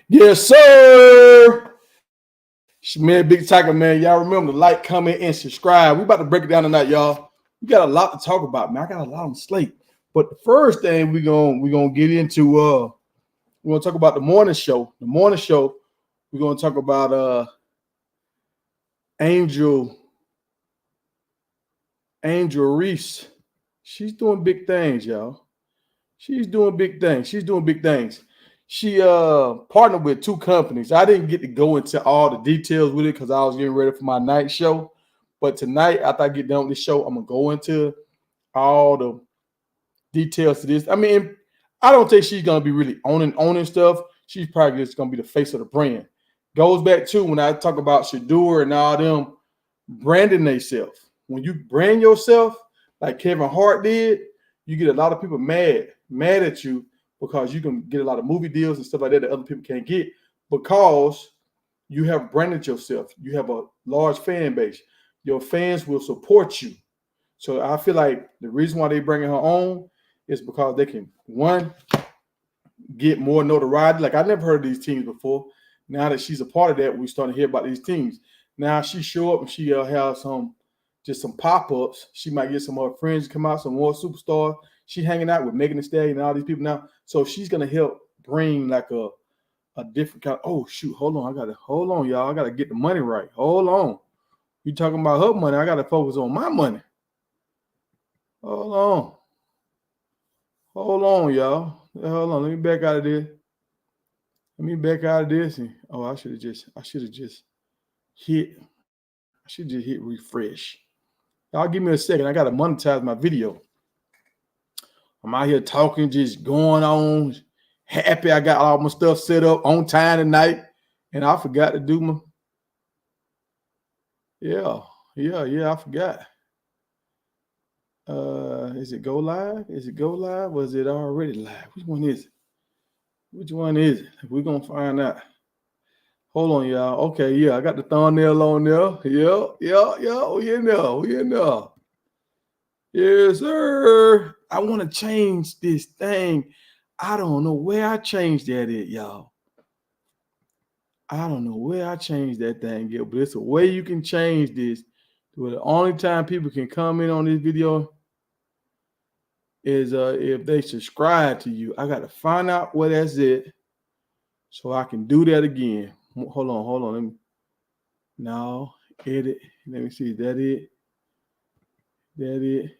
Yes, sir. Man, Big Tiger, man. Y'all remember to like, comment, and subscribe. We about to break it down tonight, y'all. We got a lot to talk about, man. I got a lot on the slate. But the first thing we're gonna get into we're gonna talk about the morning show. The morning show, we're gonna talk about Angel Angel Reese. She's doing big things, y'all. She's doing big things. She's doing big things. She partnered with two companies. I didn't get to go into all the details with it because I was getting ready for my night show. But tonight, after I get done with the show, I'm gonna go into all the details to this. I mean, I don't think she's gonna be really owning stuff. She's probably just gonna be the face of the brand. Goes back to when I talk about Shadur and all them branding themselves. When you brand yourself like Kevin Hart did, you get a lot of people mad at you because you can get a lot of movie deals and stuff like that that other people can't get because you have branded yourself. You have a large fan base. Your fans will support you. So I feel like the reason why they bringing her on is because they can, one, get more notoriety. Like I never heard of these teams before. Now that she's a part of that, we're starting to hear about these teams. Now she show up and she has some pop-ups. She might get some of her friends to come out, some more superstars. She hanging out with Megan Thee Stallion and all these people now. So she's gonna help bring like a different kind. Oh shoot, hold on, y'all. I gotta get the money right. Hold on. You talking about her money? I gotta focus on my money. Hold on. Hold on, y'all. Hold on. Let me back out of this. And, oh, I should have just hit refresh. Y'all give me a second. I gotta monetize my video. I'm out here talking, just going on, happy I got all my stuff set up on time tonight. And I forgot to do my I forgot. Is it go live? Was it already live? Which one is it? We're gonna find out. Hold on, y'all. Okay, yeah, I got the thumbnail on there. Yeah. We in there. Yes, sir. I want to change this thing. I don't know where I changed that at, y'all. I don't know where I changed that thing at, but it's a way you can change this. Where the only time people can comment on this video is if they subscribe to you. I got to find out where that's at so I can do that again. Hold on. Let me now edit. Let me see. Is that it?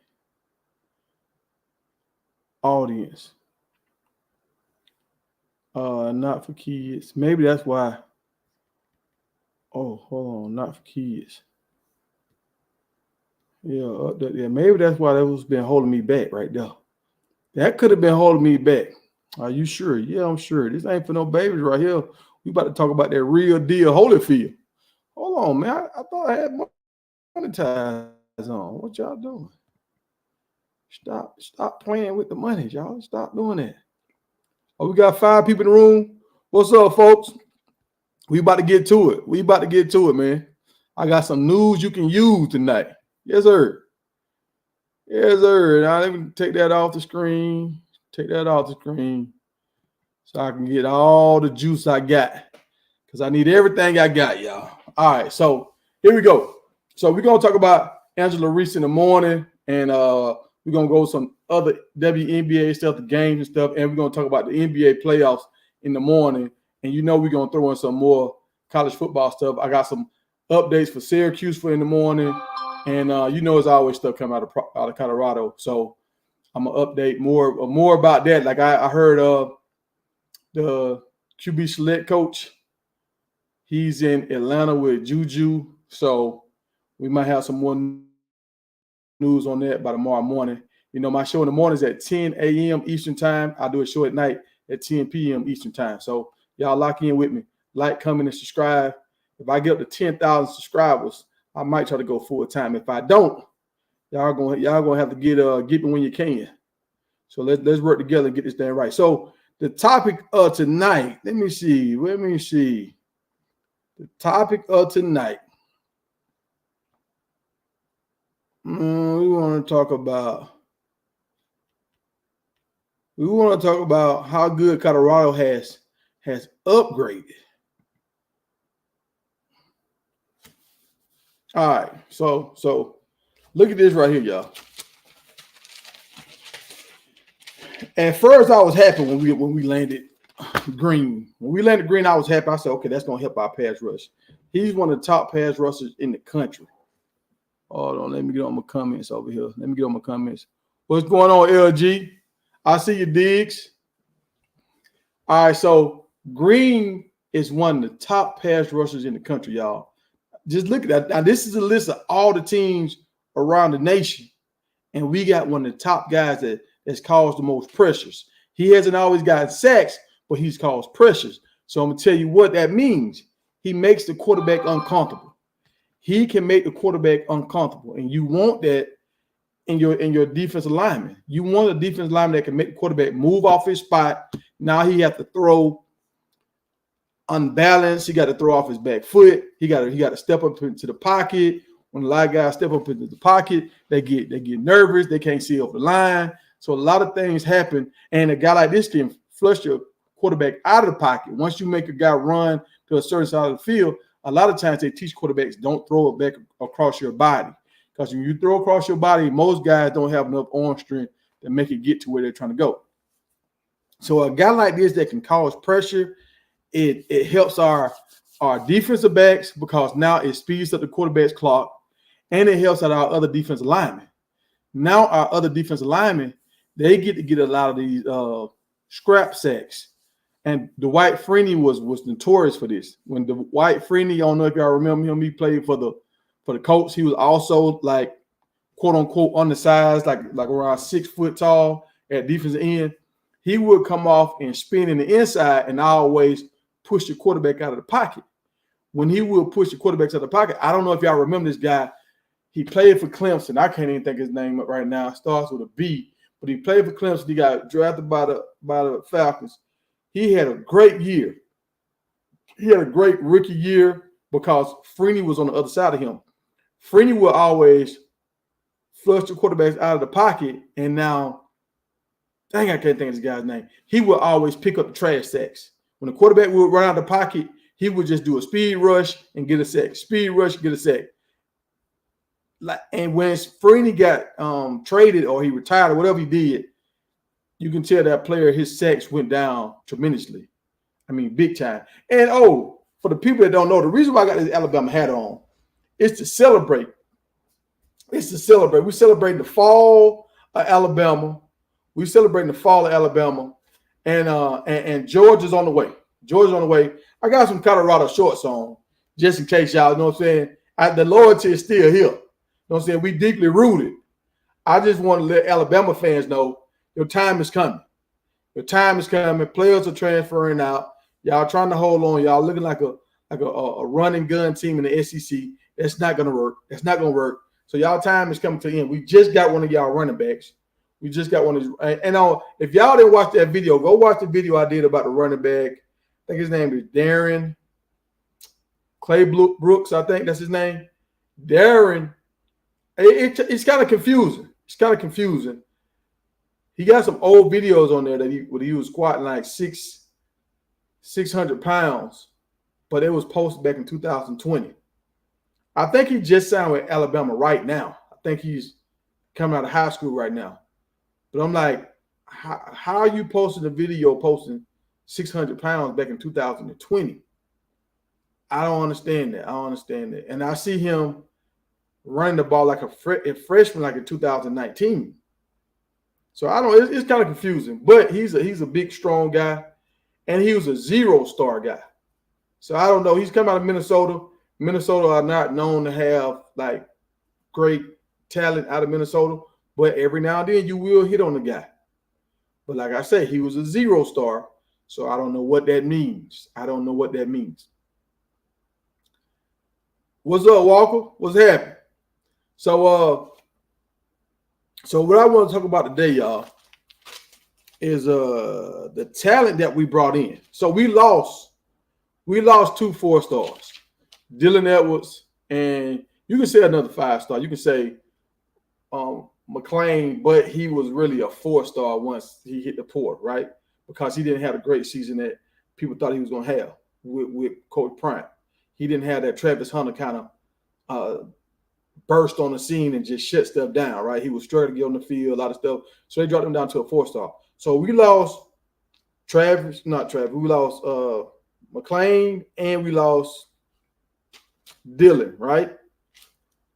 Audience. Not for kids. Maybe that's why. Oh, hold on. Not for kids. Yeah, maybe that's why that was been holding me back right there. That could have been holding me back. Are you sure? Yeah, I'm sure. This ain't for no babies right here. We about to talk about that real deal Holyfield. Hold on, man. I thought I had monetized on. What y'all doing? Stop playing with the money, y'all. Stop doing that. Oh, we got 5 people in the room. What's up, folks? We about to get to it. Man. I got some news you can use tonight. Yes, sir. Now let me take that off the screen. So I can get all the juice I got. Because I need everything I got, y'all. All right, so here we go. So we're going to talk about Angela Reese in the morning. And we're going to go some other WNBA stuff, the games and stuff. And we're going to talk about the NBA playoffs in the morning. And you know we're going to throw in some more college football stuff. I got some updates for Syracuse for in the morning. And you know it's always stuff coming out of Colorado. So I'm going to update more about that. Like I heard the QB select coach, he's in Atlanta with Juju. So we might have some more news on that by tomorrow morning. You know, my show in the morning is at 10 a.m. Eastern time. I do a show at night at 10 p.m. Eastern time. So y'all lock in with me. Like, comment, and subscribe. If I get up to 10,000 subscribers, I might try to go full time. If I don't, y'all gonna have to get me when you can. So let's work together and get this thing right. So the topic of tonight, let me see. The topic of tonight. We want to talk about how good Colorado has has upgraded. All right, so look at this right here, y'all. At first, I was happy when we landed Green. When we landed Green, I was happy. I said, okay, that's gonna help our pass rush. He's one of the top pass rushers in the country. Hold on, let me get on my comments over here. Let me get on my comments. What's going on, LG? I see your digs. All right, so Green is one of the top pass rushers in the country, y'all. Just look at that. Now, this is a list of all the teams around the nation, and we got one of the top guys that's caused the most pressures. He hasn't always gotten sacks, but he's caused pressures. So I'm gonna tell you what that means. He makes the quarterback uncomfortable. He can make the quarterback uncomfortable, and you want that in your defensive lineman. You want a defensive lineman that can make the quarterback move off his spot. Now he has to throw unbalanced. He got to throw off his back foot. He got to step up into the pocket. When a lot of guys step up into the pocket, they get nervous. They can't see over the line. So a lot of things happen, and a guy like this can flush your quarterback out of the pocket. Once you make a guy run to a certain side of the field, a lot of times they teach quarterbacks don't throw it back across your body, because when you throw across your body, most guys don't have enough arm strength to make it get to where they're trying to go. So a guy like this that can cause pressure, it helps our defensive backs, because now it speeds up the quarterback's clock, and it helps out our other defensive linemen. Now our other defensive linemen, they get to get a lot of these scrap sacks. And Dwight Freeney was notorious for this. When Dwight Freeney, I don't know if y'all remember him, he played for the Colts. He was also like quote unquote undersized, like around 6 foot tall at defensive end. He would come off and spin in the inside and always push the quarterback out of the pocket. When he would push the quarterbacks out of the pocket, I don't know if y'all remember this guy. He played for Clemson. I can't even think his name up right now. It starts with a B, but he played for Clemson. He got drafted by the Falcons. He had a great year. He had a great rookie year because Freeney was on the other side of him. Freeney will always flush the quarterbacks out of the pocket, and now, dang, I can't think of this guy's name. He will always pick up the trash sacks. When the quarterback would run out of the pocket, he would just do a speed rush and get a sack. Speed rush, get a sack. And when Freeney got traded or he retired or whatever he did, you can tell that player, his sacks went down tremendously. I mean, big time. And, for the people that don't know, the reason why I got this Alabama hat on is to celebrate. It's to celebrate. We celebrate the fall of Alabama. We celebrate the fall of Alabama. And Georgia's on the way. Georgia's on the way. I got some Colorado shorts on, just in case y'all know what I'm saying. The loyalty is still here. You know what I'm saying? We deeply rooted. I just want to let Alabama fans know your time is coming. Your time is coming. Players are transferring out. Y'all trying to hold on. Y'all looking like a running gun team in the SEC. That's not going to work. That's not going to work. So y'all time is coming to the end. We just got one of y'all running backs. We just got one of these. And if y'all didn't watch that video, go watch the video I did about the running back. I think his name is Darren Clay Brooks. I think that's his name. Darren. It's kind of confusing. It's kind of confusing. He got some old videos on there that he was squatting like 600 pounds, but it was posted back in 2020. I think he just signed with Alabama right now. I think he's coming out of high school right now. But I'm like, how are you posting a video posting 600 pounds back in 2020? I don't understand that. And I see him running the ball like a freshman, like in 2019. So I don't. It's kind of confusing. But he's a big, strong guy, and he was a 0-star guy. So I don't know. He's come out of Minnesota. Minnesota are not known to have like great talent out of Minnesota, but every now and then you will hit on the guy. But like I said, he was a 0-star, so I don't know what that means. What's up, Walker? What's happening? So what I want to talk about today, y'all, is the talent that we brought in. So we lost 2 4-stars, Dylan Edwards, and you can say another 5-star. You can say McClain, but he was really a 4-star once he hit the port, right? Because he didn't have a great season at people thought he was going to have with Coach Prime. He didn't have that Travis Hunter kind of burst on the scene and just shut stuff down, right? He was struggling to get on the field, a lot of stuff. So they dropped him down to a 4-star. So we lost we lost McLean and we lost Dillon, right?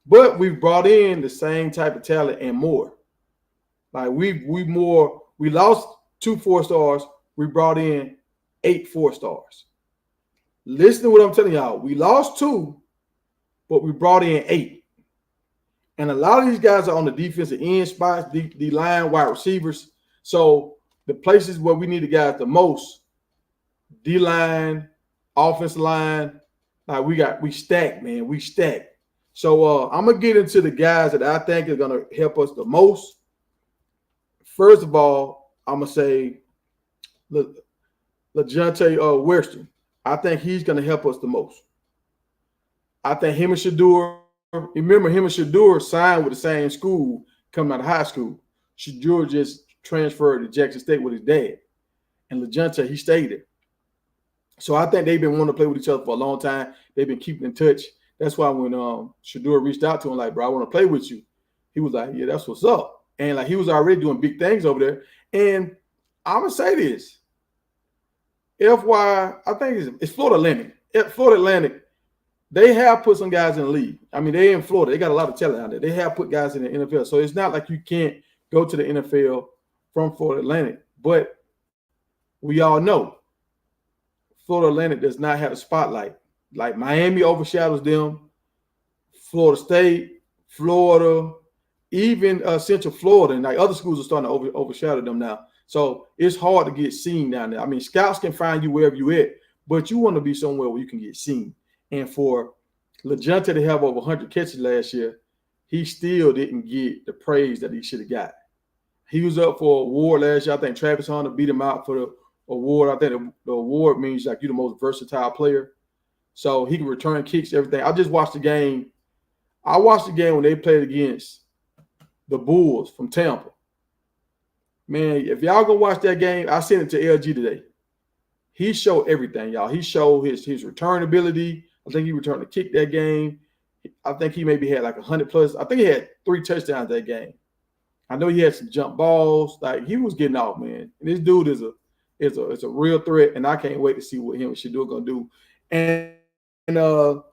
But we brought in the same type of talent and more. Like we lost 2 4-stars. We brought in 8 4-stars. Listen to what I'm telling y'all. We lost 2, but we brought in 8. And a lot of these guys are on the defensive end spots, the line, wide receivers. So the places where we need the guys the most, D-line, offensive line, like we stack, man. We stack. So I'm going to get into the guys that I think are going to help us the most. First of all, I'm going to say LeJontay Western. I think he's going to help us the most. I think him and Shedeur, remember him and Shedeur signed with the same school coming out of high school. Shedeur just transferred to Jackson State with his dad. And LeJontay, he stayed there. So I think they've been wanting to play with each other for a long time. They've been keeping in touch. That's why when Shedeur reached out to him, like, bro, I want to play with you. He was like, yeah, that's what's up. And like he was already doing big things over there. And I'm going to say this. FY, I think it's Florida Atlantic. Florida Atlantic, they have put some guys in the league. I mean, they're in Florida. They got a lot of talent out there. They have put guys in the NFL. So it's not like you can't go to the NFL from Florida Atlantic. But we all know Florida Atlantic does not have a spotlight. Like Miami overshadows them, Florida State, Florida, even Central Florida, and like other schools are starting to overshadow them now. So it's hard to get seen down there. I mean, scouts can find you wherever you're at, but you want to be somewhere where you can get seen. And for LeJontay to have over 100 catches last year, he still didn't get the praise that he should have got. He was up for an award last year. I think Travis Hunter beat him out for the award. I think the award means like you're the most versatile player. So he can return kicks, everything. I just watched the game. I watched the game when they played against the Bulls from Tampa. Man, if y'all go watch that game, I sent it to LG today. He showed everything, y'all. He showed his return ability. I think he returned a kick that game. I think he maybe had like 100 plus. I think he had 3 touchdowns that game. I know he had some jump balls. Like he was getting off, man. And this dude is a real threat, and I can't wait to see what him and Shedeur gonna do. And the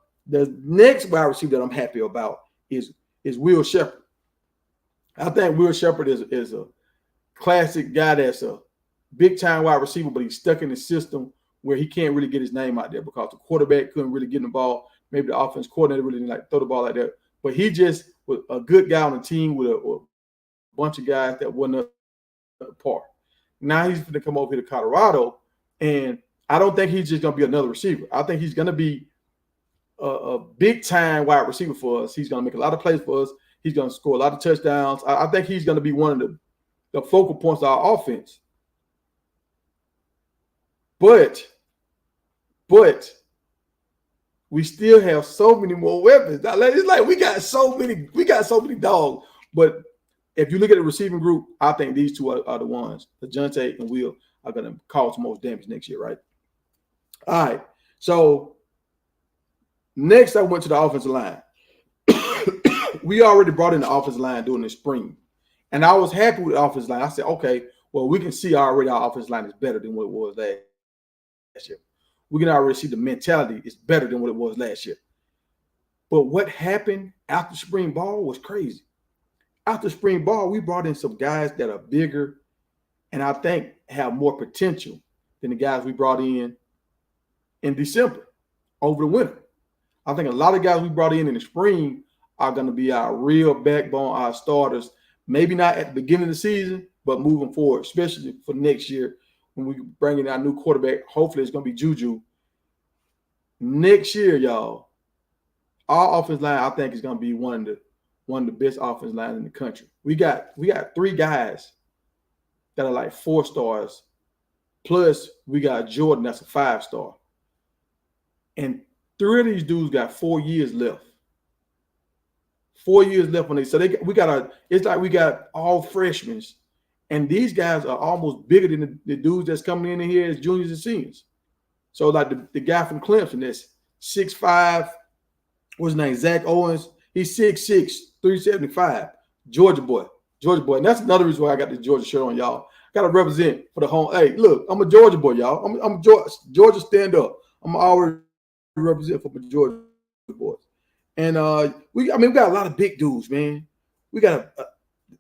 next wide receiver that I'm happy about is Will Shepherd. I think Will Shepherd is a classic guy that's a big-time wide receiver, but he's stuck in the system where he can't really get his name out there because the quarterback couldn't really get in the ball. Maybe the offense coordinator really didn't like throw the ball like that. But he just was a good guy on the team with a bunch of guys that wasn't up to par. Now he's going to come over here to Colorado, and I don't think he's just going to be another receiver. I think he's going to be a big-time wide receiver for us. He's going to make a lot of plays for us. He's going to score a lot of touchdowns. I think he's going to be one of the focal points of our offense. But we still have so many more weapons. It's like we got so many dogs. But if you look at the receiving group, I think these two are the ones. LeJontay and Will are going to cause the most damage next year, right? All right. So next, I went to the offensive line. We already brought in the offensive line during the spring, and I was happy with the offensive line. I said, okay, well, we can see already our offensive line is better than what it was last year. We can already see the mentality is better than what it was last year. But what happened after spring ball was crazy. After spring ball, we brought in some guys that are bigger and I think have more potential than the guys we brought in December over the winter. I think a lot of guys we brought in the spring are going to be our real backbone, our starters. Maybe not at the beginning of the season, but moving forward, especially for next year when we bring in our new quarterback. Hopefully it's going to be Juju. Next year, y'all, our offensive line, I think, is going to be one of the best offensive lines in the country. We got 3 guys that are like 4 stars. Plus, we got Jordan, that's a 5-star. And 3 of these dudes got 4 years left. 4 years left on they. So it's like we got all freshmen. And these guys are almost bigger than the dudes that's coming in here as juniors and seniors. So like the guy from Clemson that's 6'5", what's his name? Zach Owens. He's 6'6", 375. Georgia boy. Georgia boy. And that's another reason why I got the Georgia shirt on, y'all. Got to represent for the home. Hey, look, I'm a Georgia boy, y'all. I'm Georgia stand up. I'm always represent for the Georgia boys. And we got a lot of big dudes, man. We got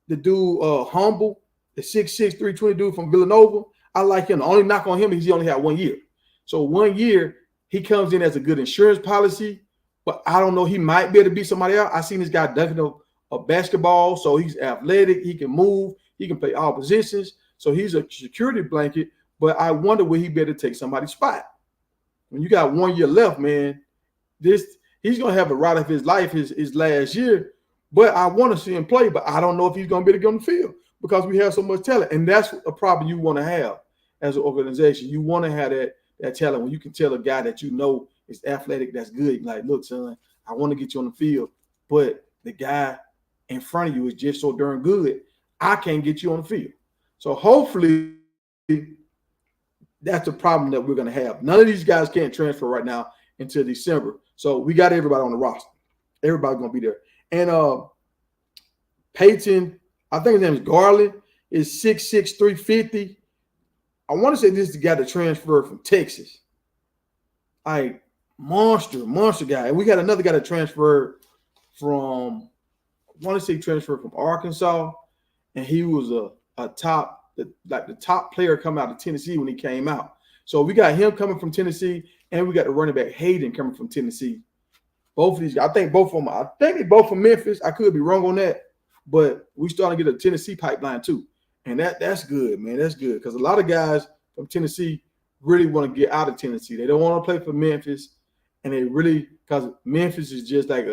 the dude Humble, the 6'6", 320 dude from Villanova. I like him. The only knock on him is he only had 1 year. So 1 year, he comes in as a good insurance policy, but I don't know. He might be able to beat somebody else. I seen this guy dunking a basketball, so he's athletic. He can move. He can play all positions. So he's a security blanket, but I wonder will he be able to take somebody's spot? When you got 1 year left, man, he's going to have a ride of his life his last year, but I want to see him play, but I don't know if he's going to be able to get on the field because we have so much talent, and that's a problem you want to have as an organization. You want to have that talent when you can tell a guy that you know is athletic, that's good. Like, look, son, I want to get you on the field, but the guy in front of you is just so darn good, I can't get you on the field. So hopefully that's the problem that we're going to have. None of these guys can't transfer right now until December. So we got everybody on the roster. Everybody's going to be there. And Peyton, I think his name is Garland, is 6'6", 350. I want to say this is the guy that transferred from Texas. Like, monster guy. And we got another guy that transferred from, I want to say transferred from Arkansas, and he was the top player coming out of Tennessee when he came out. So we got him coming from Tennessee, and we got the running back Hayden coming from Tennessee. Both of these guys, I think they both from Memphis. I could be wrong on that, but we starting to get a Tennessee pipeline too. And that's good, man. That's good because a lot of guys from Tennessee really want to get out of Tennessee. They don't want to play for Memphis, and they really, because Memphis is just like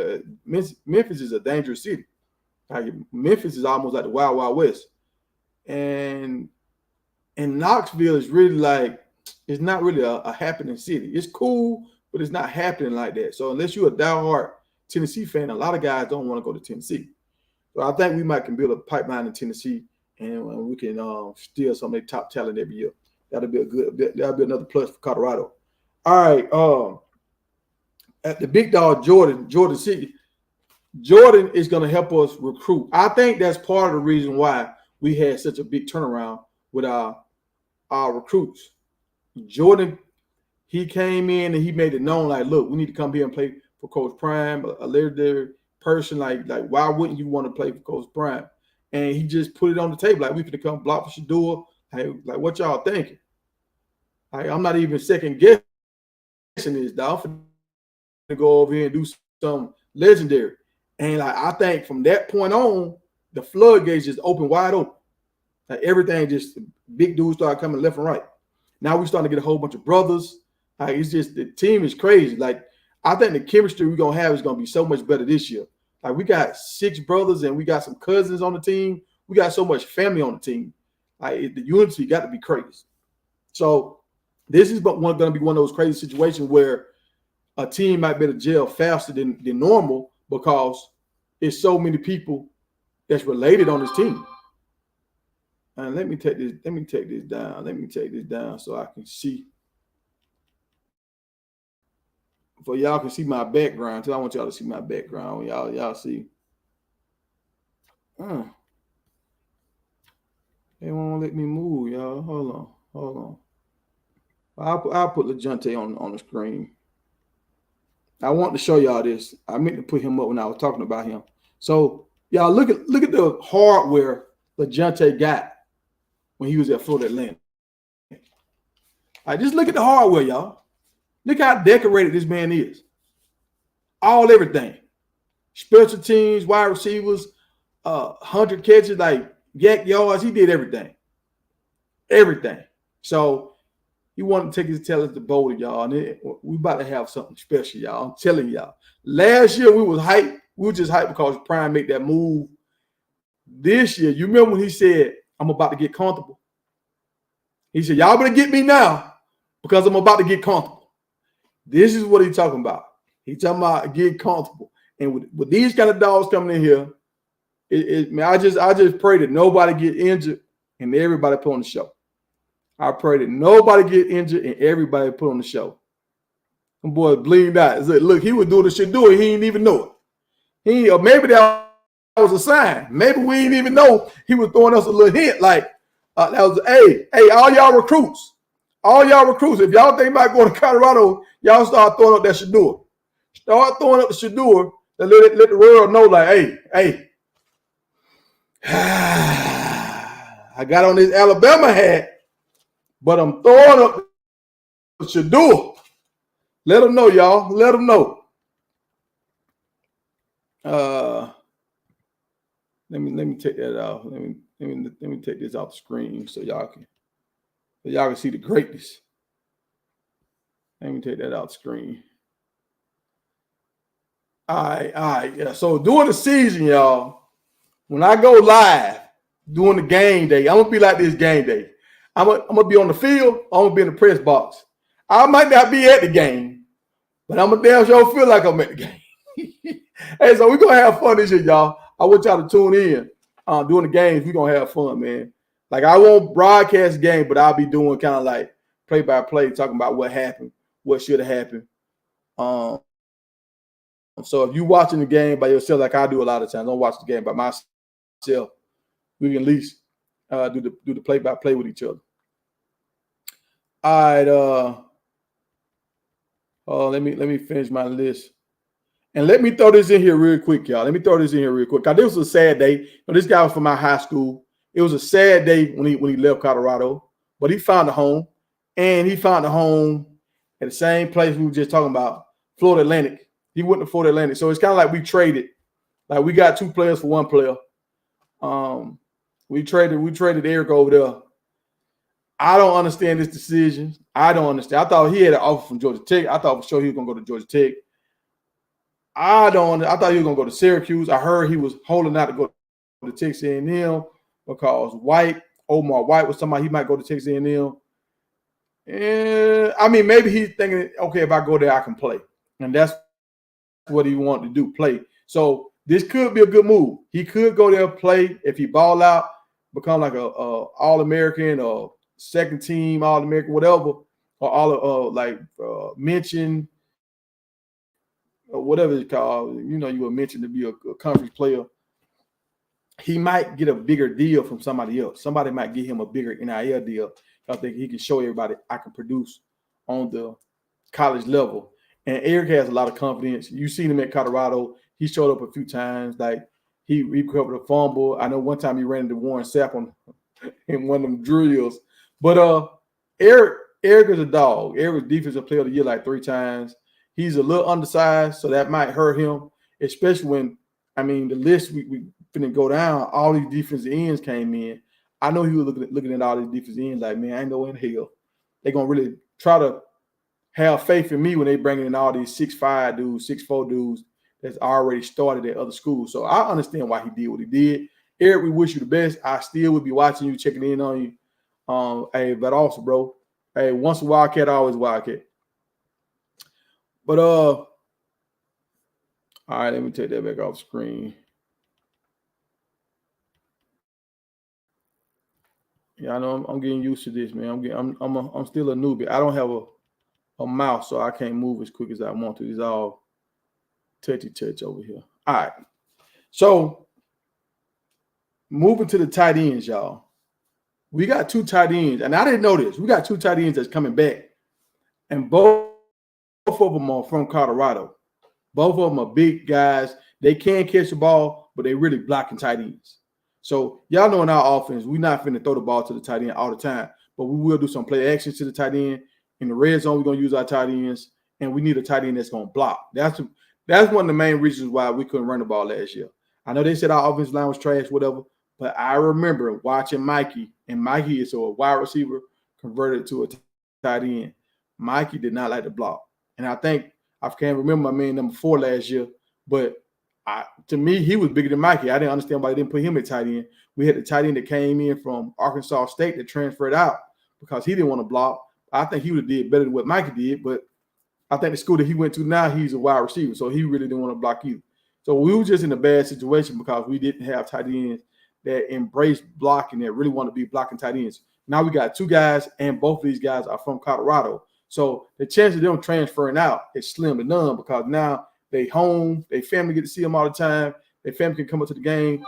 Memphis is a dangerous city. Like Memphis is almost like the Wild Wild West. And Knoxville is really like, it's not really a happening city. It's cool, but it's not happening like that. So unless you're a diehard Tennessee fan, a lot of guys don't want to go to Tennessee. So I think we can build a pipeline in Tennessee, and we can steal some of their top talent every year. That'll be another plus for Colorado. All right. At the big dog, Jordan City, Jordan is going to help us recruit. I think that's part of the reason why we had such a big turnaround with our recruits. Jordan, he came in and he made it known, like, look, we need to come here and play for Coach Prime, a legendary person. Like why wouldn't you want to play for Coach Prime? And he just put it on the table, like, we could come block for Shador. Like what y'all thinking? I'm not even second guessing this, dog. I'm to go over here and do something legendary. And I think from that point on, the floodgates just open wide open. Like everything, just big dudes start coming left and right. Now we're starting to get a whole bunch of brothers. Like it's just, the team is crazy. Like I think the chemistry we're gonna have is gonna be so much better this year. Like we got 6 brothers and we got some cousins on the team. We got so much family on the team. Like the unity got to be crazy. So this is going to be one of those crazy situations where a team might be to jail faster than normal because it's so many people that's related on this team. And let me take this down. Let me take this down so I can see. For y'all can see my background. Because I want y'all to see my background. Y'all see. They won't let me move, y'all. Hold on. I'll put LeJounte on the screen. I want to show y'all this. I meant to put him up when I was talking about him. So y'all look at the hardware LeJounte got when he was at Florida Atlantic. Just look at the hardware, y'all. Look how decorated this man is. Everything. Special teams, wide receivers, 100 catches, like yak yards. He did everything. Everything. So he wanted to take his talent to Boulder, y'all. And we about to have something special, y'all. I'm telling y'all. Last year we was hyped. We were just hyped because Prime made that move. This year, you remember when he said, I'm about to get comfortable? He said, y'all better get me now because I'm about to get comfortable. This is what he's talking about. He's talking about getting comfortable. And with these kind of dogs coming in here, man, I just pray that nobody get injured and everybody put on the show. I pray that nobody get injured and everybody put on the show. Them boys bleeding out. Look, he was doing the shit do it. He didn't even know it. Or maybe that was a sign. Maybe we didn't even know he was throwing us a little hint like that was, hey, all y'all recruits. If y'all think about going to Colorado, y'all start throwing up that Shador. Start throwing up the Shador and let the world know, like, hey. I got on this Alabama hat, but I'm throwing up the Shador. Let them know, y'all. Let them know. Let me take that off. Let me take this off the screen so y'all can see the greatness. Let me take that out the screen. All right, yeah. So during the season, y'all, when I go live during the game day, I'm gonna be like this game day. I'm gonna be on the field. I'm gonna be in the press box. I might not be at the game, but I'm gonna damn sure feel like I'm at the game. Hey, so we're gonna have fun this year, y'all. I want y'all to tune in. During the games, we're gonna have fun, man. Like, I won't broadcast the game, but I'll be doing kind of like play-by-play, talking about what happened, what should have happened. So if you're watching the game by yourself, like I do a lot of times, don't watch the game by myself. We can at least do the play-by-play with each other. All right. Let me finish my list. And let me throw this in here real quick, y'all. This was a sad day. This guy was from my high school. It was a sad day when he left Colorado, but he found a home. And he found a home at the same place we were just talking about, Florida Atlantic. He went to Florida Atlantic. So it's kind of like we traded. Like, we got two players for one player. We traded Eric over there. I don't understand this decision. I don't understand. I thought he had an offer from Georgia Tech. I thought for sure he was going to go to Georgia Tech. I thought he was going to go to Syracuse. I heard he was holding out to go to Texas A&M because Omar White was somebody he might go to Texas A&M. And I mean, maybe he's thinking, okay, if I go there, I can play. And that's what he wanted to do, play. So this could be a good move. He could go there, play. If he ball out, become like a All-American or second team All-American, whatever, or mention or whatever it's called. You were mentioned to be a conference player. He might get a bigger deal from somebody else. Somebody might get him a bigger NIL deal. I think he can show everybody I can produce on the college level. And Eric has a lot of confidence. You've seen him at Colorado. He showed up a few times. Like, he recovered a fumble. I know one time he ran into Warren Sapp in one of them drills. But Eric is a dog. Eric was defensive player of the year like 3 times. He's a little undersized, so that might hurt him, especially when, the list we finna go down, all these defensive ends came in. I know he was looking at all these defensive ends like, man, I ain't no in hell. They're going to really try to have faith in me when they bring in all these 6'5" dudes, 6'4" dudes that's already started at other schools. So I understand why he did what he did. Eric, we wish you the best. I still would be watching you, checking in on you. But also, bro, once a Wildcat, always a Wildcat. But all right, let me take that back off screen. Yeah, I know I'm getting used to this, man. I'm still a newbie. I don't have a mouse, so I can't move as quick as I want to. It's all touch over here. All right. So moving to the tight ends, y'all. We got 2 tight ends, and I didn't know this. We got 2 tight ends that's coming back, and both of them are from Colorado. Both of them are big guys. They can catch the ball, but they really blocking tight ends. So y'all know in our offense, we're not finna throw the ball to the tight end all the time, but we will do some play actions to the tight end. In the red zone, we're gonna use our tight ends, and we need a tight end that's gonna block. That's one of the main reasons why we couldn't run the ball last year. I know they said our offensive line was trash, whatever, but I remember watching Mikey, and Mikey is a wide receiver converted to a tight end. Mikey did not like to block, and I think I can't remember my man number 4 last year, but to me, he was bigger than Mikey. I didn't understand why they didn't put him at tight end. We had the tight end that came in from Arkansas State that transferred out because he didn't want to block. I think he would have did better than what Mikey did, but I think the school that he went to now, he's a wide receiver, so he really didn't want to block either. So we were just in a bad situation because we didn't have tight ends that embraced blocking, that really want to be blocking tight ends. Now we got 2 guys, and both of these guys are from Colorado. So the chance of them transferring out is slim to none because now they home, they family get to see them all the time. Their family can come up to the game.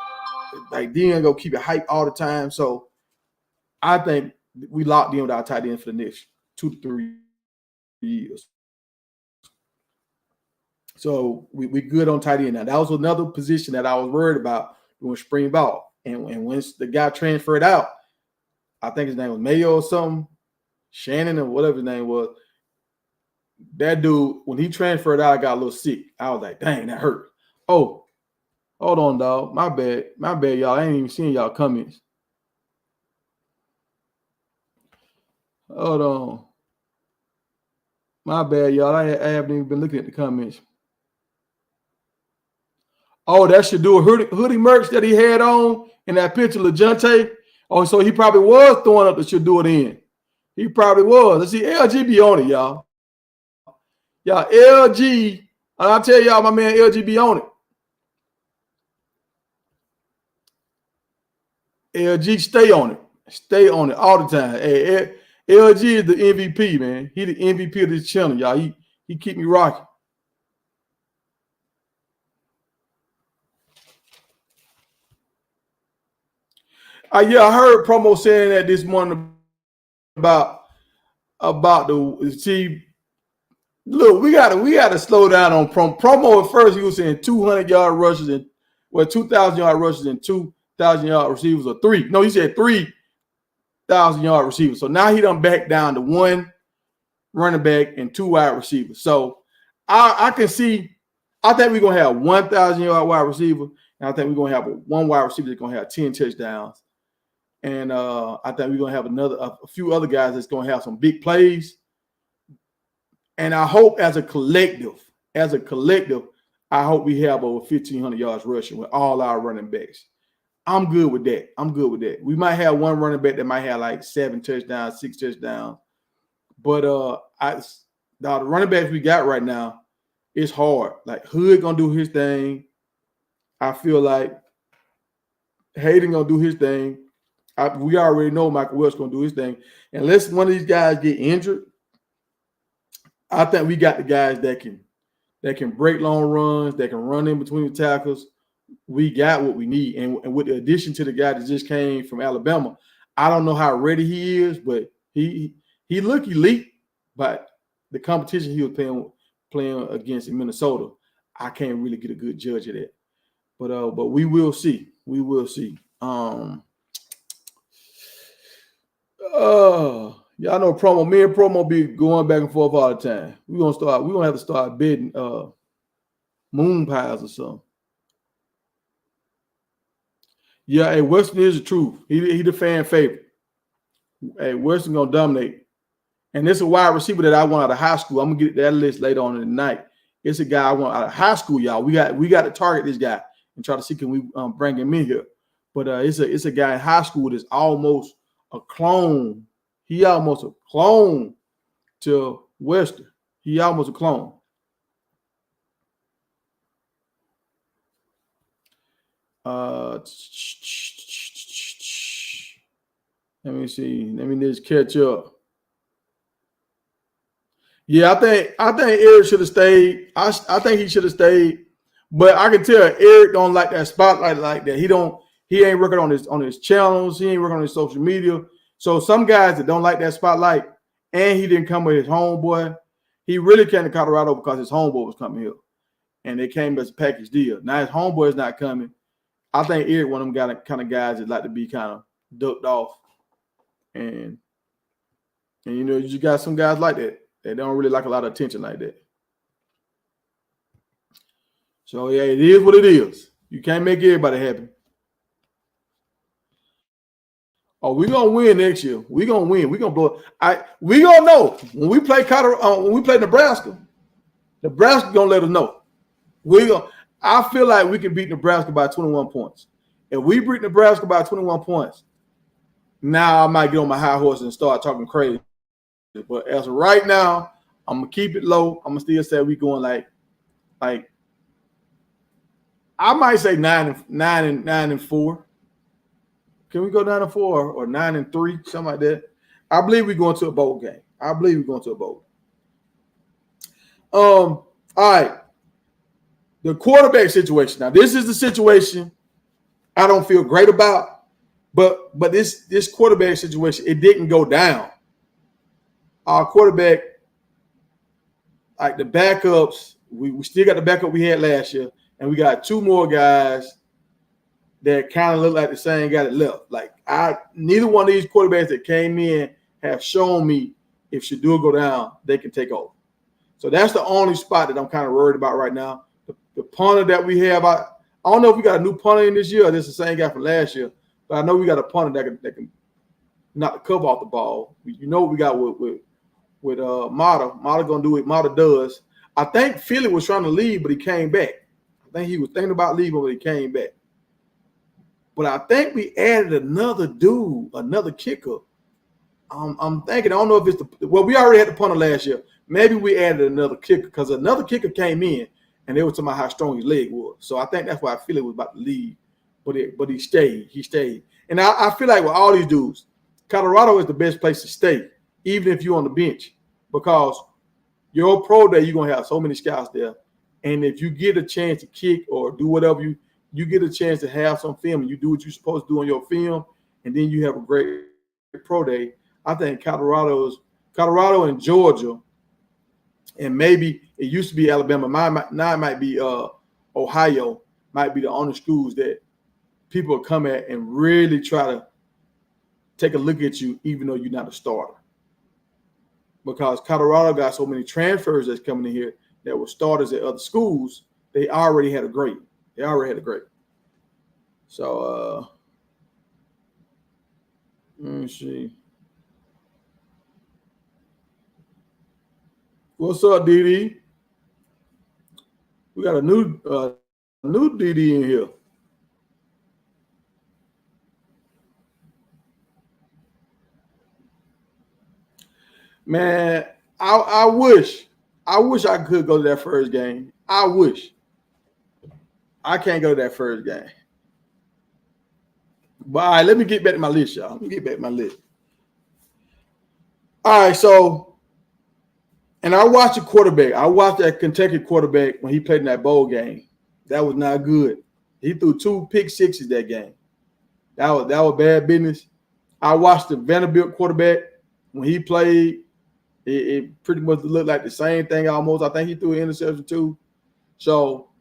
Like Dean go keep it hype all the time. So I think we locked in with our tight end for the next 2 to 3 years. So we good on tight end now. That was another position that I was worried about doing spring ball. And once the guy transferred out, I think his name was Mayo or something, Shannon or whatever his name was. That dude, when he transferred out, I got a little sick. I was like, dang, that hurt. Oh, hold on, dog. My bad, y'all. I ain't even seeing y'all comments. Hold on. My bad, y'all. I haven't even been looking at the comments. Oh, that should do a hoodie merch that he had on in that picture, LeJounte. Oh, so he probably was throwing up the should do it in. He probably was. Let's see, LG be on it, y'all. Y'all, LG, and I'll tell y'all, my man LG be on it. LG stay on it. Stay on it all the time. Hey, LG is the MVP, man. He the MVP of this channel, y'all. He keep me rocking. Yeah, I heard Promo saying that this morning about the see. Look, we gotta slow down on Promo. At first, he was saying 200-yard rushes and 2,000-yard rushes and 2,000-yard receivers or 3. No, he said 3,000-yard receivers. So now he done back down to 1 running back and 2 wide receivers. So I can see. I think we're gonna have 1,000-yard wide receiver, and I think we're gonna have 1 wide receiver that's gonna have 10 touchdowns. And I think we're gonna have a few other guys that's gonna have some big plays. And I hope as a collective, I hope we have over 1,500 yards rushing with all our running backs. I'm good with that. We might have 1 running back that might have like 7 touchdowns, 6 touchdowns. But the running backs we got right now, it's hard. Like Hood gonna do his thing. I feel like Hayden gonna do his thing. We already know Michael Welch gonna do his thing. Unless one of these guys get injured, I think we got the guys that can break long runs, that can run in between the tackles. We got what we need. And with the addition to the guy that just came from Alabama, I don't know how ready he is, but he looked elite. But the competition he was playing against in Minnesota, I can't really get a good judge of that. But we will see. We will see. Y'all know Promo. Me and Promo be going back and forth all the time. We're gonna have to start bidding moon pies or something. Yeah, hey, Weston is the truth. He the fan favorite. Hey, Weston gonna dominate. And this is a wide receiver that I want out of high school. I'm gonna get that list later on in the night. It's a guy I want out of high school, y'all. We got to target this guy and try to see can we bring him in here. But it's a guy in high school that's almost a clone. He almost a clone to Western. He almost a clone. Let me see. Let me just catch up. Yeah, I think Eric should have stayed. I think he should have stayed. But I can tell Eric don't like that spotlight like that. He ain't working on his channels. He ain't working on his social media. So some guys that don't like that spotlight, and he didn't come with his homeboy. He really came to Colorado because his homeboy was coming here, and they came as a package deal. Now his homeboy is not coming. I think Eric one of them kind of guys that like to be kind of ducked off, and you know you got some guys like that. They don't really like a lot of attention like that. So yeah, it is what it is. You can't make everybody happy. Oh, we're gonna win next year. We're gonna win. We're gonna blow it. We gonna know when we play when we play Nebraska. Nebraska gonna let us know. I feel like we can beat Nebraska by 21 points. If we beat Nebraska by 21 points, now I might get on my high horse and start talking crazy. But as of right now, I'm gonna keep it low. I'm gonna still say we going like I might say 9-4. Can we go 9-4 or 9-3, something like that? I believe we're going to a bowl game. I believe we're going to a bowl. All right. The quarterback situation. Now, this is the situation I don't feel great about, but this quarterback situation, it didn't go down. Our quarterback, like the backups, we still got the backup we had last year, and we got two more guys that kind of look like the same guy that left. Like neither one of these quarterbacks that came in have shown me if Shedeur go down, they can take over. So that's the only spot that I'm kind of worried about right now. The punter that we have, I don't know if we got a new punter in this year or this is the same guy from last year, but I know we got a punter that can knock the cover off the ball. You know what we got with Mata. Mata gonna do what Mata does. I think Philly was trying to leave, but he came back. I think he was thinking about leaving, but he came back. But I think we added another dude, another kicker. I'm thinking, I don't know if it's we already had the punter last year. Maybe we added another kicker because another kicker came in and they were talking about how strong his leg was. So I think that's why I feel it was about to leave. But he stayed. He stayed. And I feel like with all these dudes, Colorado is the best place to stay, even if you're on the bench, because your pro day, you're going to have so many scouts there. And if you get a chance to kick or do whatever, you get a chance to have some film and you do what you're supposed to do on your film, and then you have a great pro day. I think Colorado and Georgia, and maybe it used to be Alabama. Now it might be Ohio, might be the only schools that people come at and really try to take a look at you, even though you're not a starter. Because Colorado got so many transfers that's coming in here that were starters at other schools. They already had a grade. So let me see. What's up, DD? We got a new DD in here. Man, I wish I could go to that first game. I wish. I can't go to that first game. But all right, let me get back to my list, y'all. Let me get back to my list. All right, so, and I watched the quarterback. I watched that Kentucky quarterback when he played in that bowl game. That was not good. He threw 2 pick sixes that game. That was bad business. I watched the Vanderbilt quarterback when he played. It pretty much looked like the same thing almost. I think he threw an interception too. So,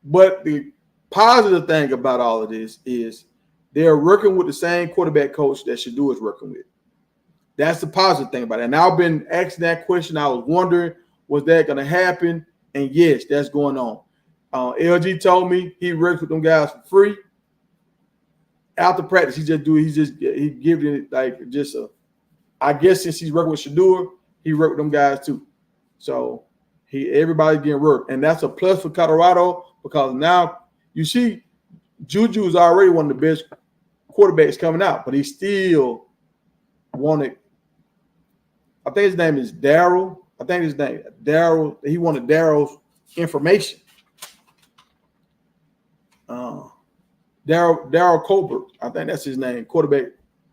but the positive thing about all of this is they're working with the same quarterback coach that Shedeur is working with. That's the positive thing about it. And I've been asking that question. I was wondering, was that going to happen? And yes, that's going on. LG told me he works with them guys for free. After practice, he gives it like just a. I guess since he's working with Shedeur, he worked with them guys too. So everybody's getting work. And that's a plus for Colorado because now you see Juju is already one of the best quarterbacks coming out, but he still wanted, I think his name is Daryl. He wanted Daryl's information. Daryl Colbert, I think that's his name, quarterback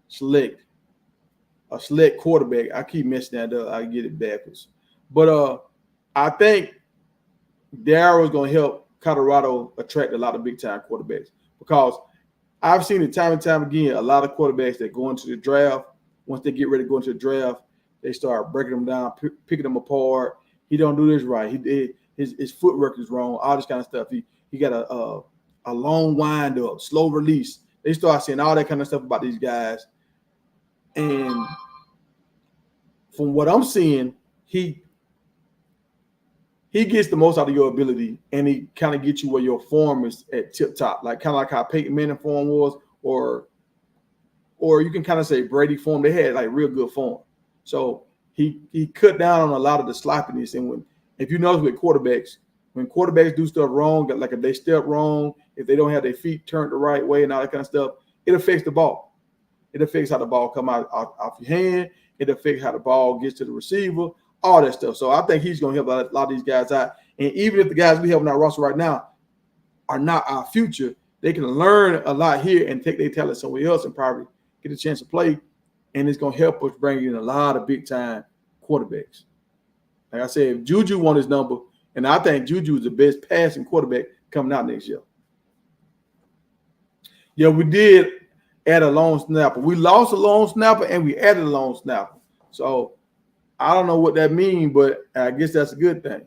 select. A select quarterback. I keep messing that up. I get it backwards. But I think Darryl is going to help Colorado attract a lot of big-time quarterbacks because I've seen it time and time again, a lot of quarterbacks that go into the draft, once they get ready to go into the draft, they start breaking them down, picking them apart. He don't do this right. His footwork is wrong, all this kind of stuff. He got a long wind-up, slow release. They start saying all that kind of stuff about these guys. And from what I'm seeing, he gets the most out of your ability, and he kind of gets you where your form is at tip top, like kind of like how Peyton Manning form was, or you can kind of say Brady form. They had like real good form. So he cut down on a lot of the sloppiness. And if you notice with quarterbacks, when quarterbacks do stuff wrong, like if they step wrong, if they don't have their feet turned the right way and all that kind of stuff, it affects the ball. It affects how the ball come out off your hand. It affects how the ball gets to the receiver, all that stuff. So I think he's going to help a lot of these guys out. And even if the guys we have on our roster right now are not our future, they can learn a lot here and take their talent somewhere else and probably get a chance to play. And it's going to help us bring in a lot of big-time quarterbacks. Like I said, if Juju won his number, and I think Juju is the best passing quarterback coming out next year. Yeah, we did add a long snapper. We lost a long snapper, and we added a long snapper. So I don't know what that means, but I guess that's a good thing.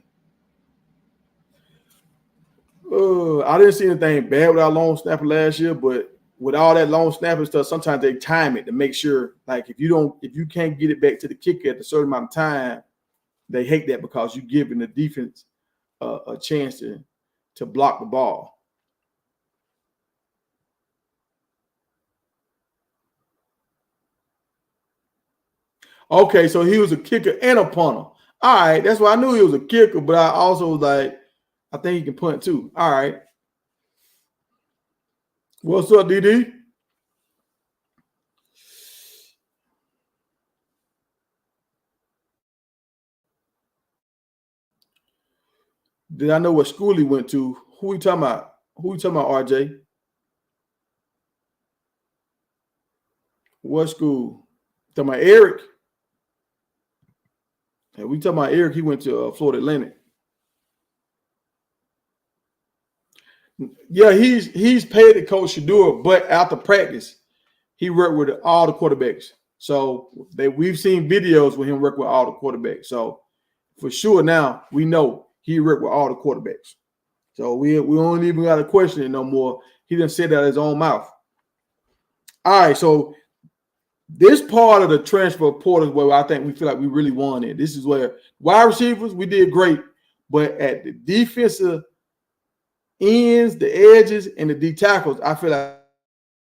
I didn't see anything bad with our long snapper last year, but with all that long snapping stuff, sometimes they time it to make sure, like if you can't get it back to the kicker at a certain amount of time, they hate that because you're giving the defense a chance to block the ball. Okay, so he was a kicker and a punter. All right, that's why I knew he was a kicker, but I also was like, I think he can punt too. All right. What's up, DD? Did I know what school he went to? Who we talking about? RJ? What school? Talking about Eric? Yeah, we talking about Eric. He went to Florida Atlantic. Yeah, he's paid to coach Shador, but after practice, he worked with all the quarterbacks. So we've seen videos with him work with all the quarterbacks. So for sure now we know he worked with all the quarterbacks. So we don't even got to question it no more. He done said that out of his own mouth. All right, so this part of the transfer portal is where I think we feel like we really won it. This is where wide receivers, we did great, but at the defensive ends, the edges, and the D tackles, I feel like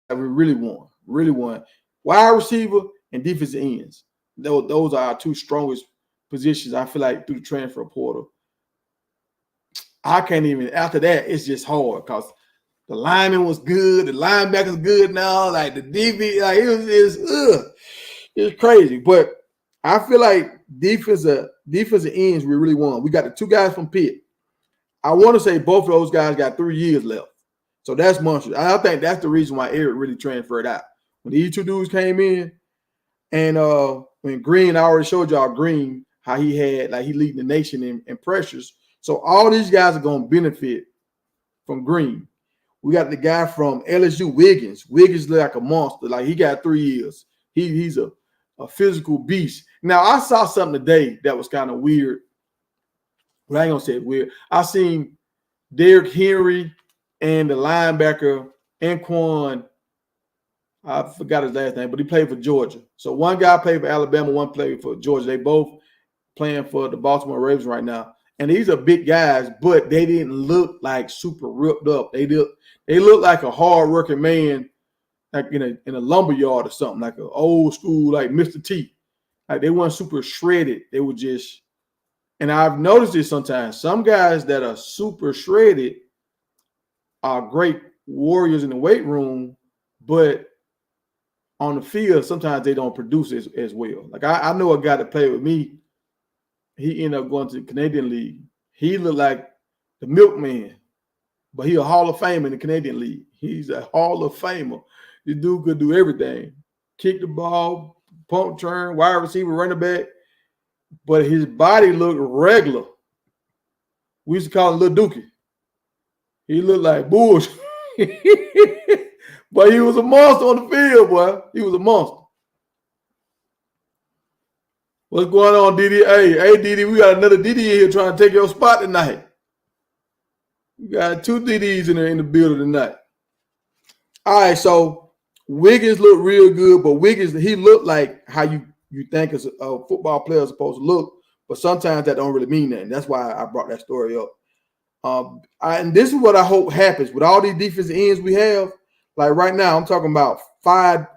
we really won. Really won. Wide receiver and defensive ends. Those are our two strongest positions, I feel like, through the transfer portal. I can't even, after that, it's just hard because the lineman was good, the linebacker's good now, like the DB, like it's crazy. But I feel like defensive ends we really won. We got the two guys from Pitt. I want to say both of those guys got 3 years left. So that's monstrous. I think that's the reason why Eric really transferred out. When these two dudes came in, and when Green, I already showed y'all Green, how he leading the nation in pressures. So all these guys are going to benefit from Green. We got the guy from LSU, Wiggins. Wiggins look like a monster. Like he got 3 years. He's a physical beast. Now, I saw something today that was kind of weird. Well, I ain't going to say it weird. I seen Derrick Henry and the linebacker, Anquan, I forgot his last name, but he played for Georgia. So one guy played for Alabama, one played for Georgia. They both playing for the Baltimore Ravens right now. And these are big guys, but they didn't look like super ripped up. They look like a hard-working man, like in a lumber yard or something, like an old school, like Mr. T. Like they weren't super shredded. They were just, and I've noticed this sometimes. Some guys that are super shredded are great warriors in the weight room, but on the field, sometimes they don't produce as well. Like I know a guy that played with me. He ended up going to the Canadian League. He looked like the milkman, but he a Hall of Famer in the Canadian League. He's a Hall of Famer. This dude could do everything. Kick the ball, pump turn, wide receiver, running back. But his body looked regular. We used to call him Little Dookie. He looked like bullshit. But he was a monster on the field, boy. He was a monster. What's going on, Didi? Hey, Didi, we got another Didi here trying to take your spot tonight. We got 2 Didis in the building tonight. All right, so Wiggins looked real good, but Wiggins, he looked like how you think as a football player is supposed to look, but sometimes that don't really mean that. That's why I brought that story up. And this is what I hope happens with all these defensive ends we have. Like right now, I'm talking about five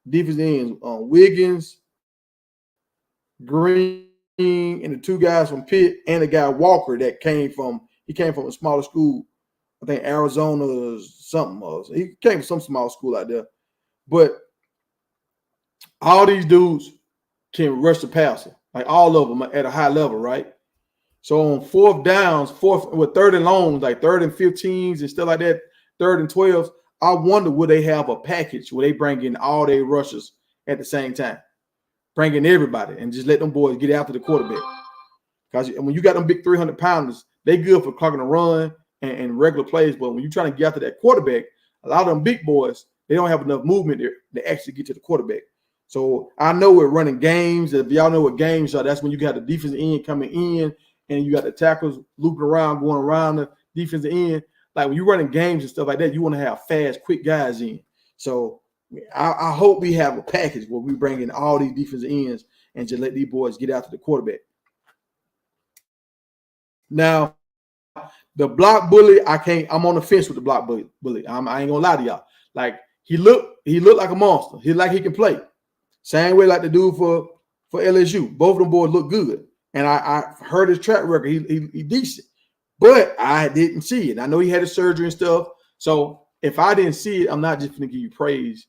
defensive ends. Wiggins, Green, and the 2 guys from Pitt, and the guy Walker that came from a smaller school. I think Arizona or something else. He came from some small school out there. But all these dudes can rush the passer. Like all of them at a high level, right? So on fourth downs, with third and longs, like third and 15s and stuff like that, third and 12s, I wonder would they have a package where they bring in all their rushers at the same time, bring in everybody and just let them boys get after the quarterback. Because when you got them big 300 pounders, they good for clocking a run and regular plays. But when you're trying to get after that quarterback, a lot of them big boys, they don't have enough movement there to actually get to the quarterback. So I know we're running games. If y'all know what games are, that's when you got the defensive end coming in and you got the tackles looping around, going around the defensive end. Like when you're running games and stuff like that, you want to have fast, quick guys in. So I hope we have a package where we bring in all these defensive ends and just let these boys get after the quarterback. Now, the block bully, I'm on the fence with the block bully. I ain't gonna lie to y'all. Like he looked like a monster. He can play. Same way like the dude for LSU. Both of them boys look good. And I heard his track record. He decent. But I didn't see it. I know he had his surgery and stuff. So if I didn't see it, I'm not just gonna give you praise.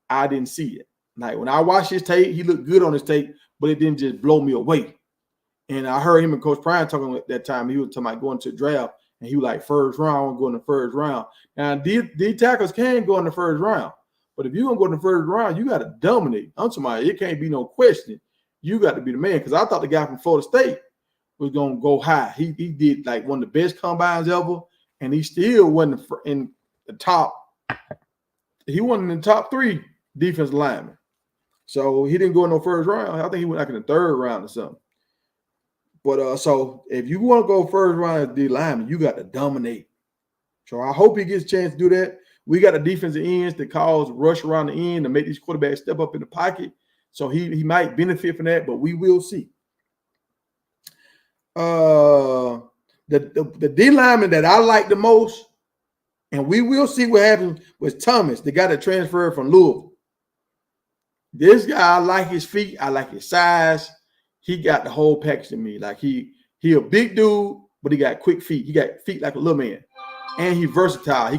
I didn't see it. Like when I watched his tape, he looked good on his tape, but it didn't just blow me away. And I heard him and Coach Prime talking at that time. He was talking about going to the draft, and he was like, first round, going to the first round. Now, these tackles can go in the first round, but if you're going to go in the first round, you got to dominate. I'm talking about it can't be no question. You got to be the man, because I thought the guy from Florida State was going to go high. He did like one of the best combines ever, and he still wasn't in the top. He wasn't in the top 3 defensive linemen. So he didn't go in no first round. I think he went like in the third round or something. But so if you want to go first round as D lineman, you got to dominate. So I hope he gets a chance to do that. We got the defensive ends that cause rush around the end to make these quarterbacks step up in the pocket. So he might benefit from that, but we will see. The D lineman that I like the most, and we will see what happens, was Thomas, the guy that transferred from Louisville. This guy, I like his feet. I like his size. He got the whole package to me. Like he a big dude, but he got quick feet. He got feet like a little man. And he's versatile.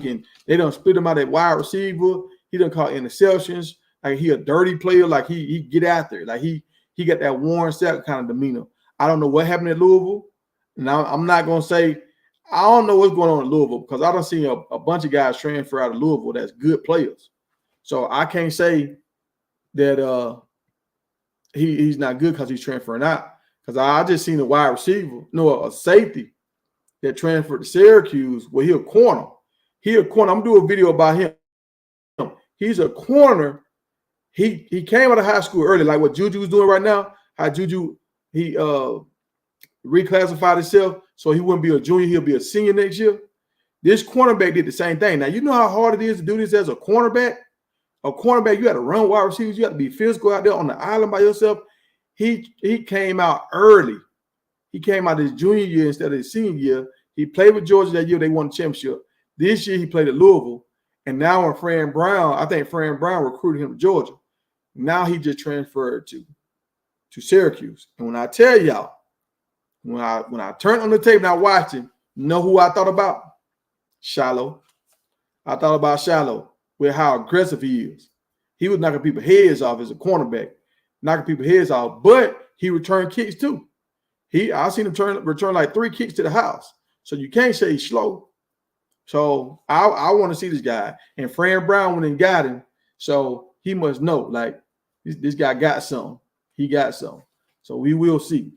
They don't split him out at wide receiver. He don't call interceptions. Like he a dirty player. Like he get out there. Like he got that Warren Sapp kind of demeanor. I don't know what happened at Louisville. Now I'm not gonna say I don't know what's going on in Louisville, because I don't see a bunch of guys transfer out of Louisville that's good players. So I can't say that he's not good because he's transferring out. Because I just seen a wide receiver, a safety that transferred to Syracuse. Well, he a corner. I'm gonna do a video about him. He's a corner. He came out of high school early, like what Juju's doing right now. How Juju he reclassified himself so he wouldn't be a junior, he'll be a senior next year. This cornerback did the same thing. Now you know how hard it is to do this as a cornerback. A cornerback, you got to run wide receivers. You got to be physical out there on the island by yourself. He came out early. He came out his junior year instead of his senior year. He played with Georgia that year. They won the championship. This year he played at Louisville. And now when Fran Brown recruited him to Georgia. Now he just transferred to Syracuse. And when I tell y'all, when I turned on the tape and I watched him, you know who I thought about? Shiloh. I thought about Shiloh. With how aggressive he is. He was knocking people's heads off as a cornerback, knocking people's heads off, but he returned kicks too. I seen him return like 3 kicks to the house. So you can't say he's slow. So I want to see this guy. And Fran Brown went and got him. So he must know, like, this guy got something. He got something. So we will see.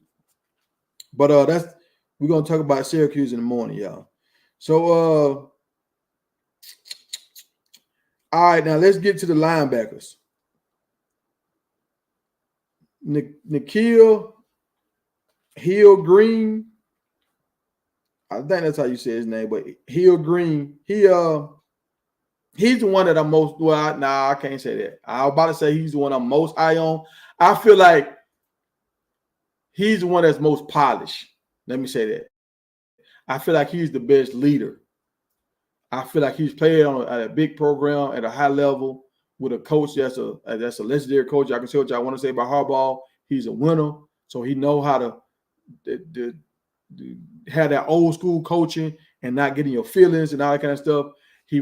But we're gonna talk about Syracuse in the morning, y'all. So all right, now let's get to the linebackers. Nikhil Hill-Green. I think that's how you say his name, but Hill-Green. He's the one that I'm most. Well, I can't say that. I was about to say he's the one I'm most high on. I feel like he's the one that's most polished. Let me say that. I feel like he's the best leader. I feel like he's played at a big program at a high level with a coach that's a legendary coach. I can say what I want to say about Harbaugh. He's a winner, so he knows how to have that old school coaching and not getting your feelings and all that kind of stuff. He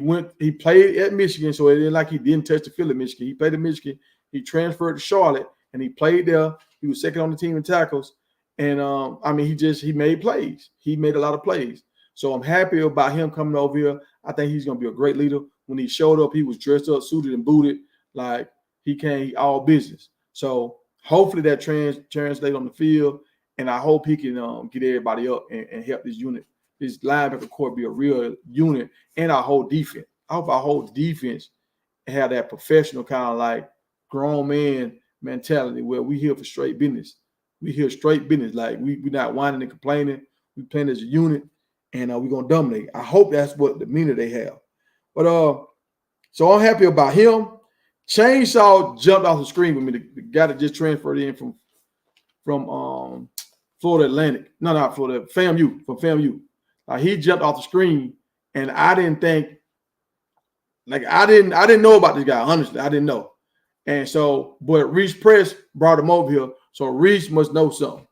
played at Michigan, so it ain't like he didn't touch the field at Michigan. He played at Michigan. He transferred to Charlotte, and he played there. He was second on the team in tackles, And I mean, he made plays. He made a lot of plays. So I'm happy about him coming over here. I think he's going to be a great leader. When he showed up, he was dressed up, suited, and booted like he came all business. So hopefully that translate on the field, and I hope he can get everybody up and help this unit, this linebacker core, be a real unit, and our whole defense. I hope our whole defense have that professional kind of like grown man mentality where we here for straight business. We here straight business. Like we not whining and complaining. We playing as a unit, and we're gonna dominate. I hope that's what the meaning they have. But so I'm happy about him. Chainsaw jumped off the screen with me. The guy that just transferred in from Florida Atlantic. No, not Florida, FAMU, from FAMU. He jumped off the screen, and I didn't think, like I didn't know about this guy, honestly. I didn't know. And so, but Reese Press brought him over here. So Reese must know something.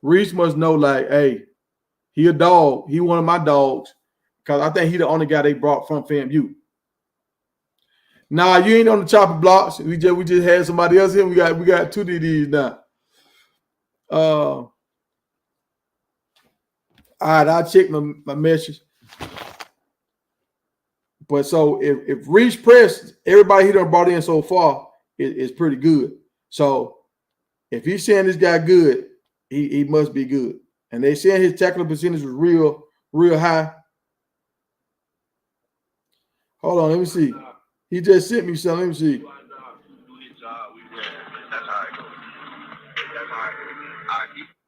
Reese must know, like, hey, he a dog. He one of my dogs. Because I think he the only guy they brought from FAMU. Nah, you ain't on the chopping blocks. We just had somebody else here. We got two DDs now. All right, I'll check my message. But so if Reese Press, everybody he done brought in so far is pretty good. So if he's saying this guy good, he must be good. And they saying his tackling percentage was real high. Hold on, let me see. He just sent me something. Let me see.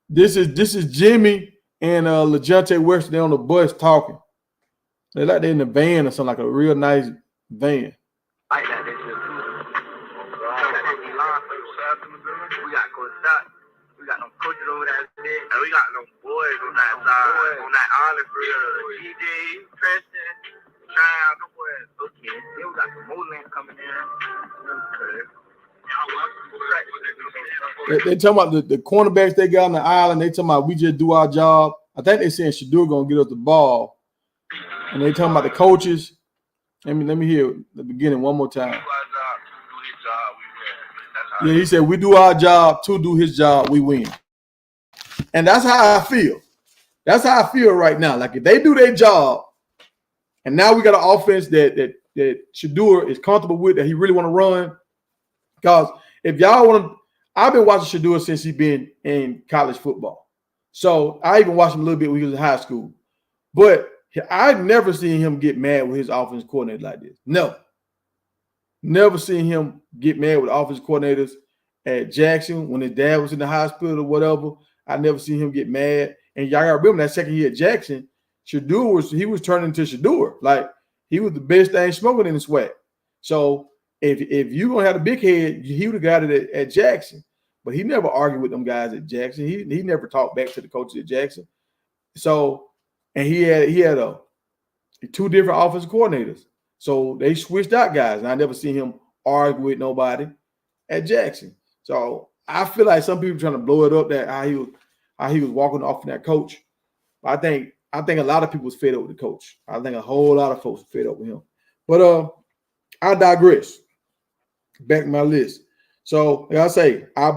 This is Jimmy and LeJounte Weston. They're on the bus talking. They like they're in the van or something, like a real nice van. Like that, they just we got Coach Scott. We got no coaches over that bit. And we got no boys on that side. On that island for real. DJ, Preston, Child, no boys. Okay. Then we got some more lands coming in. They talking about the cornerbacks they got on the island. They talking about we just do our job. I think they saying Shadur gonna get us the ball. And they talking about the coaches. Let me hear the beginning one more time. Yeah, he said we do our job to do his job, we win. And that's how I feel. That's how I feel right now. Like if they do their job, and now we got an offense that Shadur is comfortable with, that he really want to run. Because if y'all want to, I've been watching Shadur since he's been in college football. So I even watched him a little bit when he was in high school. But I've never seen him get mad with his offense coordinator like this. No. Never seen him get mad with offense coordinators at Jackson when his dad was in the hospital or whatever. I never seen him get mad. And y'all gotta remember that second year at Jackson, Shadur was turning to Shadur. Like he was the best thing smoking in the sweat. So if you gonna have a big head, he would have got it at Jackson. But he never argued with them guys at Jackson. He never talked back to the coaches at Jackson. So and he had two different offensive coordinators. So they switched out guys. And I never seen him argue with nobody at Jackson. So I feel like some people trying to blow it up that how he was walking off from that coach. But I think a lot of people was fed up with the coach. I think a whole lot of folks were fed up with him. But I digress. Back to my list. So like I say, I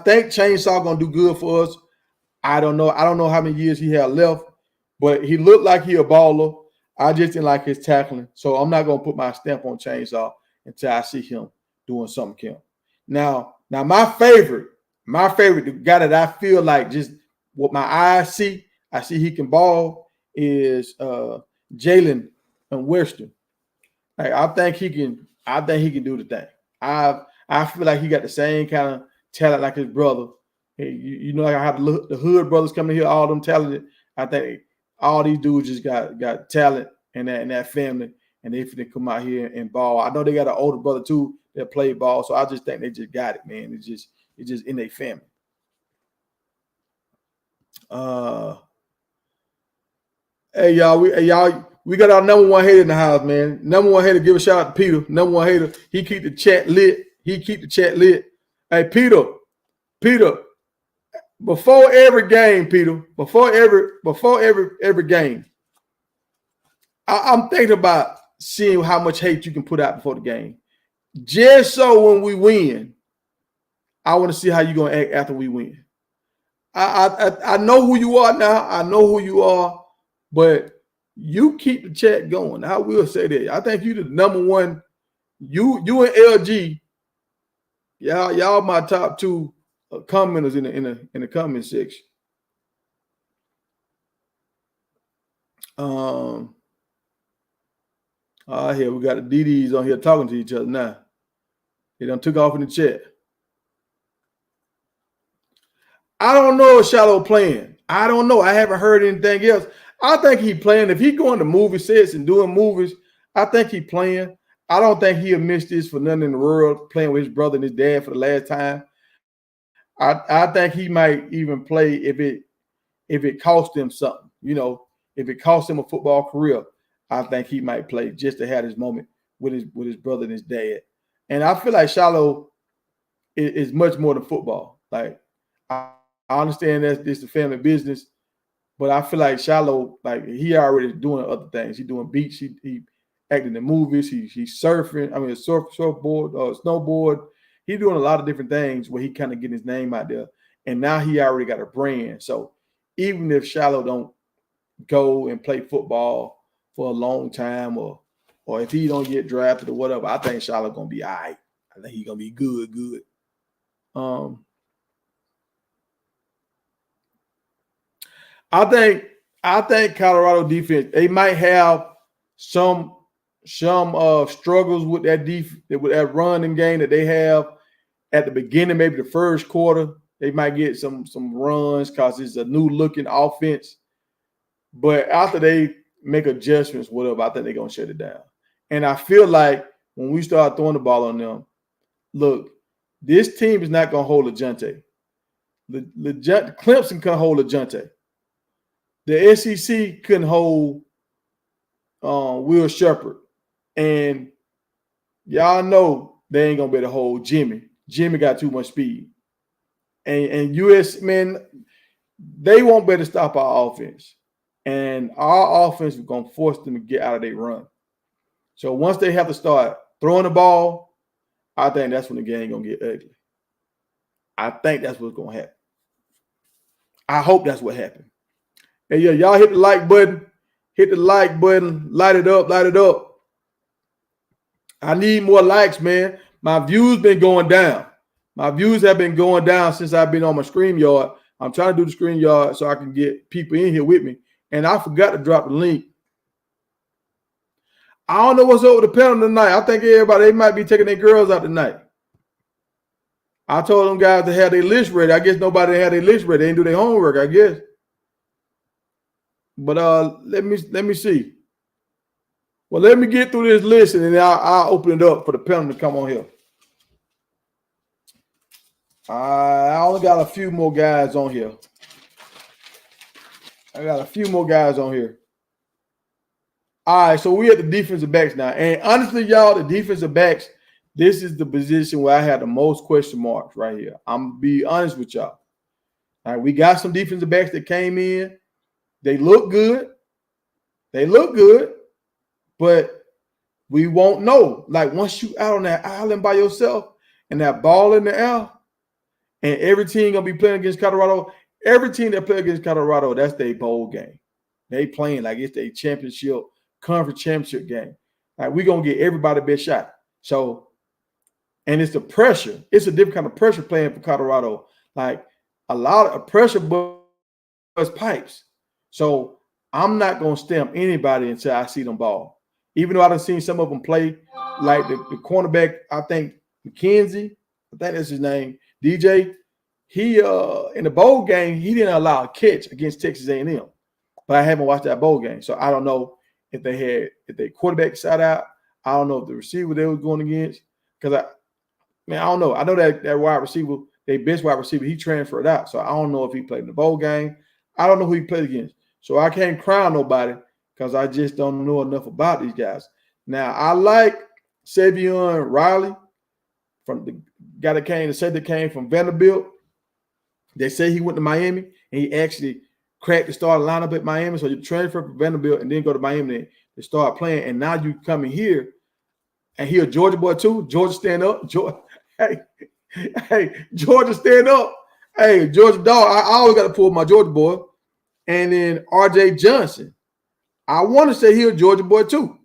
think Chainsaw gonna do good for us. I don't know how many years he had left. But he looked like he a baller. I just didn't like his tackling. So I'm not going to put my stamp on Chainsaw until I see him doing something, Kim. Now my favorite, the guy that I feel like just what my eyes see, I see he can ball is Jalen and Weston. Like I think he can do the thing. I feel like he got the same kind of talent like his brother. Hey, you know how the Hood brothers come in here, all them talented. I think all these dudes just got talent in that family, and they finna come out here and ball. I know they got an older brother too that played ball, so I just think they just got it, man. It's just in their family. Hey y'all, we got our number one hater in the house, man. Number one hater, give a shout out to Peter. Number one hater, he keep the chat lit. Hey Peter. Before every game, Peter, before every game, I'm thinking about seeing how much hate you can put out before the game. Just so when we win, I want to see how you're going to act after we win. I know who you are now. I know who you are, but you keep the chat going. I will say that. I think you the number one. You and LG, y'all my top two commenters in the comment section. Here we got the DDs on here talking to each other now. They done took off in the chat. I don't know if Shallow playing. I don't know. I haven't heard anything else. I think he playing. If he going to movie sets and doing movies, I think he playing. I don't think he'll miss this for nothing in the world, playing with his brother and his dad for the last time. I think he might even play if it cost him something. You know, if it cost him a football career, I think he might play just to have his moment with his brother and his dad. And I feel like Shallow is much more than football. Like I understand that it's the family business, but I feel like Shallow, like he already doing other things. He doing beats. He acting in movies. He's surfing. I mean, surfboard, snowboard. He's doing a lot of different things where he kind of getting his name out there. And now he already got a brand. So even if Shallow don't go and play football for a long time, or if he don't get drafted or whatever, I think Shallow gonna be all right. I think he's gonna be good. I think Colorado defense, they might have some struggles with that with that running game that they have at the beginning, maybe the first quarter. They might get some runs because it's a new looking offense. But after they make adjustments, whatever, I think they're gonna shut it down. And I feel like when we start throwing the ball on them, look, this team is not gonna hold LeJohntay. Clemson couldn't hold LeJohntay. The SEC couldn't hold Will Shepard. And y'all know they ain't going to be able to hold Jimmy. Jimmy got too much speed. And US, man, they won't be able to stop our offense. And our offense is going to force them to get out of their run. So once they have to start throwing the ball, I think that's when the game going to get ugly. I think that's what's going to happen. I hope that's what happened. And yeah, y'all hit the like button. Hit the like button. Light it up. I need more likes, man. My views been going down. My views have been going down since I've been on my StreamYard. I'm trying to do the StreamYard so I can get people in here with me. And I forgot to drop the link. I don't know what's up with the panel tonight. I think everybody, they might be taking their girls out tonight. I told them guys to have their list ready. I guess nobody had their list ready. They didn't do their homework, I guess. But let me see. Well, let me get through this list and then I'll open it up for the panel to come on here. I only got a few more guys on here. All right, so we at the defensive backs now. And honestly, y'all, the defensive backs, this is the position where I had the most question marks right here. I'm going to be honest with y'all. All right, we got some defensive backs that came in. They look good. But we won't know. Like once you out on that island by yourself and that ball in the air, and every team gonna be playing against Colorado, every team that play against Colorado, that's their bowl game. They playing like it's their championship, conference championship game. Like we gonna get everybody best shot. So, and it's the pressure. It's a different kind of pressure playing for Colorado. Like a lot of pressure bust pipes. So I'm not gonna stamp anybody until I see them ball. Even though I've seen some of them play, like the cornerback, I think McKenzie, I think that's his name, DJ. He in the bowl game, he didn't allow a catch against Texas A&M. But I haven't watched that bowl game, so I don't know if they quarterback sat out. I don't know if the receiver they was going against. Because I don't know. I know that wide receiver, their best wide receiver, he transferred out. So I don't know if he played in the bowl game. I don't know who he played against. So I can't crown nobody because I just don't know enough about these guys. Now, I like Savion Riley, from the guy that came from Vanderbilt. They say he went to Miami, and he actually cracked the starting lineup at Miami. So you transfer from Vanderbilt and then go to Miami to start playing. And now you come in here, and he a Georgia boy too. Georgia stand up. Hey, Georgia stand up. Hey, Georgia Dog, I always got to pull my Georgia boy. And then RJ Johnson. I want to say he's a Georgia boy too.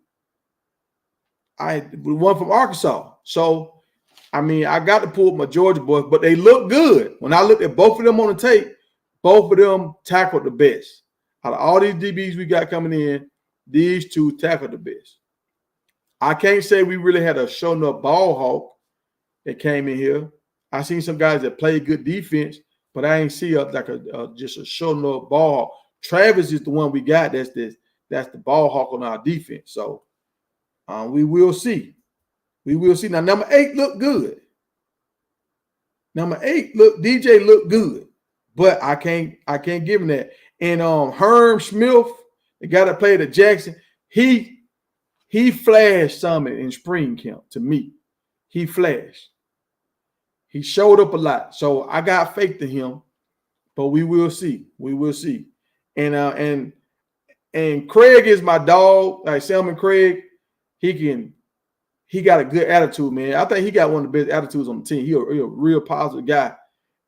One from Arkansas. So, I mean, I got to pull my Georgia boys, but they look good. When I looked at both of them on the tape, both of them tackled the best. Out of all these DBs we got coming in, these two tackled the best. I can't say we really had a show enough ball hawk that came in here. I seen some guys that played good defense, but I ain't see just a show enough ball hawk. Travis is the one we got. That's the ball hawk on our defense. So we will see. We will see. Now, number 8 looked good. Number 8 DJ looked good, but I can't give him that. And Herm Smith, the guy that played at Jackson, he flashed some in spring camp to me. He flashed. He showed up a lot. So I got faith in him, but we will see. We will see. And Craig is my dog. Like Selman Craig, he got a good attitude, man. I think he got one of the best attitudes on the team. He a real positive guy.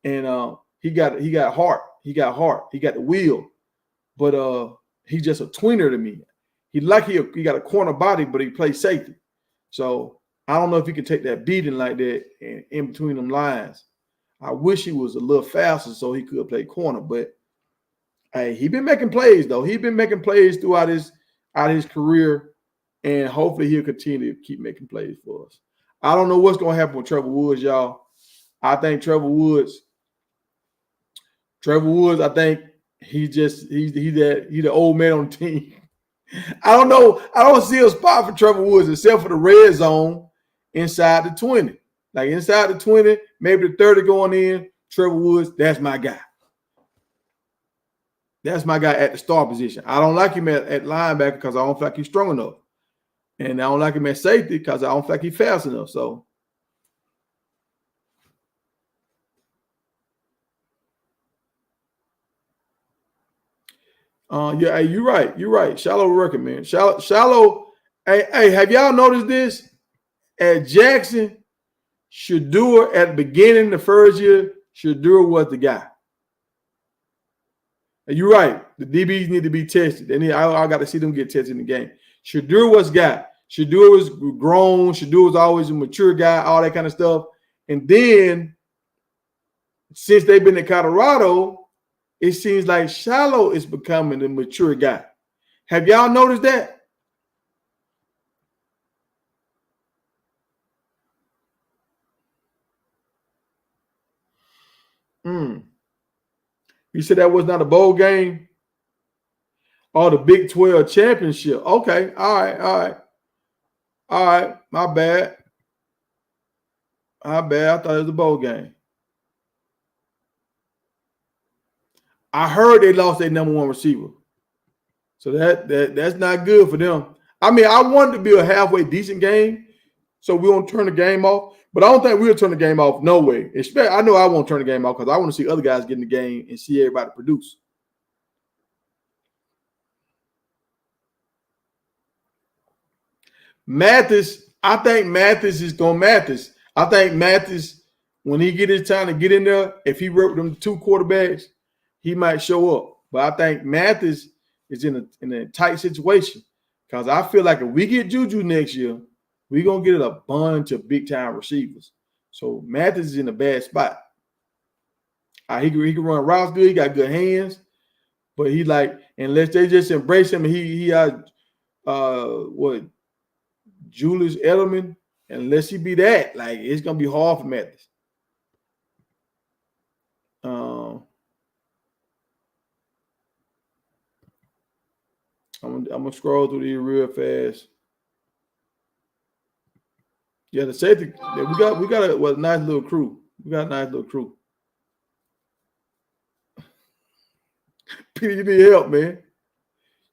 And he got heart. He got heart. He got the will. But he's just a tweener to me. He got a corner body, but he plays safety. So I don't know if he can take that beating like that in between them lines. I wish he was a little faster so he could play corner, but hey, he been making plays though. He's been making plays throughout his career, and hopefully he'll continue to keep making plays for us. I don't know what's gonna happen with Trevor Woods, y'all. I think Trevor Woods, I think he's the old man on the team. I don't know. I don't see a spot for Trevor Woods except for the red zone inside the 20. Like inside the 20, maybe the 30 going in, Trevor Woods, that's my guy. That's my guy at the star position. I don't like him at linebacker because I don't feel like he's strong enough. And I don't like him at safety because I don't feel like he's fast enough. So, yeah, hey, you're right. You're right. Shallow record, man. Shallow. Hey, have y'all noticed this? At Jackson, Shedeur at the beginning the first year, Shedeur was the guy. And you're right. The DBs need to be tested. I got to see them get tested in the game. Shedeur was guy. Shedeur was grown. Shedeur was always a mature guy, all that kind of stuff. And then, since they've been in Colorado, it seems like Shallow is becoming a mature guy. Have y'all noticed that? You said that was not a bowl game? Oh, the Big 12 championship. Okay. All right. My bad. I thought it was a bowl game. I heard they lost their number 1 receiver. So that's not good for them. I mean, I wanted to be a halfway decent game, so we won't turn the game off. But I don't think we'll turn the game off. No way. I know I won't turn the game off because I want to see other guys get in the game and see everybody produce. Mathis, I think Mathis is going to Mathis. I think Mathis, when he get his time to get in there, if he work with them 2 quarterbacks, he might show up. But I think Mathis is in a tight situation because I feel like if we get Juju next year, we're going to get a bunch of big-time receivers. So Mathis is in a bad spot. He can run routes good. He got good hands. But he unless they just embrace him, he had Julius Edelman, unless he be that, it's going to be hard for Mathis. I'm going to scroll through these real fast. Yeah, the safety. We got a nice little crew. We got a nice little crew. Peter, you need help, man.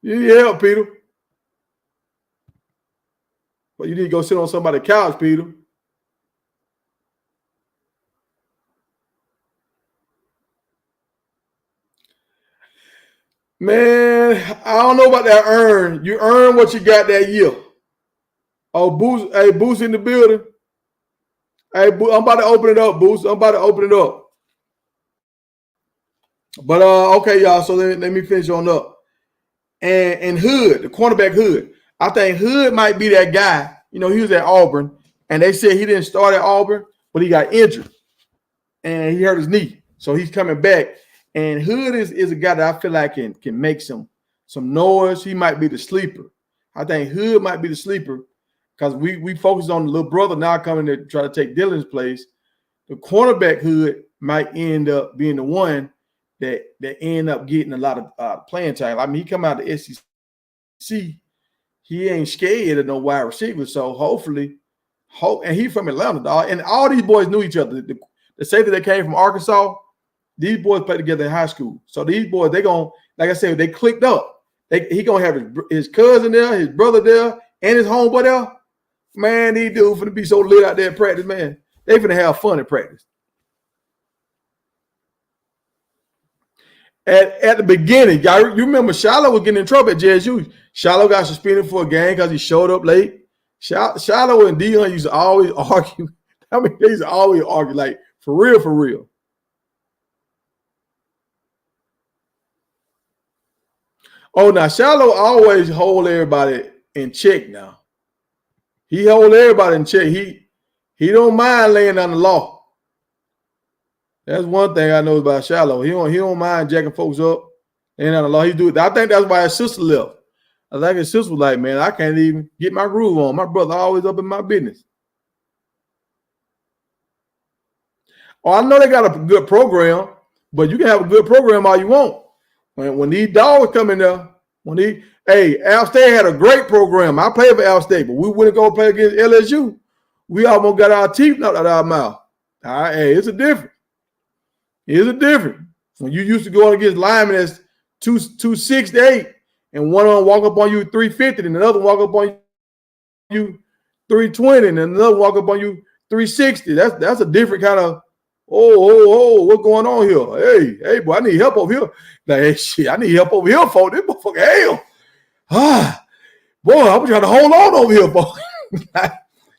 You need help, Peter. But you need to go sit on somebody's couch, Peter. Man, I don't know about that earn. You earn what you got that year. Oh, Boost in the building. Hey, I'm about to open it up, Boost. I'm about to open it up. But okay, y'all. So let me finish on up. And Hood, the cornerback Hood. I think Hood might be that guy. You know, he was at Auburn, and they said he didn't start at Auburn, but he got injured and he hurt his knee, so he's coming back. And Hood is a guy that I feel like can make some noise. He might be the sleeper. I think Hood might be the sleeper because we focus on the little brother now coming to try to take Dylan's place. The cornerback Hood might end up being the one that end up getting a lot of playing time. I mean, he come out of the SEC, he ain't scared of no wide receiver. So hopefully, and he from Atlanta, dog. And all these boys knew each other. The safety that came from Arkansas, these boys played together in high school. So these boys, they gonna, like I said, they clicked up. He gonna have his cousin there, his brother there, and his homeboy there. Man, these dudes finna be so lit out there in practice, man. They finna have fun in practice. At the beginning, y'all, you remember Shiloh was getting in trouble at JSU. Shiloh got suspended for a game because he showed up late. Shiloh and Dion used to always argue. I mean, they used to always argue, like, for real, for real. Oh, now Shiloh always hold everybody in check now. He hold everybody in check. He don't mind laying down the law. That's one thing I know about Shiloh. He don't mind jacking folks up. And on the law, he do it. I think that's why his sister left. I think his sister was like, man, I can't even get my groove on. My brother always up in my business. Oh, I know they got a good program, but you can have a good program all you want. When these dogs come in there, Al State had a great program. I played for Al State, but we wouldn't go play against LSU. We almost got our teeth knocked out of our mouth. All right, hey, it's a difference. It's a difference. When you used to go against linemen that's 268 and one of them walk up on you 350 and another walk up on you 320 and another walk up on you 360. That's a different kind of, what's going on here? Hey, boy, I need help over here. Like, hey, shit, I need help over here, folks. This motherfucker hell. Boy, I'm trying to hold on over here, folks.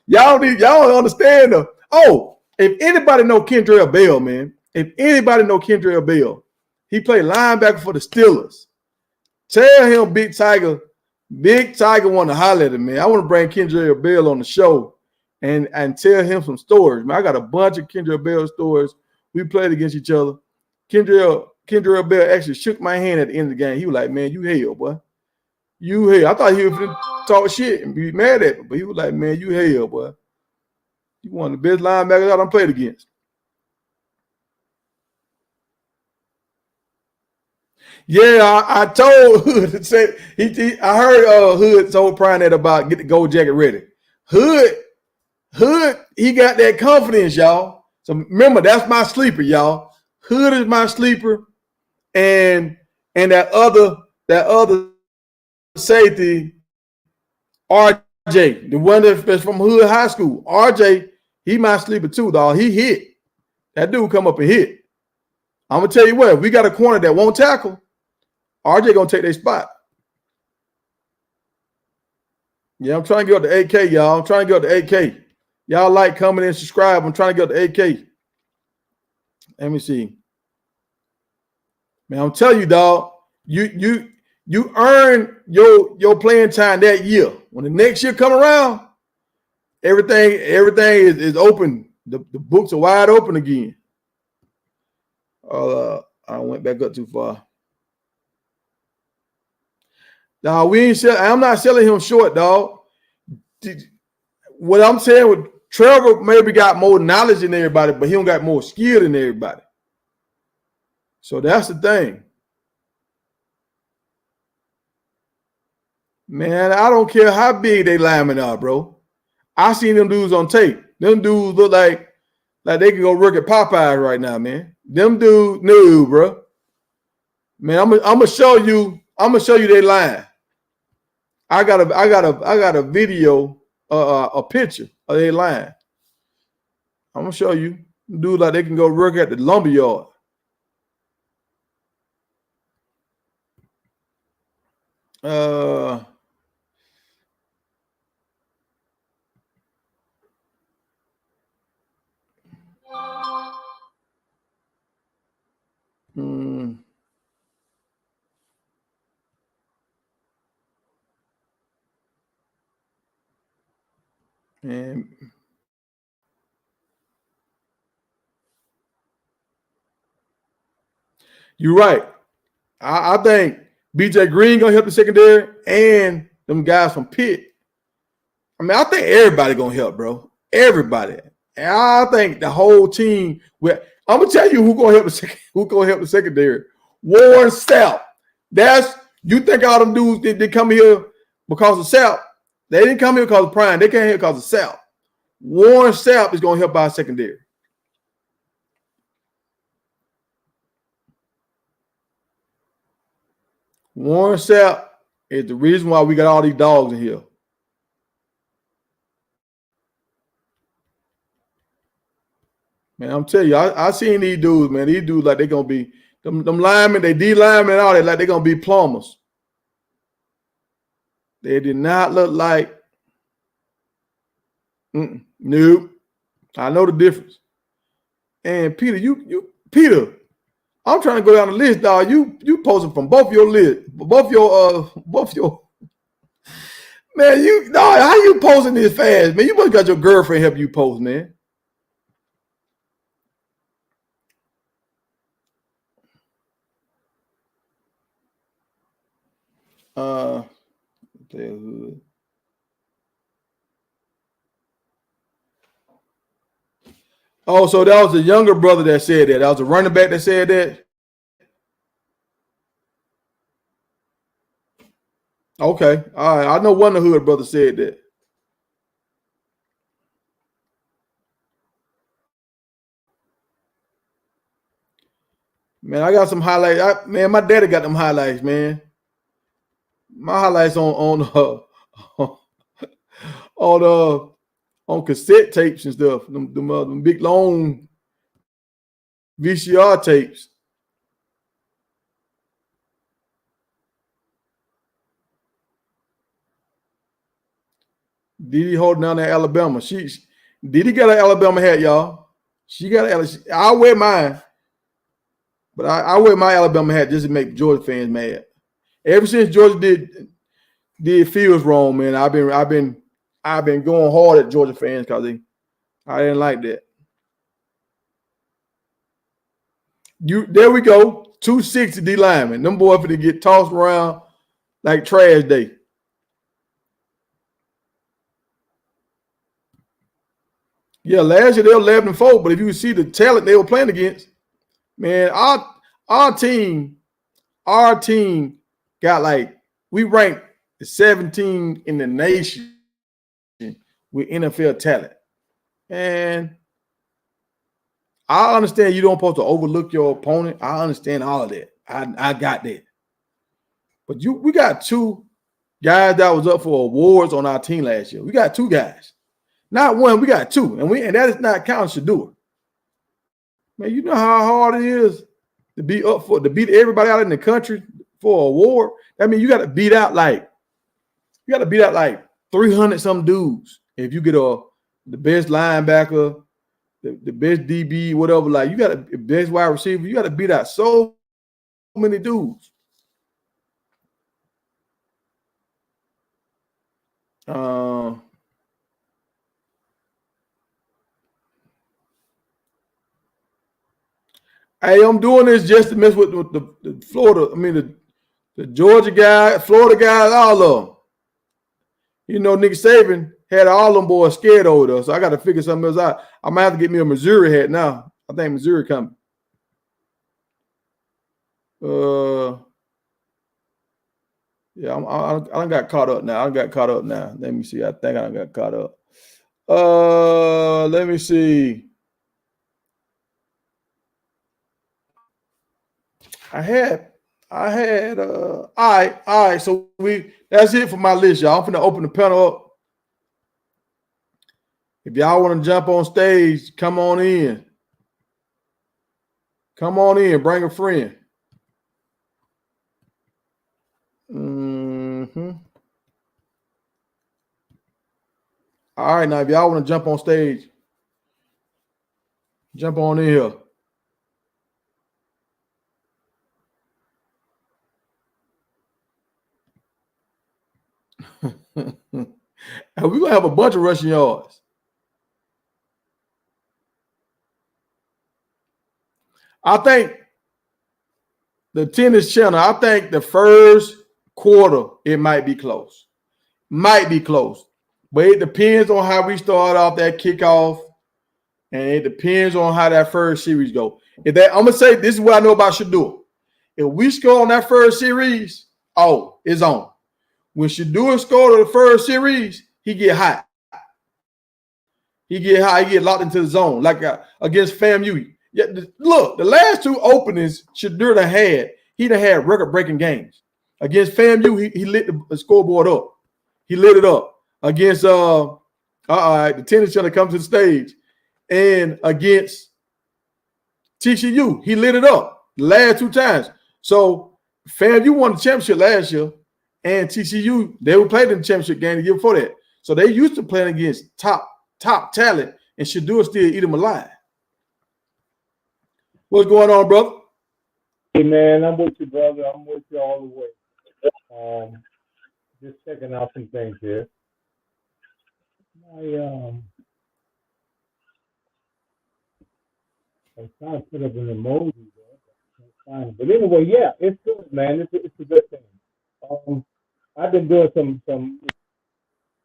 y'all don't understand though. Oh, if anybody know Kendrell Bell, man, he played linebacker for the Steelers. Tell him Big Tiger want to holler at him, man. I want to bring Kendrell Bell on the show and tell him some stories, man. I got a bunch of Kendrell Bell stories. We played against each other. Kendrell Bell actually shook my hand at the end of the game. He was like, man, you hell, boy. You hell. I thought he was going to talk shit and be mad at me, but he was like, man, you hell, boy. You one of the best linebackers I done played against. Yeah, I told Hood to say I heard Hood told Prime about get the gold jacket ready. Hood, he got that confidence, y'all. So remember, that's my sleeper, y'all. Hood is my sleeper, and that other safety, RJ, the one that's from Hood High School. RJ, he my sleeper too, dog. He hit. That dude come up and hit. I'm gonna tell you what, if we got a corner that won't tackle, RJ gonna take their spot. Yeah, I'm trying to get up to 8K, y'all. I'm trying to get up to 8K. Y'all like, comment, and subscribe. I'm trying to get up to 8K. Let me see. Man, I'm telling you, dog, you earn your playing time that year. When the next year come around, everything is open. The books are wide open again. I went back up too far. Now I'm not selling him short, dog. What I'm saying with Trevor maybe got more knowledge than everybody, but he don't got more skill than everybody. So that's the thing. Man, I don't care how big they linemen are, bro. I seen them dudes on tape. Them dudes look like they can go work at Popeyes right now, man. Them dudes, no, bro. Man, I'm gonna show you. I'm gonna show you their line. I got a video, a picture of their line. I'm gonna show you. Dudes like they can go work at the lumber yard. And you're right. I think BJ Green gonna help the secondary and them guys from Pitt. I mean, I think everybody gonna help, bro. Everybody. And I think the whole team. I'm gonna tell you who gonna help the secondary. Warren Sapp. That's you think all them dudes they come here because of Sapp. They didn't come here because of Prime. They came here because of Sapp. Warren Sapp is gonna help our secondary. Warren Sapp is the reason why we got all these dogs in here. Man, I'm telling you, I seen these dudes, man. These dudes like they gonna be them linemen, they D linemen and all that, like they gonna be plumbers. They did not look like. Nope. I know the difference. And Peter, Peter, I'm trying to go down the list, dog. You posting from both your list, both your. Man, dog, how you posting this fast, man? You must got your girlfriend help you post, man. Oh, so that was the younger brother that said that. That was a running back that said that. Okay, all right. I know one of the hood brother said that. Man, I got some highlights. Man, my daddy got them highlights, man. My highlights on cassette tapes and stuff. Them big long VCR tapes. Didi holding down that Alabama. Didi got an Alabama hat, y'all. She got I wear mine, but I wear my Alabama hat just to make Georgia fans mad. Ever since Georgia did Fields wrong, man, I've been going hard at Georgia fans because I didn't like that. There we go. 260 D linemen. Them boys finna get tossed around like trash day. Yeah, last year they were 11-4, but if you see the talent they were playing against, man, our team got like we ranked 17 in the nation with NFL talent. And I understand you don't supposed to overlook your opponent. I understand all of that. I got that. But we got two guys that was up for awards on our team last year. We got two guys. Not one, we got two. And that is not counting Shador. Man, you know how hard it is to beat everybody out in the country for an award. I mean, you got to beat out like 300 some dudes. If you get the best linebacker, the best DB, whatever, like you got the best wide receiver, you got to beat out so many dudes. Hey, I'm doing this just to mess with the Florida. I mean, the Georgia guy, Florida guys, all of them. You know, Nick Saban had all them boys scared over us. So I got to figure something else out. I might have to get me a Missouri hat now. I think Missouri coming. Yeah, I done got caught up now. Let me see. I think I done got caught up. Let me see. I had all right. So that's it for my list, y'all. I'm finna open the panel up. If y'all want to jump on stage, come on in. Come on in, bring a friend. All right, now if y'all want to jump on stage, jump on in here. And we're gonna have a bunch of rushing yards. I think the tennis channel, I think the first quarter, it might be close. Might be close. But it depends on how we start off that kickoff. And it depends on how that first series go. I'm gonna say this is what I know about Shador. If we score on that first series, oh, it's on. When Shador scored the first series, he get hot. He get high, he get locked into the zone, like against FAMU. Yeah, look, the last two openings Shador had, he done had record-breaking games. Against FAMU, he lit the scoreboard up. He lit it up. Against the tennis channel comes to the stage. And against TCU, he lit it up the last two times. So FAMU won the championship last year, and TCU, they were playing in the championship game the year before that. So they used to playing against top talent, and Shador still eat them alive. What's going on, brother? Hey man, I'm with you, brother. I'm with you all the way. Just checking out some things here. I'm trying to put up an emoji there, but anyway, yeah, it's good, man. It's a good thing. I've been doing some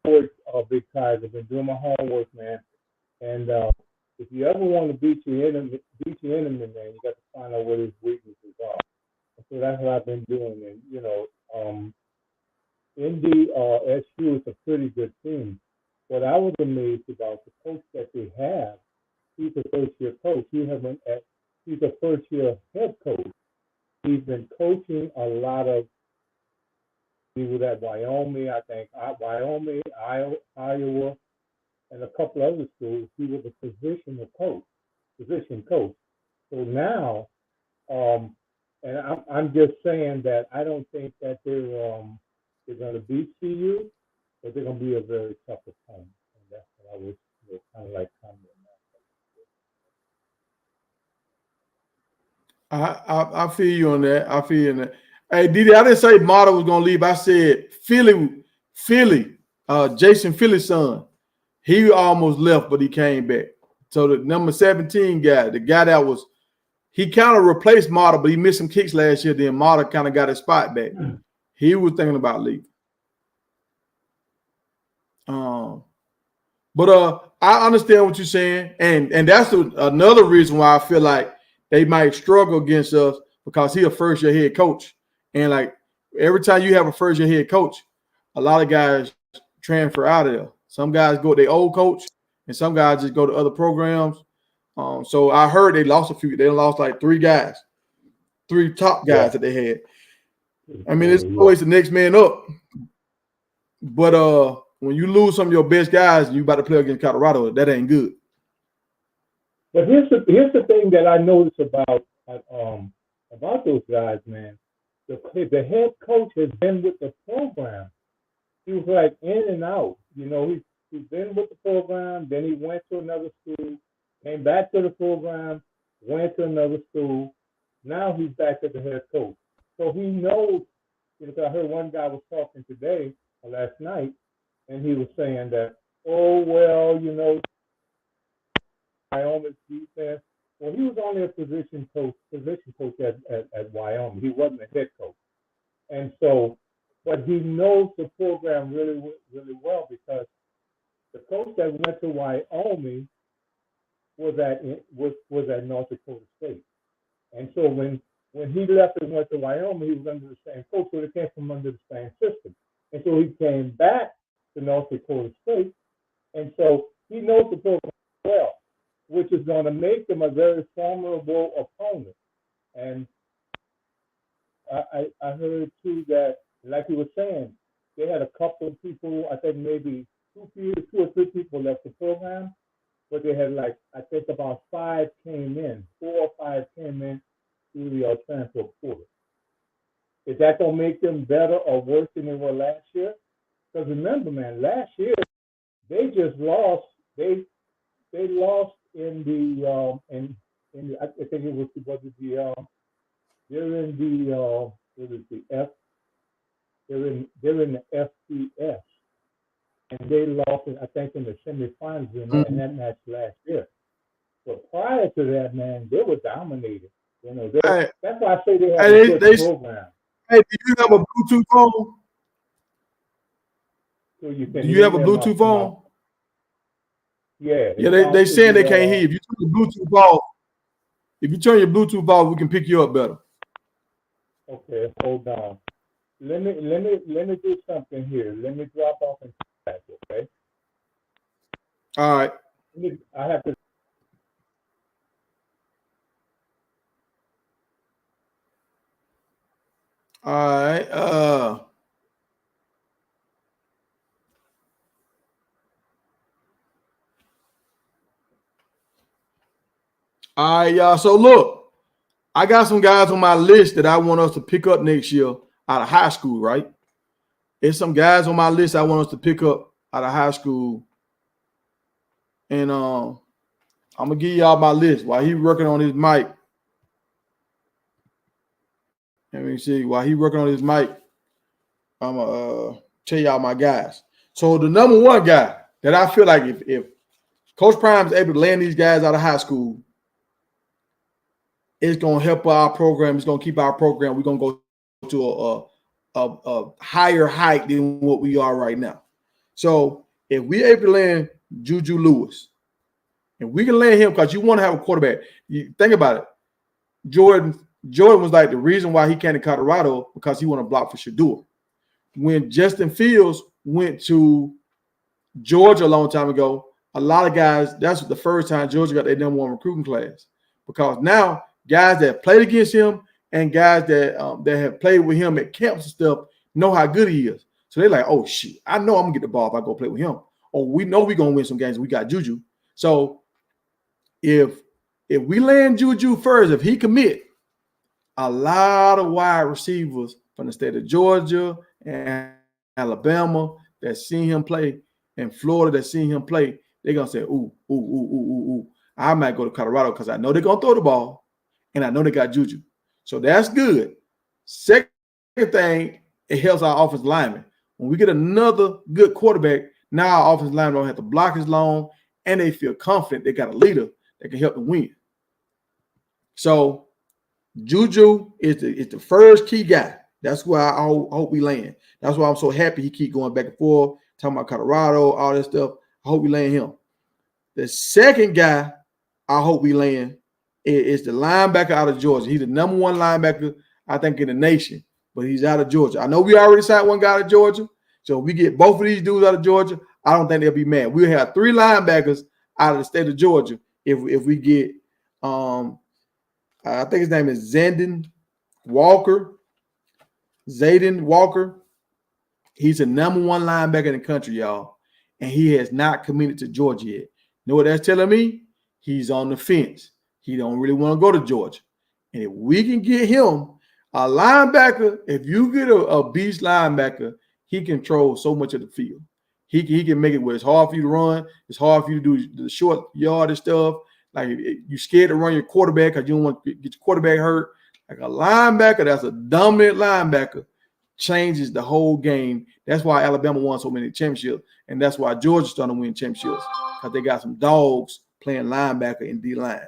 work, big ties. I've been doing my homework, man. And if you ever want to beat your enemy, man, you got to find out what his weaknesses are. So that's what I've been doing, and Indy SU is a pretty good team. What I was amazed about the coach that they have, he's a first-year coach. He's a first-year head coach. He's been coaching a lot of. He was at Wyoming, I think, Iowa, and a couple other schools. He was a position coach. So now, and I'm just saying that I don't think that they're going to beat CU, but they're going to be a very tough opponent. And that's what I was kind of like commenting on. I feel you on that. I feel you on that. Hey, Didi, I didn't say Mata was going to leave. I said Philly, Jason Philly's son. He almost left, but he came back. So the number 17 guy, the guy that was, he kind of replaced Mata, but he missed some kicks last year. Then Mata kind of got his spot back. He was thinking about leaving. But I understand what you're saying, and that's another reason why I feel like they might struggle against us, because he's a first-year head coach, and like every time you have a first-year head coach, a lot of guys transfer out of there. Some guys go to their old coach, and some guys just go to other programs. So I heard they lost a few. They lost like three top guys that they had. I mean, it's always the next man up. But when you lose some of your best guys and you about to play against Colorado, that ain't good. But here's the thing that I noticed about those guys, man. The head coach has been with the program. He was like in and out. He's been with the program, then he went to another school, came back to the program, went to another school. Now he's back as the head coach. So he knows, I heard one guy was talking today, last night, and he was saying that, Wyoming's defense. Well, he was only a position coach at Wyoming. He wasn't a head coach. And so, but he knows the program really, really well, because the coach that went to Wyoming was at North Dakota State. And so when he left and went to Wyoming, he was under the same coach, so they came from under the same system. And so he came back to North Dakota State, and so he knows the program well, which is going to make him a very formidable opponent. And I heard too that, like he was saying, they had a couple of people, I think maybe two or three people left the program, but they had I think about 4 or 5 came in through the transfer portal. Is that going to make them better or worse than they were last year? Because remember, man, last year they just lost. They lost in the I think it was they're in the F. They're in the FCS. and they lost, I think, in the semifinals in that match last year. But prior to that, man, they were dominated. You know, that's why I say they have a good program. Hey, do you have a Bluetooth phone? So you do you have a Bluetooth phone? Yeah. Yeah, they saying they can't hear. If you turn the Bluetooth off, we can pick you up better. Okay, hold on. Let me do something here. Let me drop off and come back, okay? All right. I have to. All right. All right, y'all. So look, I got some guys on my list that I want us to pick up next year out of high school, right? There's some guys on my list I want us to pick up out of high school. And I'm gonna give y'all my list while he's working on his mic. Let me see. While he's working on his mic, I'm gonna tell y'all my guys. So the number one guy that I feel like if Coach Prime is able to land these guys out of high school, it's gonna help our program. It's gonna keep our program. We're gonna go to a higher height than what we are right now. So if we able to land Juju Lewis, and we can land him because you want to have a quarterback. You think about it. Jordan was like the reason why he came to Colorado because he wanted to block for Shador. When Justin Fields went to Georgia a long time ago, a lot of guys, that's the first time Georgia got their number one recruiting class. Because now guys that played against him and guys that have played with him at camps and stuff know how good he is. So they're like, oh, shit, I know I'm going to get the ball if I go play with him. Or we know we're going to win some games. We got Juju. So if we land Juju first, if he commit, a lot of wide receivers from the state of Georgia and Alabama that seen him play and Florida that seen him play, they're going to say, ooh. I might go to Colorado because I know they're going to throw the ball and I know they got Juju. So that's good. Second thing, it helps our offensive linemen. When we get another good quarterback, now our offensive linemen don't have to block as long and they feel confident they got a leader that can help them win. So Juju is the first key guy. That's why I hope we land. That's why I'm so happy he keep going back and forth, talking about Colorado, all that stuff. I hope we land him. The second guy I hope we land is the linebacker out of Georgia. He's the number one linebacker, I think, in the nation, but he's out of Georgia. I know we already signed one guy out of Georgia, so if we get both of these dudes out of Georgia, I don't think they'll be mad. We'll have 3 linebackers out of the state of Georgia if we get I think his name is Zayden Walker. He's the number one linebacker in the country, y'all. And he has not committed to Georgia yet. You know what that's telling me? He's on the fence. He don't really want to go to Georgia. And if we can get him, a linebacker, if you get a beast linebacker, he controls so much of the field. He can make it where it's hard for you to run. It's hard for you to do the short yardage stuff. Like you scared to run your quarterback because you don't want to get your quarterback hurt. Like a linebacker that's a dominant linebacker changes the whole game. That's why Alabama won so many championships, and that's why Georgia's starting to win championships because they got some dogs playing linebacker in D line.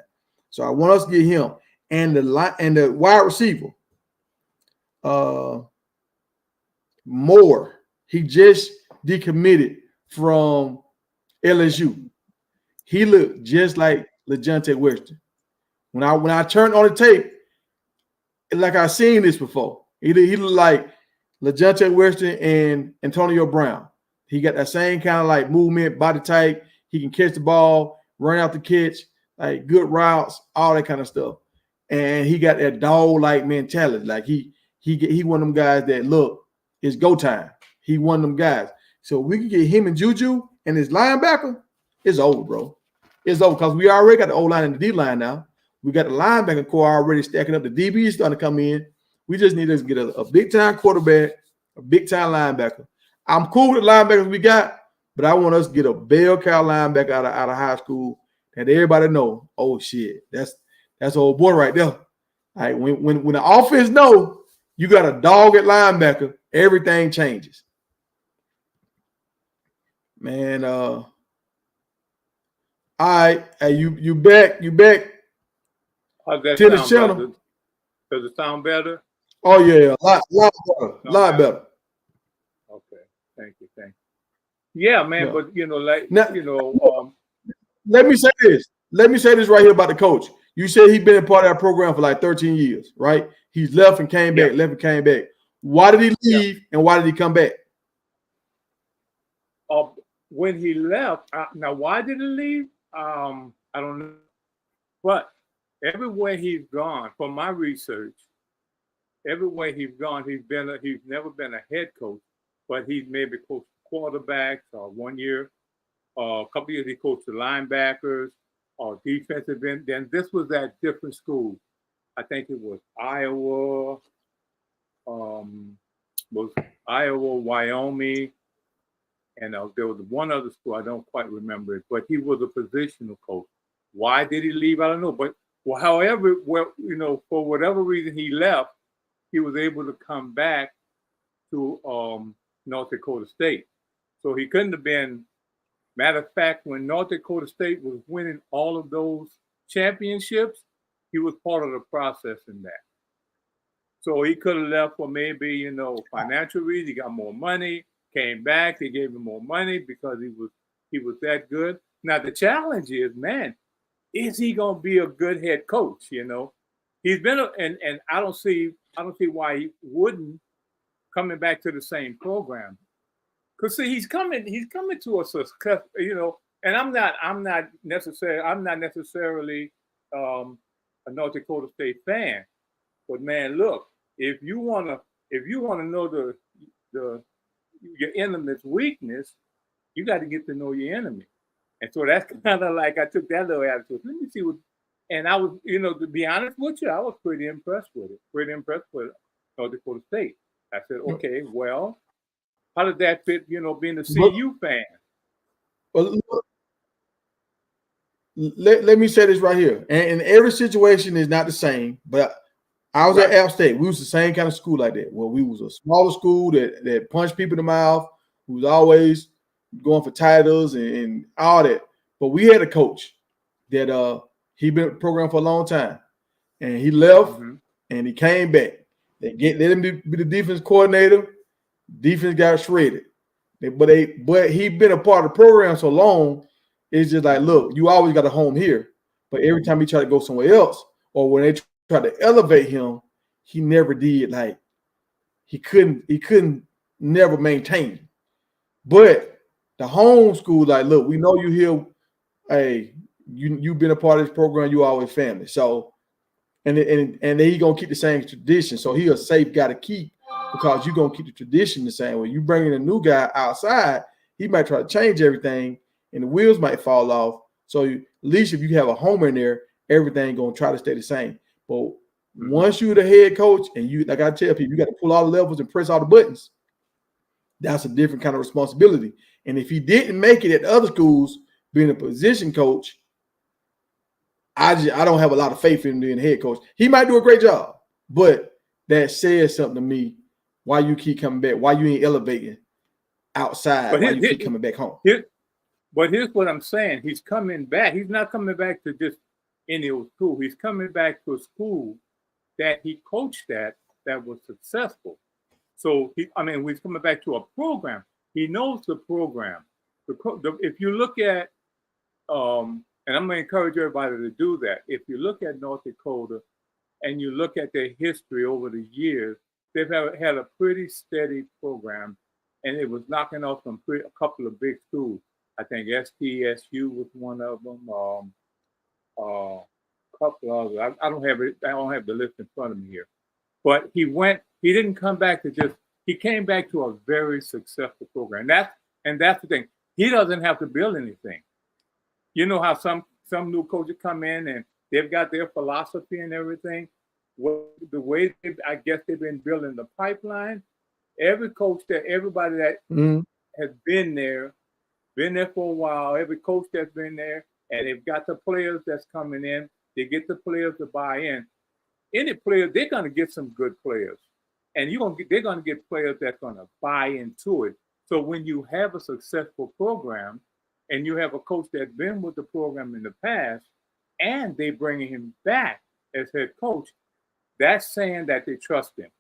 So I want us to get him and the wide receiver, Moore. He just decommitted from LSU. He looked just like LeJohntay Western. When I turned on the tape, like I seen this before. He looked like LeJohntay Western and Antonio Brown. He got that same kind of like movement, body type. He can catch the ball, run out the catch, like good routes, all that kind of stuff. And he got that dog-like mentality. Like he one of them guys that look, it's go time. He one of them guys. So we can get him and Juju and his linebacker. It's over, bro. It's over because we already got the O-line and the D-line now. We got the linebacker core already stacking up. The DB is starting to come in. We just need to get a big-time quarterback, a big-time linebacker. I'm cool with the linebackers we got, but I want us to get a bell cow linebacker out of high school that everybody know, oh, shit, that's old boy right there. All right, when the offense know you got a dog at linebacker, everything changes. Man, all right. Hey, you back How's that to the sound, channel? brother? Does it sound better? Oh yeah, lot better. Sound Lot better? better. Okay. Thank you. Yeah, man, Yeah. but like, Now um, let me say this. Let me say this right here about the coach. You said he's been a part of that program for like 13 years, right? He's left and came yeah, back, left and came back. Why did he yeah. leave and why did he come back? Uh, when he left, now why did he leave? I don't know. But everywhere he's gone, from my research, everywhere he's gone, he's never been a head coach, but he's maybe coached quarterbacks or 1 year, a couple years he coached the linebackers or defensive end. Then this was at different schools. I think it was um, Wyoming, and there was one other school I don't quite remember it, but he was a positional coach. Why did he leave? I don't know, but well, however, for whatever reason he left, he was able to come back to North Dakota State. So he couldn't have been. Matter of fact, when North Dakota State was winning all of those championships, he was part of the process in that. So he could have left for maybe, financial reasons. He got more money, came back, they gave him more money because he was that good. Now the challenge is, man, is he gonna be a good head coach? He's been and I don't see why he wouldn't coming back to the same program. Cause see, he's coming to a success, and I'm not necessarily a North Dakota State fan. But man, look, if you wanna know the your enemy's weakness, you got to get to know your enemy. And so that's kind of like I took that little attitude. Let me see what, and I was, to be honest with you, I was pretty impressed with it. Pretty impressed with North Dakota State. I said, okay, well, how did that fit? Being a But, CU fan. well, let me say this right here. And every situation is not the same, but I was at Right. App State. We was the same kind of school like that. Well, we was a smaller school that punched people in the mouth, who was always going for titles and all that. But we had a coach that he been in the program for a long time. And he left Mm-hmm. and he came back. Let him be the defense coordinator. Defense got shredded. But he been a part of the program so long, it's just like, look, you always got a home here. But every time he tried to go somewhere else, or when they tried to elevate him, he never did. Like he couldn't never maintain. But the home school, like, look, we know you here. Hey, you've been a part of this program. You always family. So and then he gonna keep the same tradition. So he a safe guy to keep because you're gonna keep the tradition the same way. You bring in a new guy outside, he might try to change everything, and the wheels might fall off. So at least if you have a homer in there, everything gonna try to stay the same. But once you're the head coach, and you, like I tell people, you got to pull all the levels and press all the buttons. That's a different kind of responsibility. And if he didn't make it at other schools, being a position coach, I don't have a lot of faith in him being head coach. He might do a great job, but that says something to me. Why you keep coming back? Why you ain't elevating outside? But Why you keep coming back home? here's what I'm saying. He's coming back. He's not coming back to just any old school. He's coming back to a school that he coached at that was successful. So he's coming back to a program. He knows the program. If you look at, and I'm going to encourage everybody to do that. If you look at North Dakota and you look at their history over the years, they've had a pretty steady program, and it was knocking off a couple of big schools. I think SDSU was one of them. A couple others. I don't have it. I don't have the list in front of me here. But he didn't come back he came back to a very successful program. That's the thing. He doesn't have to build anything. You know how some new coaches come in and they've got their philosophy and everything. The way I guess they've been building the pipeline. Everybody that has been there for a while, every coach that's been there, and they've got the players that's coming in, they get the players to buy in. Any player, they're going to get some good players. And they're going to get players that's going to buy into it. So when you have a successful program and you have a coach that's been with the program in the past and they bringing him back as head coach, that's saying that they trust him.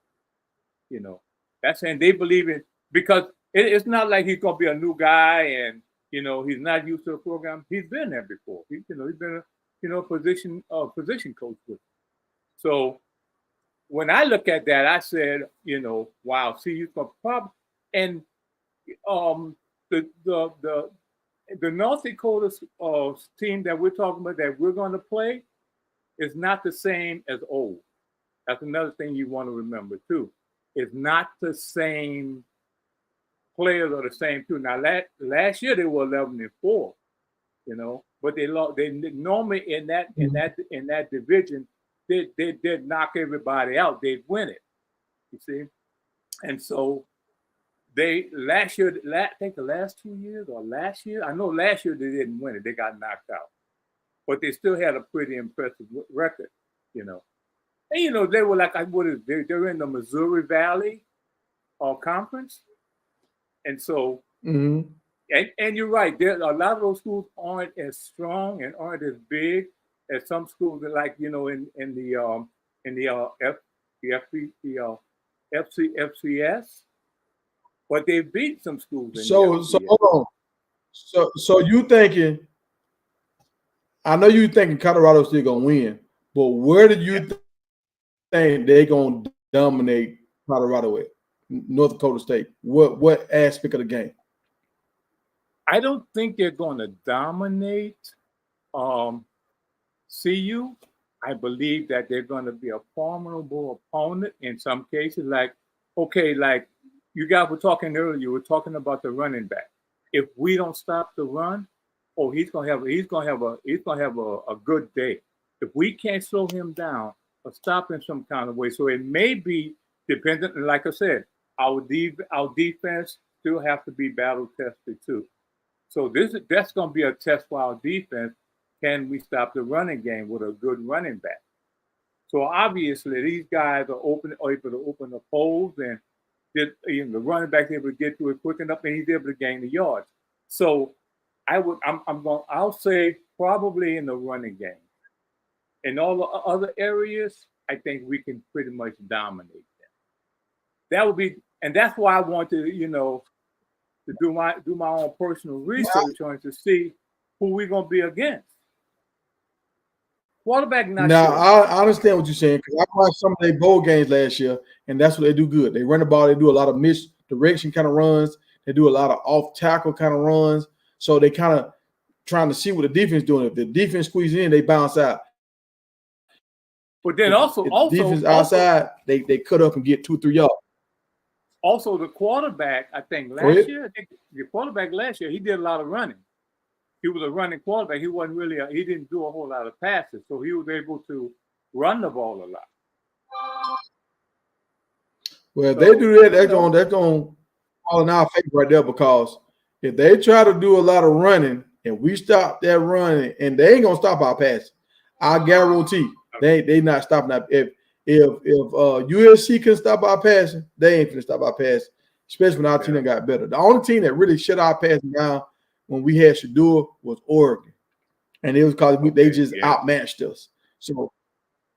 You know, that's saying they believe in, because it's not like he's gonna be a new guy and he's not used to the program. He's been there before. He's been a position coach with. So when I look at that, I said, wow, see, you can probably, and the North Dakota team that we're talking about that we're going to play is not the same as old. That's another thing you want to remember too. It's not the same players or the same too. Now last year they were 11-4, but they lost. They normally in that division they did knock everybody out. They'd win it. You see, and so they last year, I think the last 2 years or last year, I know last year they didn't win it. They got knocked out, but they still had a pretty impressive record. And they were like, they're in the Missouri Valley conference, and so and you're right. There a lot of those schools aren't as strong and aren't as big as some schools that, like in the FCS, but they beat some schools. So hold on. So you thinking? I know you thinking Colorado's still gonna win, but where do you think they're gonna dominate Colorado at? North Dakota State. What aspect of the game? I don't think they're going to dominate CU. I believe that they're going to be a formidable opponent in some cases. Like you guys were talking earlier, you were talking about the running back. If we don't stop the run, he's gonna have a good day. If we can't slow him down or stop in some kind of way, so it may be dependent. Like I said, our defense still have to be battle tested too. So that's gonna be a test for our defense. Can we stop the running game with a good running back? So obviously these guys are able to open the holes, and the running back able to get to it quick enough, and he's able to gain the yards. So I'll say probably in the running game. In all the other areas, I think we can pretty much dominate them. That would be, and that's why I want to, to do my own personal research on to see who we're gonna be against. Quarterback, not now, sure. I understand what you're saying, because I watched some of their bowl games last year, and that's what they do good. They run the ball, they do a lot of misdirection kind of runs, they do a lot of off tackle kind of runs. So they kind of trying to see what the defense is doing. If the defense squeezes in, they bounce out. But then if the defense outside, they cut up and get 2-3 yards. Also, the quarterback, I think the quarterback last year, he did a lot of running. He was a running quarterback. He wasn't really he didn't do a whole lot of passes, so he was able to run the ball a lot. Well, if they do that, they're going to fall in our favor right there, because if they try to do a lot of running and we stop that running, and they ain't gonna stop our passing, I guarantee they not stopping that. If USC can stop our passing, they ain't gonna stop our passing, especially when our team got better. The only team that really shut our passing down when we had Shador was Oregon, and it was because they just outmatched us. So,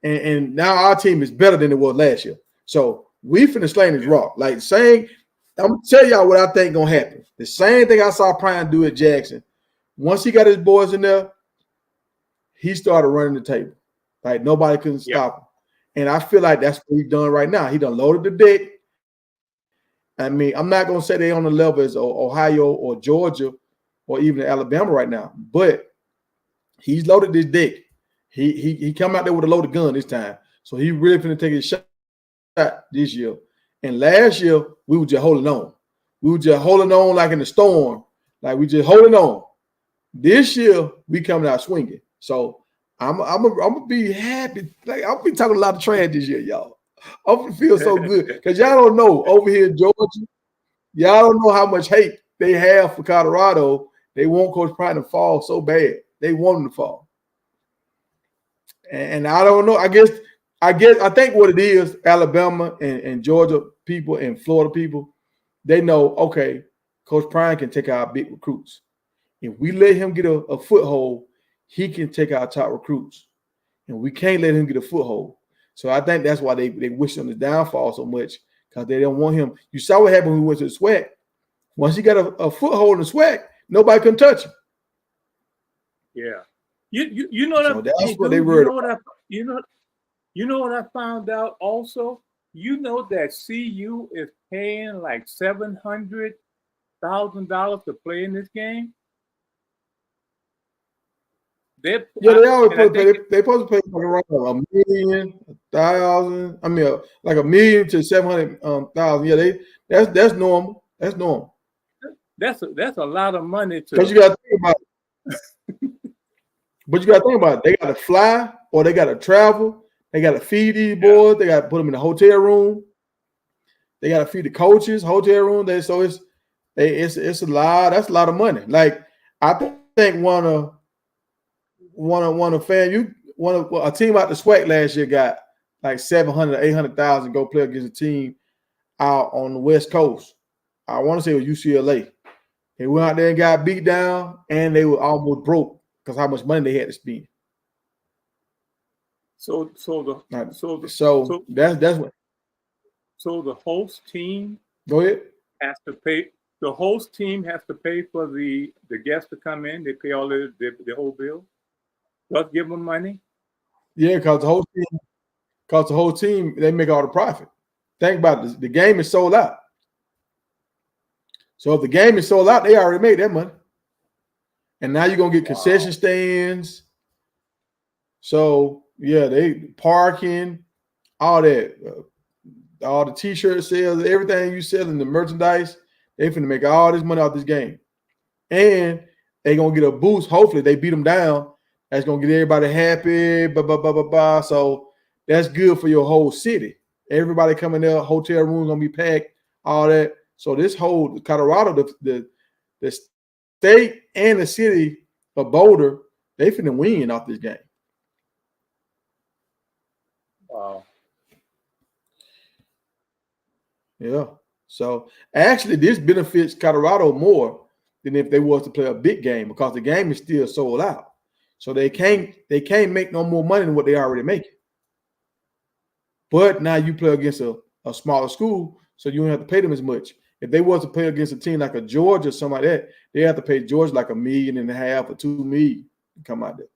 and now our team is better than it was last year. So we finna sling this rock. Like saying, I'm gonna tell y'all what I think gonna happen. The same thing I saw Prime do at Jackson. Once he got his boys in there, he started running the table. Like nobody couldn't stop him. And I feel like that's what he's done right now. He done loaded the deck. I mean, I'm not gonna say they on the level as Ohio or Georgia or even Alabama right now, but he's loaded this deck. He come out there with a loaded gun this time. So he really finna take his shot this year. And last year, we were just holding on. We were just holding on like in the storm. Like we just holding on. This year, we coming out swinging. So I'm gonna be happy. Like I'm be talking a lot of trash this year, y'all. I'm gonna feel so good because y'all don't know over here in Georgia, y'all don't know how much hate they have for Colorado. They want Coach Prime to fall so bad. They want him to fall. And I don't know. I think what it is, Alabama and Georgia people and Florida people, they know, okay, Coach Prime can take our big recruits. If we let him get a foothold, he can take our top recruits. And we can't let him get a foothold. So I think that's why they wish on his downfall so much, because they don't want him. You saw what happened when we went to the SWAC. Once he got a foothold in the SWAC, nobody can touch him. Yeah. You know so that, that's hey, what dude, they were. you know what I found out also? You know that CU is paying like $700,000 to play in this game? They always they supposed to pay like around $1 million, 1,000. I mean, like $1 million to 700,000. Yeah, that's normal. That's normal. That's a lot of money to. Because you got to think about it. But you got to think about it. They got to fly or they got to travel. They got to feed these boys. They got to put them in the hotel room. They got to feed the coaches, hotel room. It's a lot. That's a lot of money. Like I think a team out the SWAC last year got like 700, 800,000 go play against a team out on the West Coast. I want to say it was UCLA. They went out there and got beat down, and they were almost broke because how much money they had to spend. So that's what. So the host team Go ahead. has to pay. The host team has to pay for the guests to come in. They pay all the whole bill. Just give them money. Yeah, because the whole team they make all the profit. Think about this. The game is sold out. So if the game is sold out, they already made that money. And now you're gonna get concession stands. So yeah, they parking, all that, all the t-shirt sales, everything you sell in the merchandise, they finna make all this money off this game. And they gonna get a boost. Hopefully they beat them down. That's gonna get everybody happy. So that's good for your whole city. Everybody coming there, hotel rooms gonna be packed, all that. So this whole Colorado, the state and the city of Boulder, they finna win off this game. Wow. Yeah. So actually, this benefits Colorado more than if they was to play a big game because the game is still sold out. So they can't make no more money than what they already making. But now you play against a smaller school, so you don't have to pay them as much. If they was to play against a team like a Georgia or something like that, they have to pay Georgia like $1.5 million or $2 million to come out there.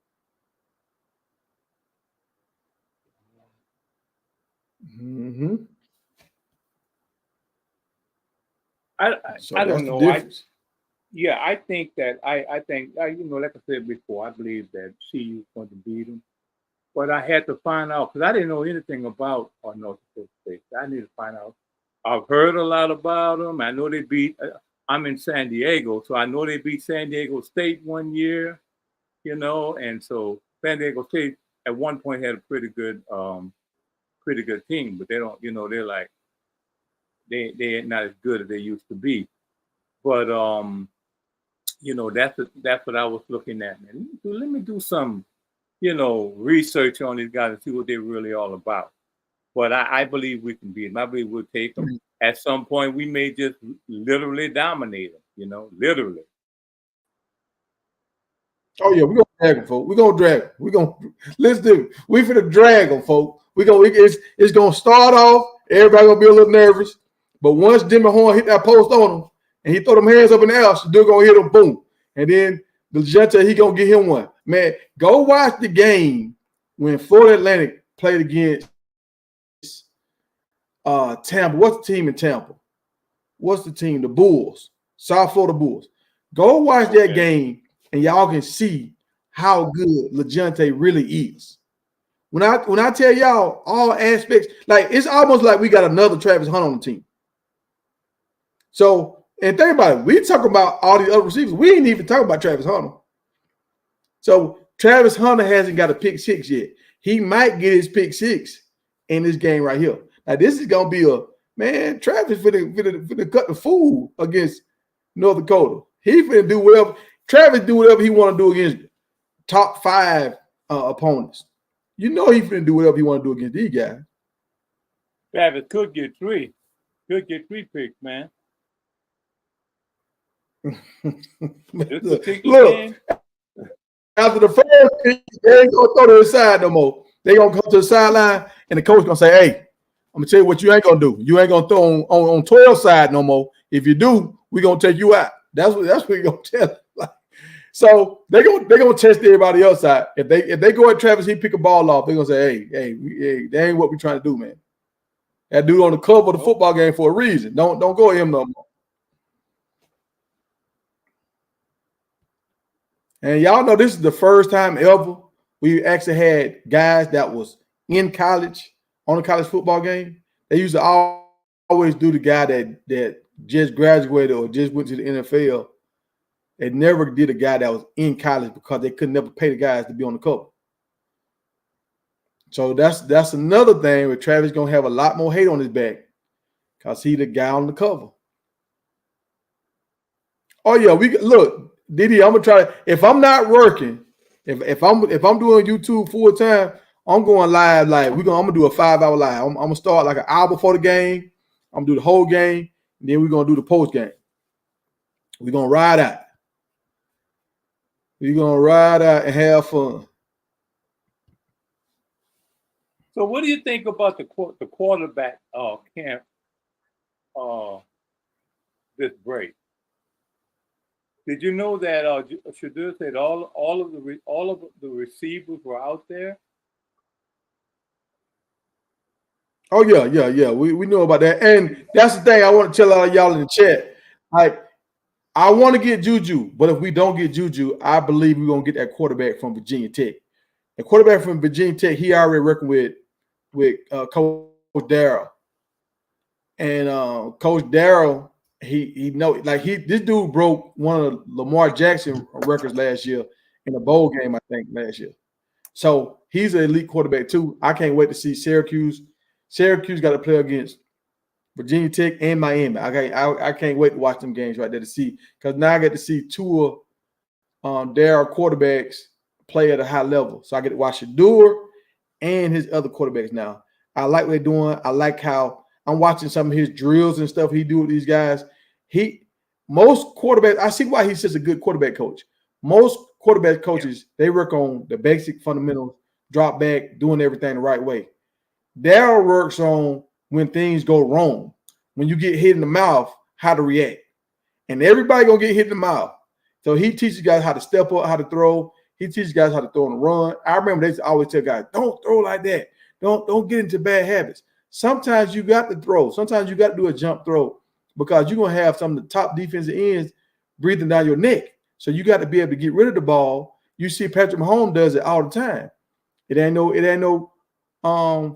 Mm-hmm. I don't know. I think that like I said before, I believe that CU is going to beat them. But I had to find out because I didn't know anything about North Dakota State. I need to find out. I've heard a lot about them. I know they beat. I'm in San Diego, so I know they beat San Diego State one year. And so San Diego State at one point had a pretty good team, but they don't. They're like they're not as good as they used to be. But that's what I was looking at. Man, let me do some research on these guys and see what they're really all about. But I believe we can beat them. I believe we'll take them. At some point, we may just literally dominate them, literally. Oh, yeah, we're going to drag them, folks. We're going to drag them. Let's do it. We're going to drag them, folks. It's going to start off. Everybody going to be a little nervous. But once Jimmy Horn hit that post on him and he throw them hands up in the air, they're going to hit him, boom. And then the Genta, he going to get him one. Man, go watch the game when Florida Atlantic played against Tampa. What's the team in Tampa? What's the team? The Bulls. South Florida Bulls. Go watch that game and y'all can see how good LeJohntay really is. When I tell y'all all aspects, like it's almost like we got another Travis Hunter on the team. So, and think about it, we talk about all the other receivers. We ain't even talking about Travis Hunter. So Travis Hunter hasn't got a pick six yet. He might get his pick six in this game right here. Now, this is gonna be Travis finna cut the fool against North Dakota. He finna do whatever. Travis do whatever he want to do against top 5 opponents. He finna do whatever he want to do against these guys. Travis could get 3. Could get 3 picks, man. Look, after the first, they ain't gonna throw to the side no more. They gonna come to the sideline, and the coach gonna say, "Hey, I'm gonna tell you what you ain't gonna do. You ain't gonna throw on 12 side no more. If you do, we gonna take you out." That's what you gonna tell. Like, so they gonna test everybody else out. If they go at Travis, he pick a ball off. They gonna say, "Hey, that ain't what we trying to do, man. That dude on the cover of the football game for a reason. Don't go at him no more." And y'all know this is the first time ever we actually had guys that was in college on a college football game. They used to always do the guy that just graduated or just went to the NFL. They never did a guy that was in college because they could never pay the guys to be on the cover. So that's another thing where Travis gonna have a lot more hate on his back because he the guy on the cover. Oh yeah, we look. Didi, I'm gonna try. If I'm not working, if I'm doing YouTube full time, I'm going live. Like I'm gonna do a 5-hour live. I'm gonna start like an hour before the game. I'm gonna do the whole game, and then we're gonna do the post game. We're gonna ride out. We're gonna ride out and have fun. So, what do you think about the quarterback camp this break? Did you know that Shadur said all of the receivers were out there? Oh yeah. We know about that, and that's the thing I want to tell all y'all in the chat. Like, I want to get Juju, but if we don't get Juju, I believe we're gonna get that quarterback from Virginia Tech. The quarterback from Virginia Tech, he already working with Coach Darrell, and Coach Darrell. He this dude broke one of Lamar Jackson records last year in a bowl game, I think, last year. So he's an elite quarterback too. I can't wait to see Syracuse. Syracuse got to play against Virginia Tech and Miami. I can't wait to watch them games right there to see, because now I get to see two of their quarterbacks play at a high level. So I get to watch Shadur and his other quarterbacks now. I like what they're doing. I like how I'm watching some of his drills and stuff he do with these guys. Most quarterbacks, I see why he's such a good quarterback coach. Most quarterback coaches, they work on the basic fundamentals, drop back, doing everything the right way. Darryl works on when things go wrong, when you get hit in the mouth, how to react. And everybody gonna get hit in the mouth. So he teaches guys how to step up, how to throw. He teaches guys how to throw and run. I remember they always tell guys, don't throw like that. Don't get into bad habits. Sometimes you got to throw. Sometimes you got to do a jump throw because you're going to have some of the top defensive ends breathing down your neck. So you got to be able to get rid of the ball. You see Patrick Mahomes does it all the time. It ain't no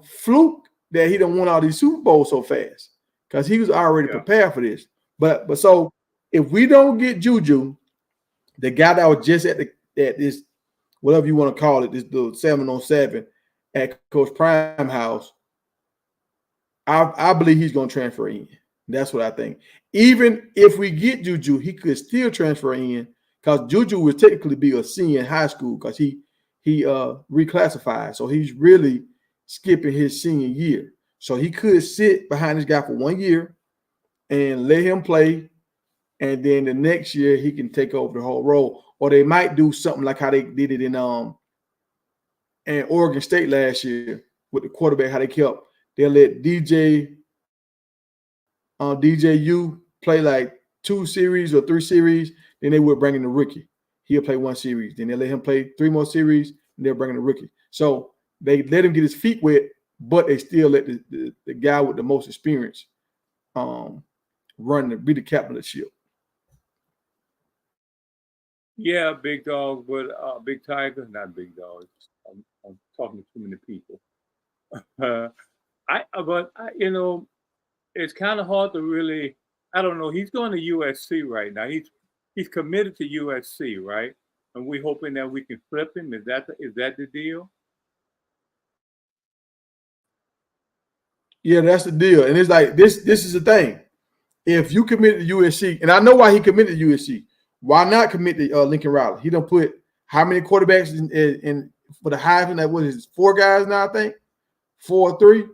fluke that he don't win all these Super Bowls so fast because he was already prepared for this. But so if we don't get Juju, the guy that was just at this, whatever you want to call it, this little 7-on-7 at Coach Prime house, I believe he's going to transfer in. That's what I think. Even if we get Juju, he could still transfer in because Juju would technically be a senior in high school because he reclassified. So he's really skipping his senior year. So he could sit behind this guy for 1 year and let him play. And then the next year he can take over the whole role. Or they might do something like how they did it in Oregon State last year with the quarterback, how they kept. They'll let DJU play like 2 series or 3 series. Then they would bring in the rookie. He'll play 1 series. Then they let him play 3 more series, and they'll bring in the rookie. So they let him get his feet wet, but they still let the guy with the most experience be the captain of the ship. Yeah, big dog, but big tiger, not big dog. I'm talking to too many people. It's kind of hard to really. I don't know. He's going to USC right now. He's committed to USC, right? And we're hoping that we can flip him. Is that the deal? Yeah, that's the deal. And it's like this is the thing. If you commit to USC, and I know why he committed to USC. Why not commit to Lincoln Riley? He done put how many quarterbacks in for the Heisman? That was 4 guys now, I think. 4 or 3.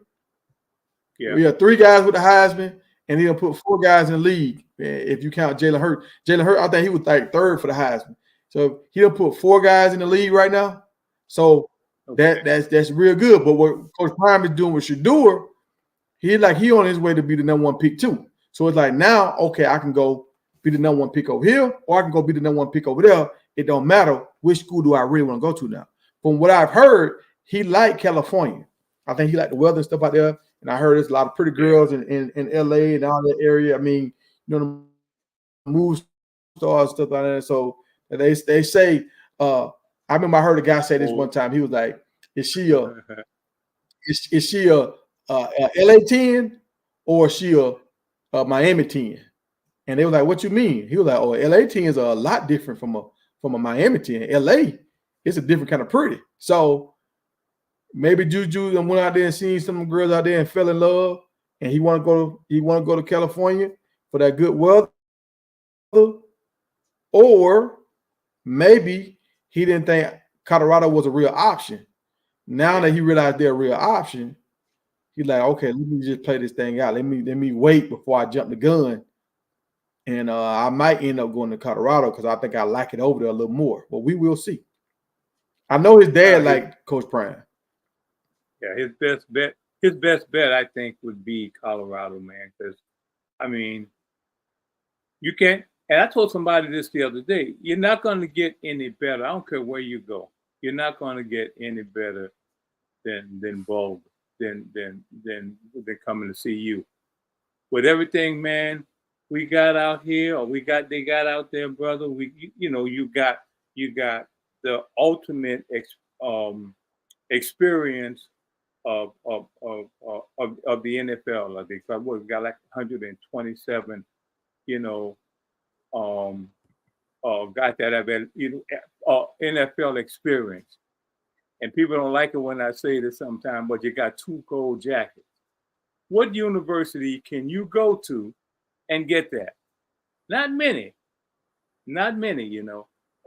Yeah, we have 3 guys with the Heisman, and he'll put 4 guys in the league. If you count Jalen Hurts, I think he was like 3rd for the Heisman. So he'll put 4 guys in the league right now. So that's real good. But what Coach Prime is doing with Shador, he on his way to be the #1 pick too. So it's like now, okay, I can go be the #1 pick over here, or I can go be the #1 pick over there. It don't matter which school do I really want to go to now. From what I've heard, he liked California. I think he liked the weather and stuff out there. And I heard there's a lot of pretty girls in LA and all that area. I mean, the movie stars, stuff like that. So they say, I remember I heard a guy say this one time. He was like, is she a LA 10 or is she a Miami 10? And they were like, what you mean? He was like, oh, LA 10s are a lot different from a Miami 10. LA, it's a different kind of pretty. So maybe Juju went out there and seen some girls out there and fell in love, and he want to go to California for that good weather. Or maybe he didn't think Colorado was a real option. Now that he realized they're a real option, he's like, okay, let me just play this thing out. Let me wait before I jump the gun. And I might end up going to Colorado because I think I like it over there a little more. But we will see. I know his dad liked Coach Prime. Yeah, his best bet, I think, would be Colorado, man. Because, I mean, you can't. And I told somebody this the other day. You're not going to get any better. I don't care where you go. You're not going to get any better than Boulder, than coming to see you. With everything, man, we got out here, or they got out there, brother. You got the ultimate experience of the NFL. I think we've got like 127, guys that have NFL experience. And people don't like it when I say this sometimes, but you got 2 gold jackets. What university can you go to and get that? Not many,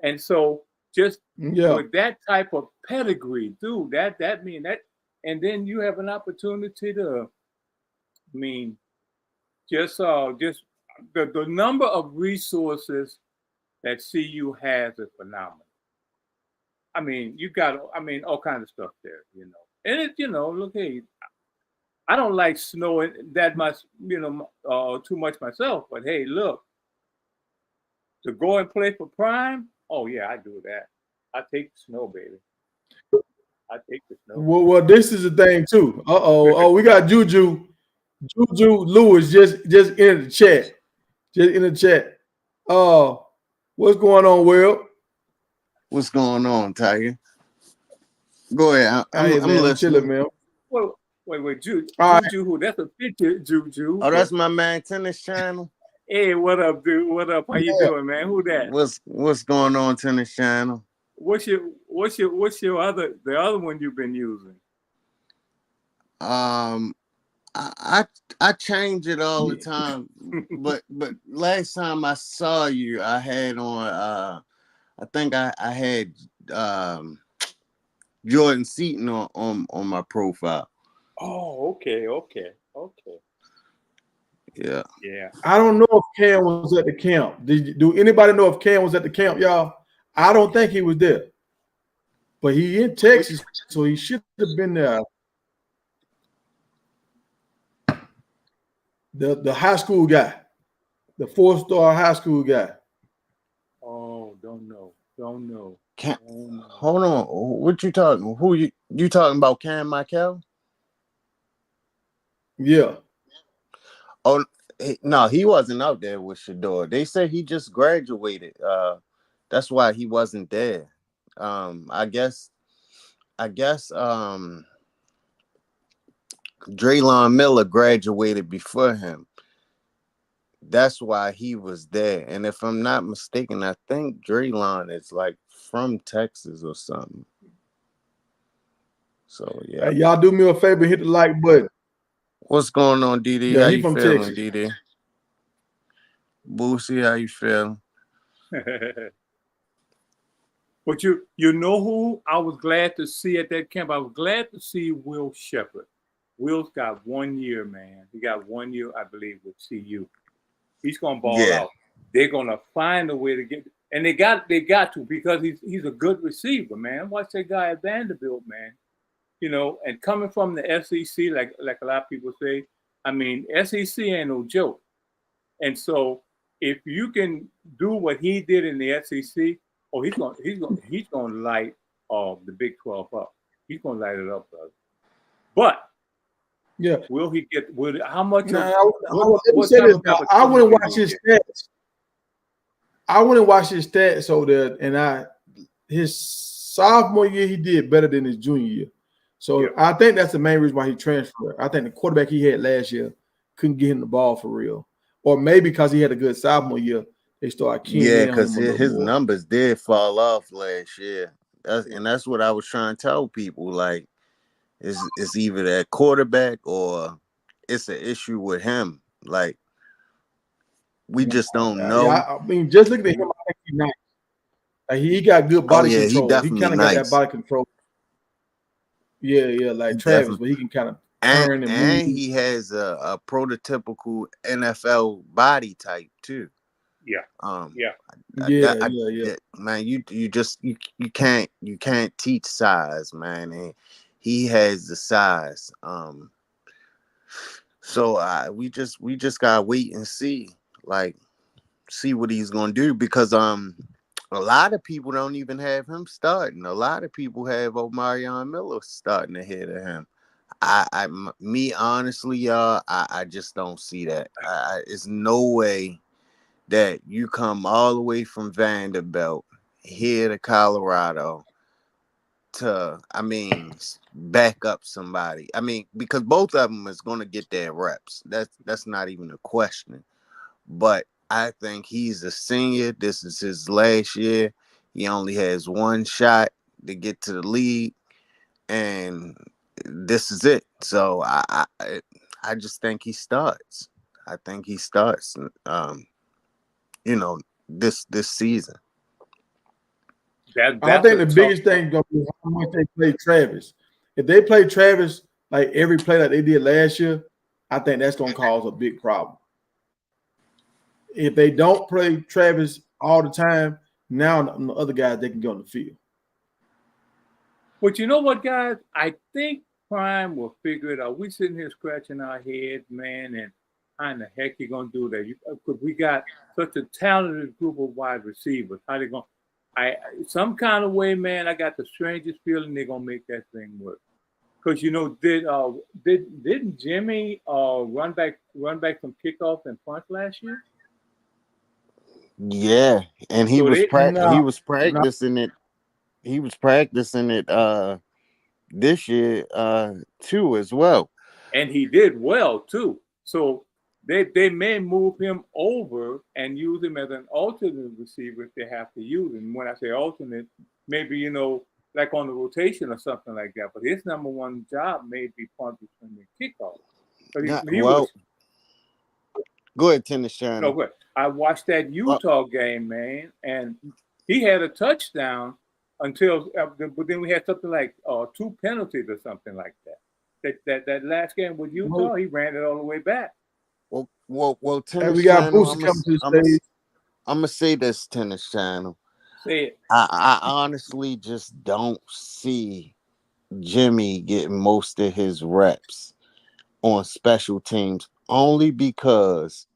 And so just with that type of pedigree, dude, that mean that, and then you have an opportunity to, just the number of resources that CU has is phenomenal. I mean, you got, all kinds of stuff there, And it, look, hey, I don't like snow that much, too much myself. But hey, look, to go and play for Prime, oh yeah, I do that. I take the snow, baby. I take the snow. Well, this is the thing too. Oh, we got Juju Lewis just in the chat. Just in the chat. What's going on, Will? What's going on, Tiger? Go ahead. I'm listening. Chilling, man. Well, wait, Juju, who? That's a picture, Juju. Oh, that's my man Tennis Channel. Hey, what up, dude? What up? How you doing, man? Who that? What's going on, Tennis Channel? What's your the other one you've been using? I change it all the time, but last time I saw you, I had on I think I had Jordan Seaton on my profile. Oh, okay. Yeah. I don't know if Cam was at the camp. Do anybody know if Cam was at the camp, y'all? I don't think he was there. But he in Texas, so he should have been there. The high school guy. The 4-star high school guy. Oh, don't know. Hold on. What you talking? Who you talking about? Cam Michael? Yeah. Oh no, he wasn't out there with Shador. They said he just graduated. That's why he wasn't there. I guess Draylon Miller graduated before him. That's why he was there. And if I'm not mistaken, I think Draylon is like from Texas or something. So yeah. Hey, y'all do me a favor, hit the like button. What's going on, DD? Yeah, how he you from feeling, Texas. DD? Boosie, how you feeling? But you know who I was glad to see at that camp? I was glad to see Will Shepherd. Will's got 1 year, man. He got 1 year, I believe, with CU. He's gonna ball Yeah. out. They're gonna find a way to get, and they got to because he's a good receiver, man. Watch that guy at Vanderbilt, man. You know, and coming from the SEC, like a lot of people say, I mean, SEC ain't no joke. And so if you can do what he did in the SEC, oh, he's gonna light the Big 12 up. He's gonna light it up, brother. But Yeah. will he get? How much? Now, let me say this. I wouldn't watch his stats. I wouldn't watch his stats so that, and his sophomore year he did better than his junior year. So yeah. I think that's the main reason why he transferred. I think the quarterback he had last year couldn't get him the ball for real, or maybe because he had a good sophomore year, they started keying in on him. Yeah, because his numbers did fall off last year, and that's what I was trying to tell people. Like, it's either that quarterback or it's an issue with him. Like, we just don't know. Yeah, I mean, just looking at him, I think he's nice. Like, he got good body control. He kind of got that body control. Yeah, like Travis, but he can kind of turn and move. And he has a prototypical NFL body type too. Yeah. Yeah. Man, you can't teach size, man. And he has the size. So we just gotta wait and see what he's gonna do, because a lot of people don't even have him starting. A lot of people have Omarion Miller starting ahead of him. Honestly, y'all, I just don't see that. It's no way that you come all the way from Vanderbilt here to Colorado to, back up somebody. Because both of them is going to get their reps. That's not even a question. But I think he's a senior. This is his last year. He only has one shot to get to the league, and this is it. So I just think he starts. I think he starts. This season. I think the biggest thing is going to be how much they play Travis. If they play Travis like every play that they did last year, I think that's going to cause a big problem. If they don't play Travis all the time, now the other guys, they can go on the field. But you know what, guys? I think Prime will figure it out. We sitting here scratching our heads, man, and how in the heck you going to do that? Because we got such a talented group of wide receivers. How they going? Some kind of way, man. I got the strangest feeling they're gonna make that thing work. Because didn't Jimmy run back from kickoff and punt last year? Yeah, and he was practicing it. He was practicing it this year too as well. And he did well too. So they may move him over and use him as an alternate receiver if they have to use him. When I say alternate, maybe like on the rotation or something like that. But his number one job may be punt return and kickoff. Go ahead, Tennis Channel. No, good. I watched that Utah game, man, and he had a touchdown until, but then we had something like 2 penalties or something like that. That last game with Utah, he ran it all the way back. Well, Tennis and we got Channel. Booster coming to the stage. I'm gonna say this, Tennis Channel. Say it. I honestly just don't see Jimmy getting most of his reps on special teams, only because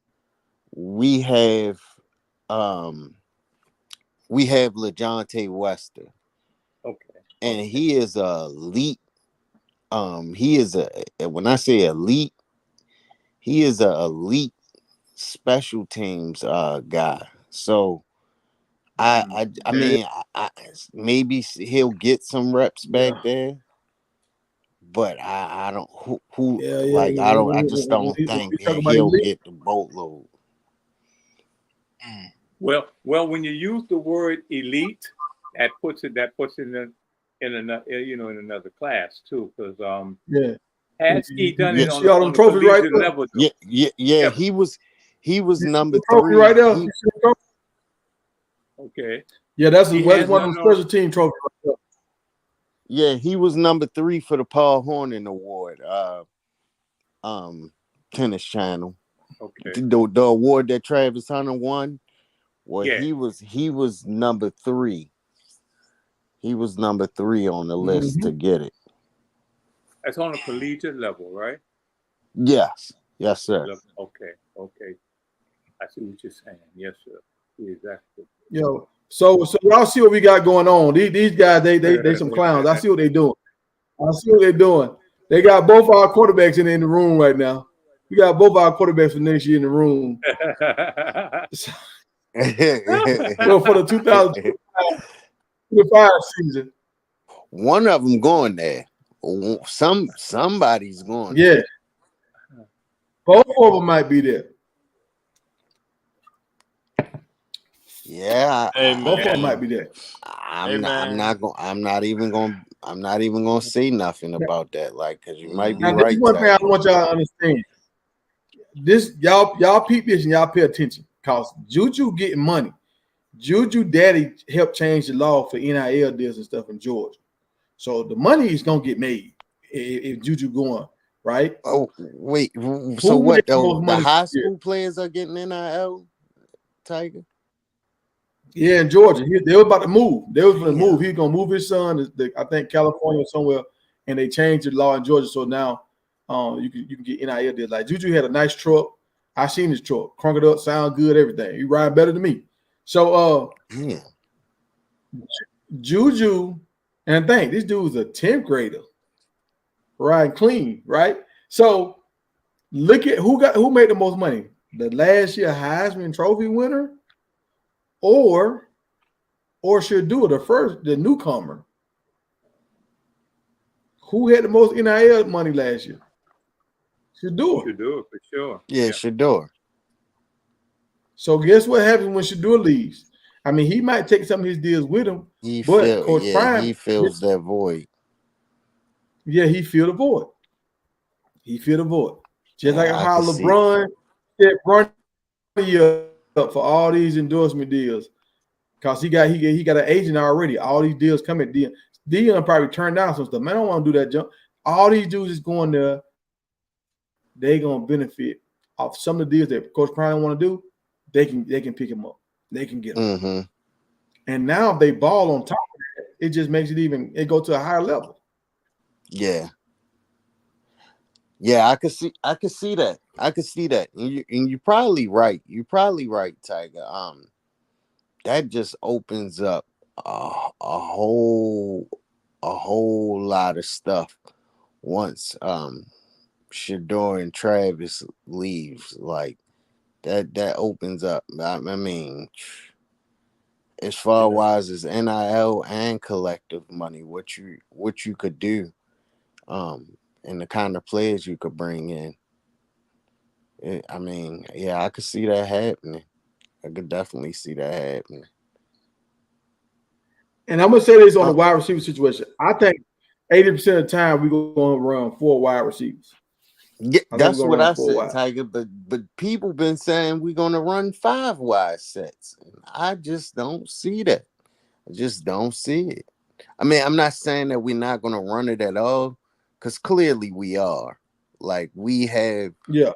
we have LaJohntay Wester. Okay. And he is a elite. When I say elite, he is a elite special teams guy. So I mean, maybe he'll get some reps back there, but I don't I just don't think he'll get the boatload. Well, when you use the word elite, that puts it in another class too, because has he done it on the collegiate level? Yeah. He was number 3 right there. Okay. Yeah, that's one of the special team trophies right there. Yeah, he was number 3 for the Paul Hornung Award. Tennis Channel. Okay. The award that Travis Hunter won, well, Yeah. he was number 3. He was number 3 on the list to Mm-hmm. get it. That's on a collegiate level, right? Yes, sir. Okay. Okay. I see what you're saying. Yes, sir. Exactly. So y'all see what we got going on. These guys, they some clowns. I see what they doing. I see what they're doing. They got both our quarterbacks in the room right now. We got both our quarterbacks for next year in the room. Well, for the 2025 season. One of them going there. Somebody's going there. Yeah. Both of them might be there. Yeah, Both of them might be there. I'm not even gonna say nothing about that, like, because you might be Now, this is right, one thing I Tiger. want y'all to understand. This y'all peep this and y'all pay attention. Cause Juju getting money. Juju daddy helped change the law for NIL deals and stuff in Georgia. So the money is gonna get made if Juju going, right? Oh wait, so Who what made the though? most The money high this year? school players are getting NIL, Tiger. Yeah, in Georgia. They were about to move. They was going to move. Damn. He's going to move his son, I think California or somewhere, and they changed the law in Georgia. So now you can get NIL deals. Like Juju had a nice truck. I seen his truck. Crunk it up, sound good, everything. He ride better than me. So Damn. Juju, and I think this dude's a 10th grader. Riding clean, right? So look at who made the most money. The last year Heisman Trophy winner or should do it the newcomer. Who had the most NIL money last year? Should do it. Should do it for sure. Yeah, Shador. So guess what happens when Shador leaves? I mean, he might take some of his deals with him, He but Coach Prime, he fills that void. yeah, he filled the void. He filled the void. Just like Yeah, I how can see. LeBron set Bronny up for all these endorsement deals. Because he got an agent already. All these deals come at Dion. Dion probably turned down some stuff. Man, I don't want to do that jump. All these dudes is going there. They gonna benefit off some of the deals that Coach Prime want to do. They can pick him up. They can get him. Mm-hmm. And now if they ball on top of that, it just makes it go to a higher level. Yeah. Yeah, I could see that. I could see that. And you're probably right. You're probably right, Tiger. That just opens up a whole lot of stuff once Shador and Travis leaves. Like that opens up. I mean, as far wise as NIL and collective money, what you could do, and the kind of players you could bring in. I mean, yeah, I could see that happening. I could definitely see that happening. And I'm gonna say this on the wide receiver situation. I think 80% of the time we're gonna run 4 wide receivers. Yeah, that's what I said, wide. Tiger. But people been saying we're gonna run 5 wide sets. And I just don't see that. I just don't see it. I mean, I'm not saying that we're not gonna run it at all, because clearly we are. Like, we have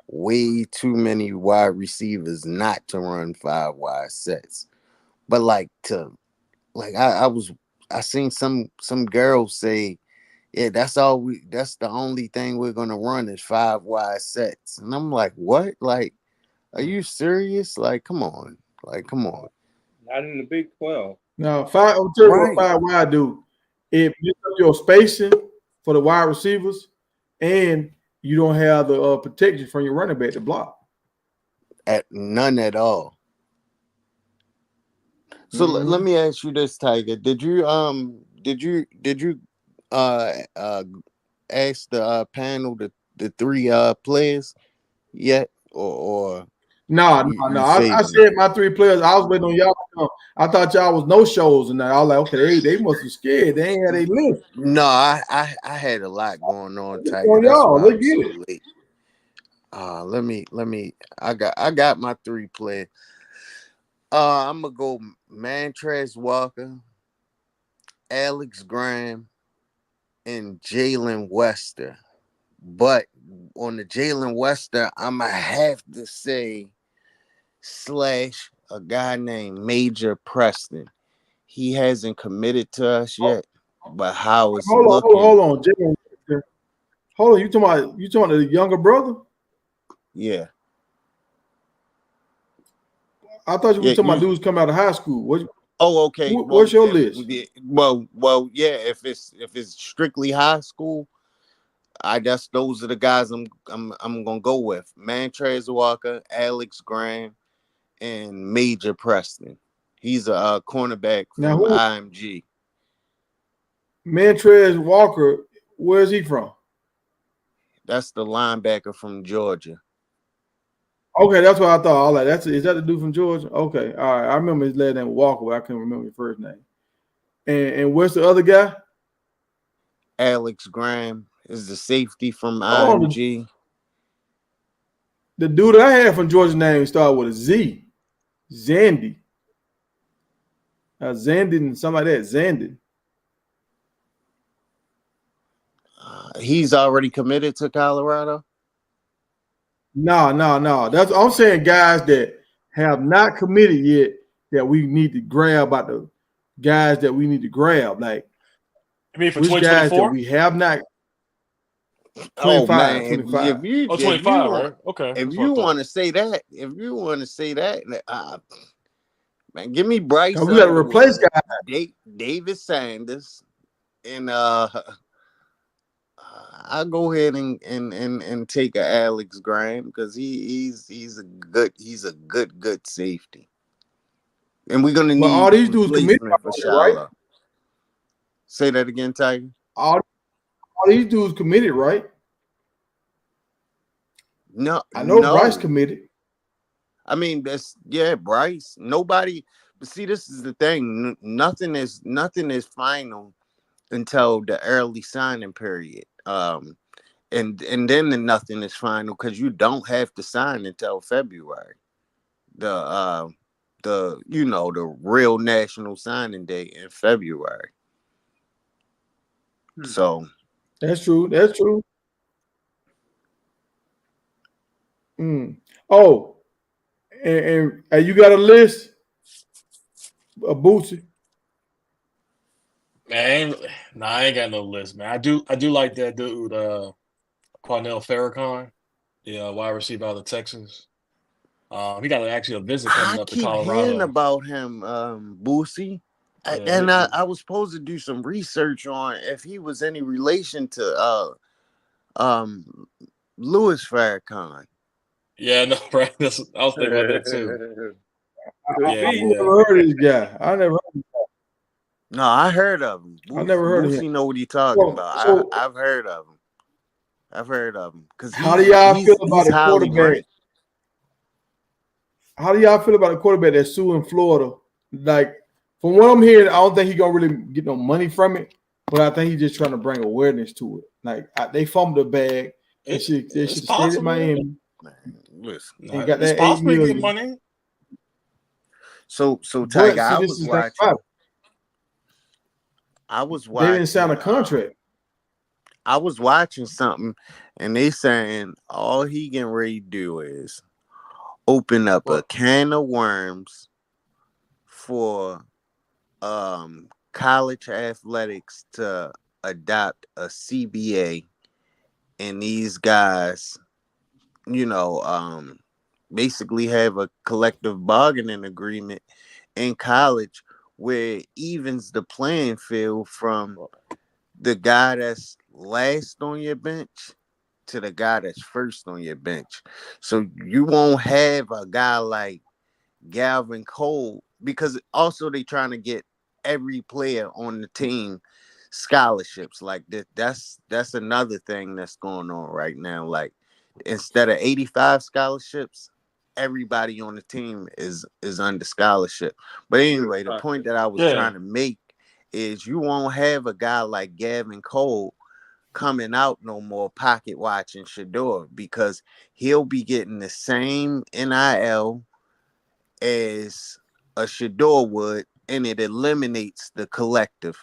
way too many wide receivers not to run 5 wide sets. But I seen some girls say, yeah, that's the only thing we're gonna run is 5 wide sets. And I'm like, what? Like, are you serious? Like, come on. Not in the Big 12. Now, I'll tell you what 5 wide do. It gives up your spacing for the wide receivers, and you don't have the protection from your running back to block. None at all. So let me ask you this, Tiger. Did you ask the panel the 3 players yet, or No. I said my 3 players. I was waiting on y'all to come. I thought y'all was no shows, and I was like, okay, they must be scared. They ain't had a list. No, I had a lot going on, Tiger. On That's y'all, why I let's was get so it. late. Let me. I got my 3 players. I'm gonna go Mantrez Walker, Alex Graham, and Jalen Wester. But on the Jalen Wester, I'ma have to say / a guy named Major Preston. He hasn't committed to us yet, but how it's looking, Hold on, Jalen. Hold on, you talking about the younger brother? yeah. I thought you were Yeah, talking about dudes coming out of high school. oh, okay. Well, What's your list? yeah. If it's strictly high school, those are the guys I'm gonna go with. Mantrez Walker, Alex Graham, and Major Preston. He's a cornerback Now, from who IMG. Mantrez Walker? Where's he from? That's the linebacker from Georgia. Okay, that's what I thought. All that. Is that the dude from Georgia? Okay, all right. I remember his last name was Walker, but I couldn't remember his first name. And where's the other guy? Alex Graham is the safety from Hold on, IMG. the dude that I had from Georgia's name started with a Z. Zandy. Zandon, something like that. Zandon. He's already committed to Colorado. No. That's I'm saying guys that have not committed yet that we need to grab out the guys that we need to grab. Like I mean, for which guys that 2024? we have not Oh 25, man, 25. Oh, 25, right? Okay. if That's what I you thought. want to say that, man, give me Bryce Cause we got to replace Underwood, guys. David Sanders, and I'll go ahead and take a Alex Graham because he's a good safety, and we're gonna But need all these dudes committed replacement for already, right? Shiloh. Say that again, Tiger. All these dudes committed, right? No, I know Bryce no. committed. I mean, Bryce. Nobody. But see, this is the thing. Nothing is final until the early signing period. And then nothing is final because you don't have to sign until February. The real national signing day in February. So That's true. That's true. Oh, and you got a list of Bootsy? Man, I ain't got no list, man. I do like that dude, Cornell Farrakhan, the wide receiver out of Texas. He got actually a visit I coming up to keep hearing Colorado. about him, Boosie. Yeah, I was supposed to do some research on if he was any relation to Louis Farrakhan. yeah, no, right. I was thinking about that too. I Yeah, never yeah. heard of this guy. No, I heard of him. I never heard of him. Boosie know what he talking about. So I've heard of him. I've heard of him because how do y'all feel about he's a highly quarterback? ranked. How do y'all feel about a quarterback that's suing Florida? Like, from what I'm hearing, I don't think he's gonna really get no money from it, but I think he's just trying to bring awareness to it. Like, they fumbled the bag. They should It's have stayed at possible. Miami Man, listen. and got It's that $8 possible to get million. money. So But Tiger, see, I this was is the thing about watching. it. I was They didn't sign a watching. contract. I was watching something, and they saying all he getting ready to do is open up a Well, can of worms for college athletics to adopt a CBA, and these guys, you know, basically have a collective bargaining agreement in college where it evens the playing field from the guy that's last on your bench to the guy that's first on your bench. So you won't have a guy like Galvin Cole because also they trying to get every player on the team scholarships. Like that's another thing that's going on right now. Like instead of 85 scholarships, everybody on the team is under scholarship. But anyway, the point that I was yeah. trying to make is you won't have a guy like Gavin Cole coming out no more pocket watching Shador because he'll be getting the same NIL as a Shador would, and it eliminates the collective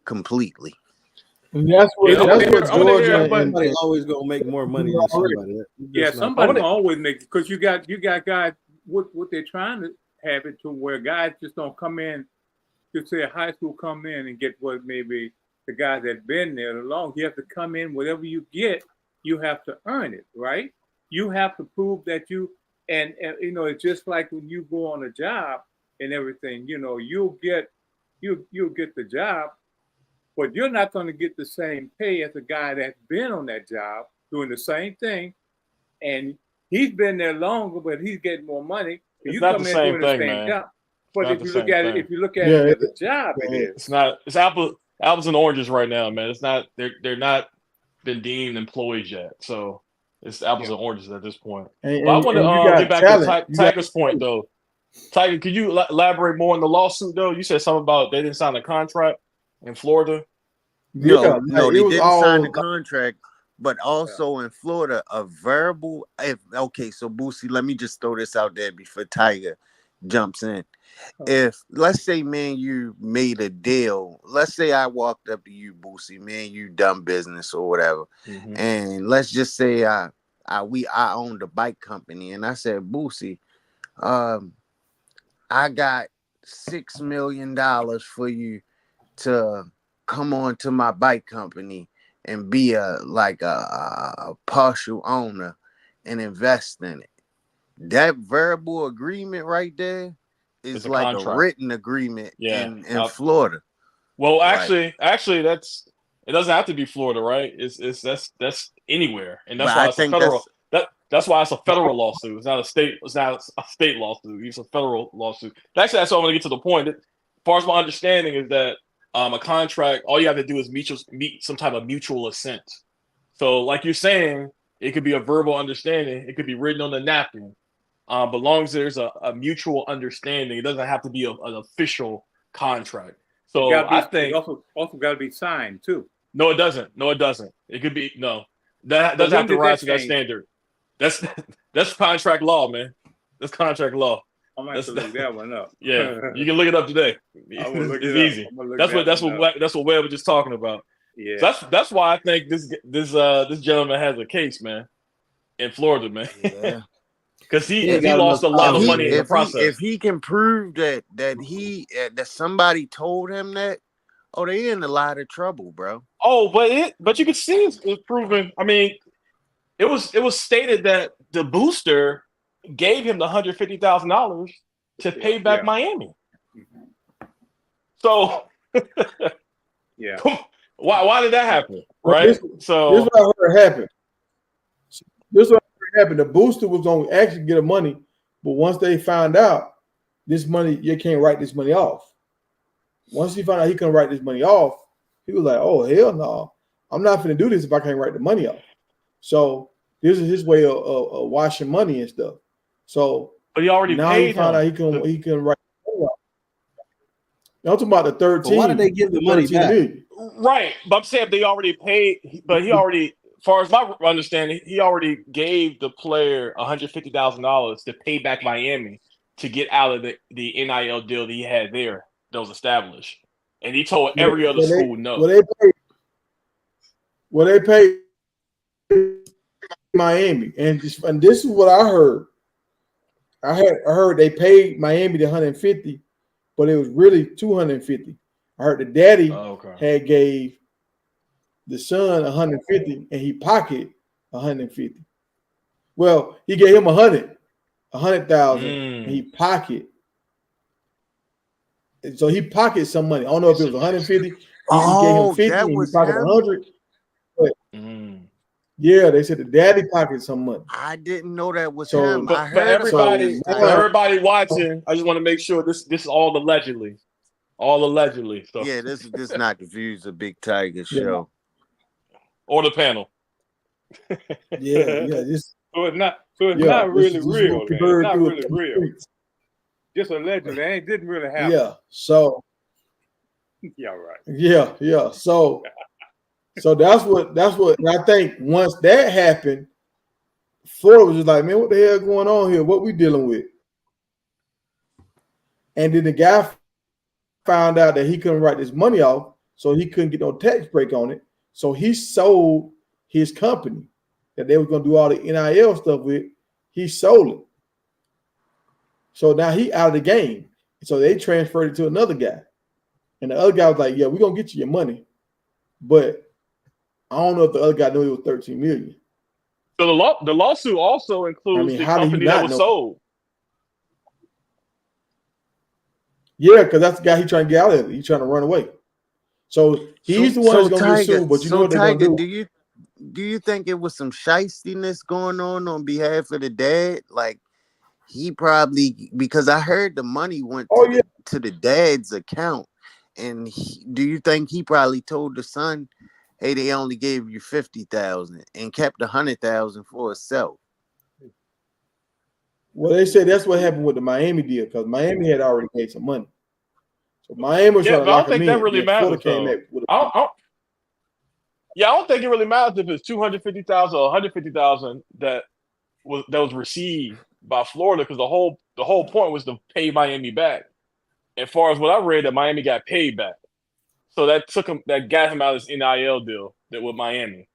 completely. And that's what Georgia and Somebody always gonna make more money than somebody. Somebody gonna always make it because you got guys. What they're trying to have it to where guys just don't come in. Just say a high school come in and get what maybe the guys that been there long. You have to come in. Whatever you get, you have to earn it, right? You have to prove that you and it's just like when you go on a job and everything. You'll get the job. But you're not going to get the same pay as a guy that's been on that job doing the same thing, and he's been there longer, but he's getting more money. It's not the same thing, man. Job. But if you look at it as a job, it is. It's not. It's apples and oranges right now, man. It's not. They're not been deemed employees yet, so it's apples and oranges at this point. But I want to get back to Tiger's point, though. Tiger, could you elaborate more on the lawsuit, though? You said something about they didn't sign a contract in Florida. No, they didn't sign the contract, but also in Florida, a verbal. So Boosie, let me just throw this out there before Tiger jumps in. If let's say, man, you made a deal. Let's say I walked up to you, Boosie, man, you done business or whatever, and let's just say I owned a bike company, and I said, Boosie, I got $6 million for you to come on to my bike company and be a partial owner and invest in it. That verbal agreement right there is like contract. A written agreement in Florida. Well, actually, it doesn't have to be Florida, right? That's anywhere, and that's why it's a federal. That's why it's a federal lawsuit. It's not a state. It's not a state lawsuit. It's a federal lawsuit. Actually, that's all I'm going to get to the point. As far as my understanding is that a contract, all you have to do is meet some type of mutual assent. So, like you're saying, it could be a verbal understanding. It could be written on the napkin. But long as there's a mutual understanding, it doesn't have to be an official contract. So I think also got to be signed too. No, it doesn't. It could be that doesn't have to rise to that standard. That's contract law, man. That's contract law. I'm going to look that one up. Yeah, you can look it up today. It's easy. That's what Webb was just talking about. Yeah, so that's why I think this gentleman has a case, man, in Florida, man. Yeah. Because he lost a lot of money in the process. If he can prove that somebody told him that, they in a lot of trouble, bro. But you can see it's proven. I mean, it was stated that the booster gave him the $150,000 to pay back Miami. So yeah, why did that happen? Right. This is what I heard happen. The booster was going to actually get the money, but once they found out this money, you can't write this money off. Once he found out he couldn't write this money off, he was like, "Oh hell no, I'm not going to do this if I can't write the money off." So this is his way of washing money and stuff. So, but he already now paid he found out he can write the money off. I'm talking about the 13. Why did they give the money back? Million. Right, but I'm saying they already paid, but he already. As far as my understanding, he already gave the player $150,000 to pay back Miami to get out of the NIL deal that he had there that was established. And he told every other school no. They paid Miami. And this is what I heard. I heard they paid Miami the 150, but it was really 250. I heard the daddy had gave the son 150 and he pocketed 150. Well, he gave him 100,000 and he pocketed. So he pocketed some money. I don't know if it was 150. He gave him 50 and he pocketed 100. But yeah, they said the daddy pocketed some money. I didn't know that was him. But for everybody watching, I just want to make sure this is all allegedly. All allegedly. So. Yeah, this is not the Views of Big Tiger show. Or the panel. So it's not really real. It's not really real. Just allegedly. It didn't really happen. Yeah. So yeah, right. Yeah. So that's what and I think once that happened, Florida was just like, man, what the hell going on here? What we dealing with? And then the guy found out that he couldn't write this money off, so he couldn't get no tax break on it. So he sold his company that they were going to do all the NIL stuff with. He sold it. So now he out of the game. So they transferred it to another guy. And the other guy was like, yeah, we're going to get you your money. But I don't know if the other guy knew it was $13 million. So the lawsuit also includes the how do you company not that was know? sold. Yeah, because that's the guy he's trying to get out of it. He's trying to run away. So he's the one that's going to get sued, but you know what they're going to do? Do you think it was some shystiness going on behalf of the dad? Like, he probably, because I heard the money went to the dad's account. And do you think he probably told the son, hey, they only gave you $50,000 and kept $100,000 for himself? Well, they said that's what happened with the Miami deal because Miami had already paid some money. So Miami was trying to lock him in. I don't think that really matters. I don't think it really matters if it's $250,000 or $150,000 that was received by Florida, because the whole point was to pay Miami back. As far as what I read, that Miami got paid back, so that got him out of his NIL deal with Miami.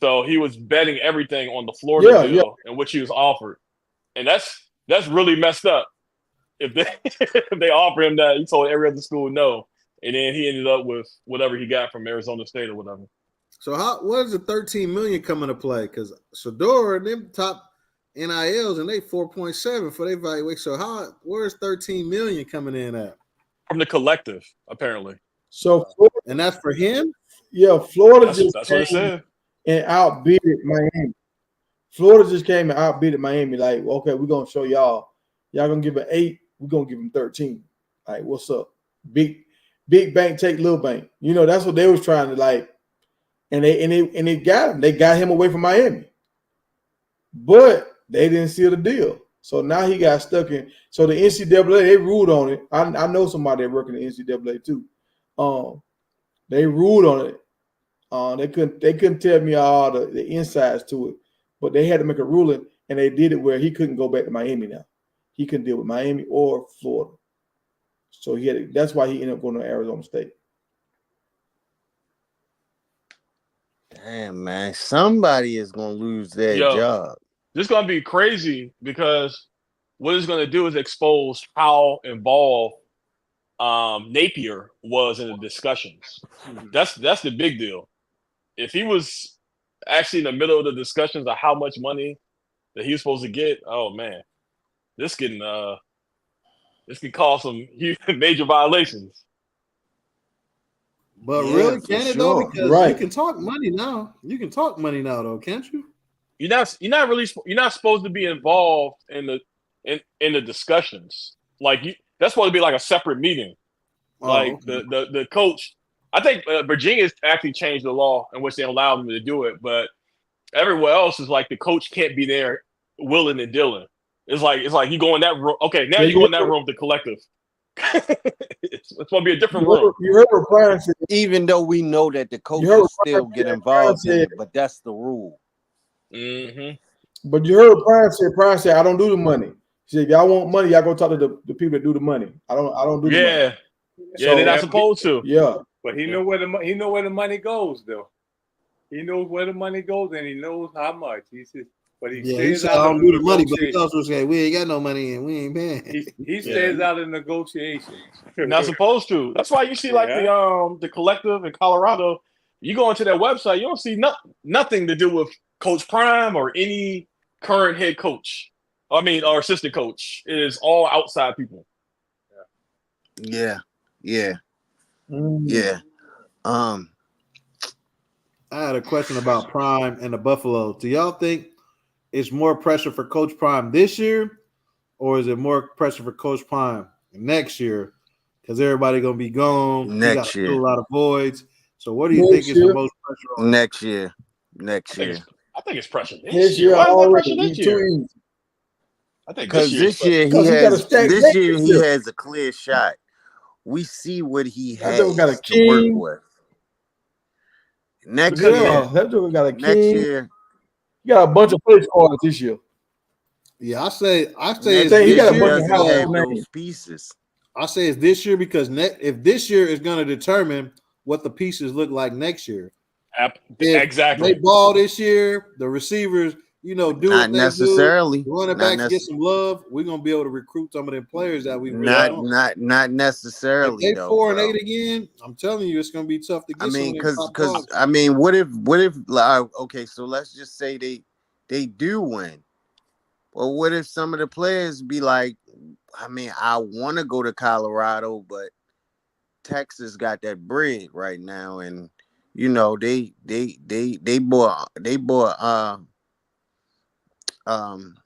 So he was betting everything on the Florida deal and which he was offered, and that's really messed up. If they offer him that, he told every other school no, and then he ended up with whatever he got from Arizona State or whatever. So what is the $13 million coming to play? Because Shador and them top NILs and they 4.7 for their valuation. So where's $13 million coming in at? From the collective, apparently. So and that's for him? Yeah, Florida that's just what it said. And outbid Miami. Florida just came and outbid Miami. Like, okay, we're gonna show y'all gonna give him 8, we're gonna give him 13. Like, what's up? Big bank take little bank. You know, that's what they was trying to like. And they got him. They got him away from Miami. But they didn't seal the deal. So now he got stuck in. So the NCAA, they ruled on it. I know somebody that working in the NCAA too. They ruled on it. They couldn't tell me all the insides to it, but they had to make a ruling, and they did it where he couldn't go back to Miami now. He couldn't deal with Miami or Florida. So that's why he ended up going to Arizona State. Damn, man. Somebody is going to lose their job. This is going to be crazy because what it's going to do is expose how involved Napier was in the discussions. That's the big deal. If he was actually in the middle of the discussions of how much money that he was supposed to get, oh, man, this can cause some major violations. But really, can it though? Because you can talk money now. You can talk money now, though, can't you? You're not supposed to be involved in the discussions. Like that's supposed to be like a separate meeting. The coach. I think Virginia's actually changed the law in which they allow them to do it, but everywhere else is like the coach can't be there willing and dealing. It's like you go in that room. Okay, now you go in that room with the collective. It's going to be a different room. You heard what Brian said. Even though we know that the coaches still get involved in it, but that's the rule. Mm-hmm. But you heard what Brian said. Brian said, I don't do the money. He said, y'all want money, y'all go talk to the people that do the money. I don't do the money. Yeah, they're not supposed to. Yeah. But he know where the money goes, though. He knows where the money goes, and he knows how much. He says, but he stays out. I don't do the money, but he also say we ain't got no money and we ain't paying. He stays out of negotiations. Not supposed to. That's why you see like the collective in Colorado. You go into their website, you don't see nothing to do with Coach Prime or any current head coach. I mean, or assistant coach. It is all outside people. Yeah. I had a question about Prime and the Buffalo. Do y'all think it's more pressure for Coach Prime this year, or is it more pressure for Coach Prime next year? Because everybody gonna be gone next year. A lot of voids. So what do you think is the most pressure on next year? I think it's pressure this year. Why is there pressure this year? I think because this year he has a clear shot. We see what he has to work with. Next year, that dude got a king. Next year, he got a bunch of play squads this year. Yeah, I say he got a bunch of those pieces. I say it's this year because if this year is going to determine what the pieces look like next year. If Exactly. they ball this year, the receivers, do Not what they necessarily. do. Running backs get some love. We're gonna be able to recruit some of them players that we really don't. Not If necessarily they though, 4-8 bro. again, I'm telling you, it's gonna be tough to I get some mean, of them top dogs. what if okay, so let's just say they do win. Well, what if some of the players be like, I mean, I want to go to Colorado, but Texas got that bread right now, and they bought um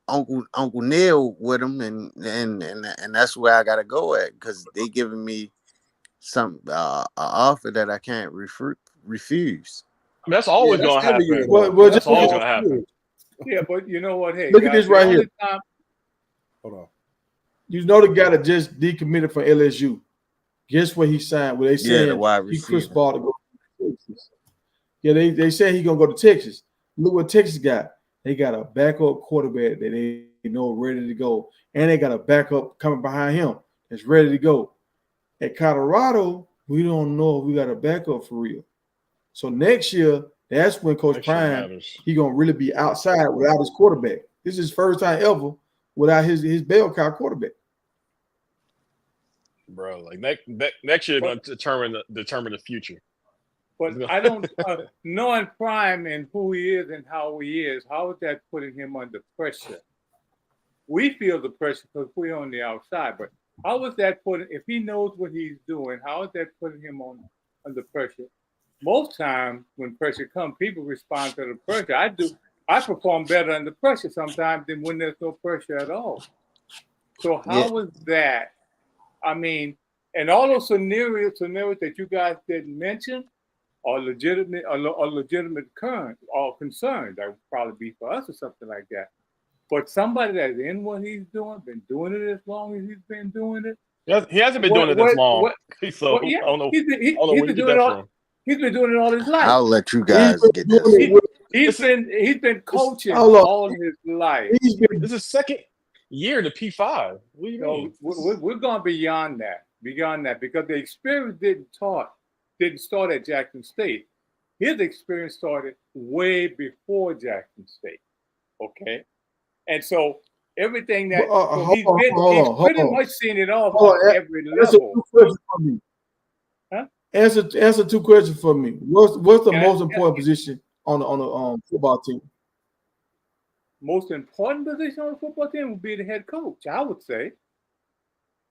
Uncle Neil with them, and that's where I gotta go at because they giving me some an offer that I can't refuse. I mean, that's always That's gonna every year happen. though. That's always gonna happen. Yeah, but you know what? Hey, Look at this right here. Hold on. You know the guy that just decommitted from LSU. Guess what he signed? Well, they saying the wide he Chris receiver. Ball to go to Texas. Yeah, they said he gonna go to Texas. Look what Texas got. They got a backup quarterback that they know ready to go, and they got a backup coming behind him that's ready to go. At Colorado, we don't know if we got a backup for real. So next year, that's when Coach Prime he gonna really be outside without his quarterback. This is his first time ever without his bell cow quarterback. Bro, like next year going to determine the future. But I don't knowing Prime and who he is and how he is. How is that putting him under pressure? We feel the pressure because we're on the outside. But how is that putting? If he knows what he's doing, how is that putting him under pressure? Most times when pressure comes, people respond to the pressure. I do. I perform better under pressure sometimes than when there's no pressure at all. So how is that? I mean, and all those scenarios that you guys didn't mention are legitimate current or concerns. That would probably be for us or something like that. But somebody that's in what he's doing, been doing it as long as he's been doing it. He hasn't been doing it this long. So I don't know. He's been doing it all. He's been doing it all his life. I'll let you guys get this. He's been coaching all his life. This is second year to P5. What do you mean? We're going beyond that. Because the experience didn't start at Jackson State. His experience started way before Jackson State. Okay? And so everything that he's pretty much seen it all on every level. Answer two questions for me. What's the most important position on the football team? Most important position on the football team would be the head coach, I would say.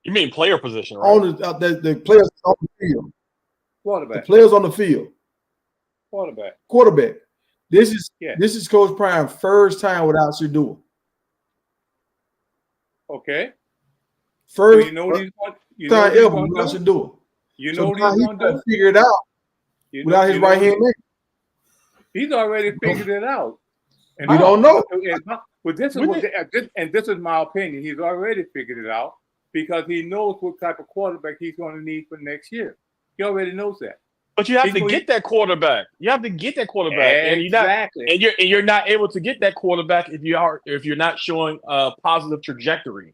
You mean player position, right? On the players on the field. Quarterback. The players on the field. Quarterback. This is Coach Prime's first time without Shadua. Okay. First so you know what he's time ever without Shadua. You know what he's going to do? Figure it out without his right hand man. He's already figured it out. And we don't know. But this is my opinion. He's already figured it out because he knows what type of quarterback he's going to need for next year. He already knows that. But you have to get that quarterback. Exactly. And you're not able to get that quarterback if you're not showing a positive trajectory.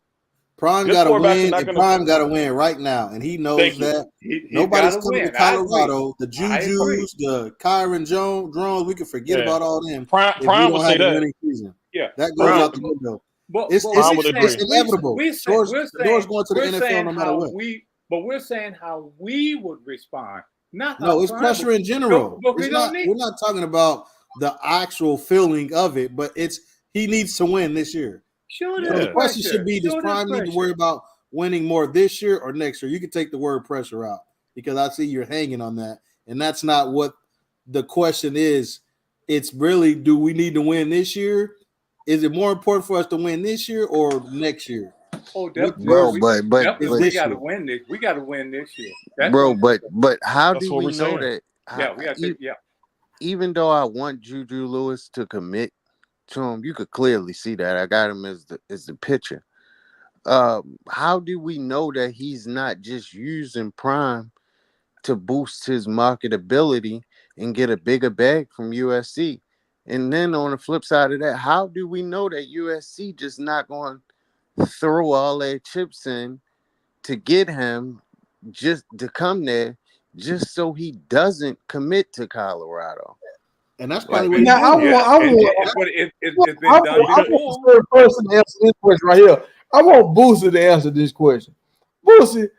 Prime got to win, and Prime got to win right now, and he knows that. Nobody's coming to Colorado. The Jujus, the Kyron drones, we can forget about all them. Prime would say that. Yeah, that goes out the window. It's inevitable. Doors going to the NFL no matter what. But we're saying how we would respond. It's pressure in general. We're not talking about the actual feeling of it, but he needs to win this year. Sure, the question should be: does Prime need to worry about winning more this year or next year? You can take the word pressure out because I see you're hanging on that, and that's not what the question is. It's really: do we need to win this year? Is it more important for us to win this year or next year? Oh, definitely. Bro, but we got to win this. We got to win this year. But how do we know that? We got to. Yeah. Even though I want Juju Lewis to commit to him, you could clearly see that. I got him as the pitcher. How do we know that he's not just using Prime to boost his marketability and get a bigger bag from USC? And then on the flip side of that, how do we know that USC just not going to throw all their chips in to get him just to come there just so he doesn't commit to Colorado. And that's probably what now. It's been done I before. want the third person to answer this question right here. I want Boosie to answer this question. Boosie,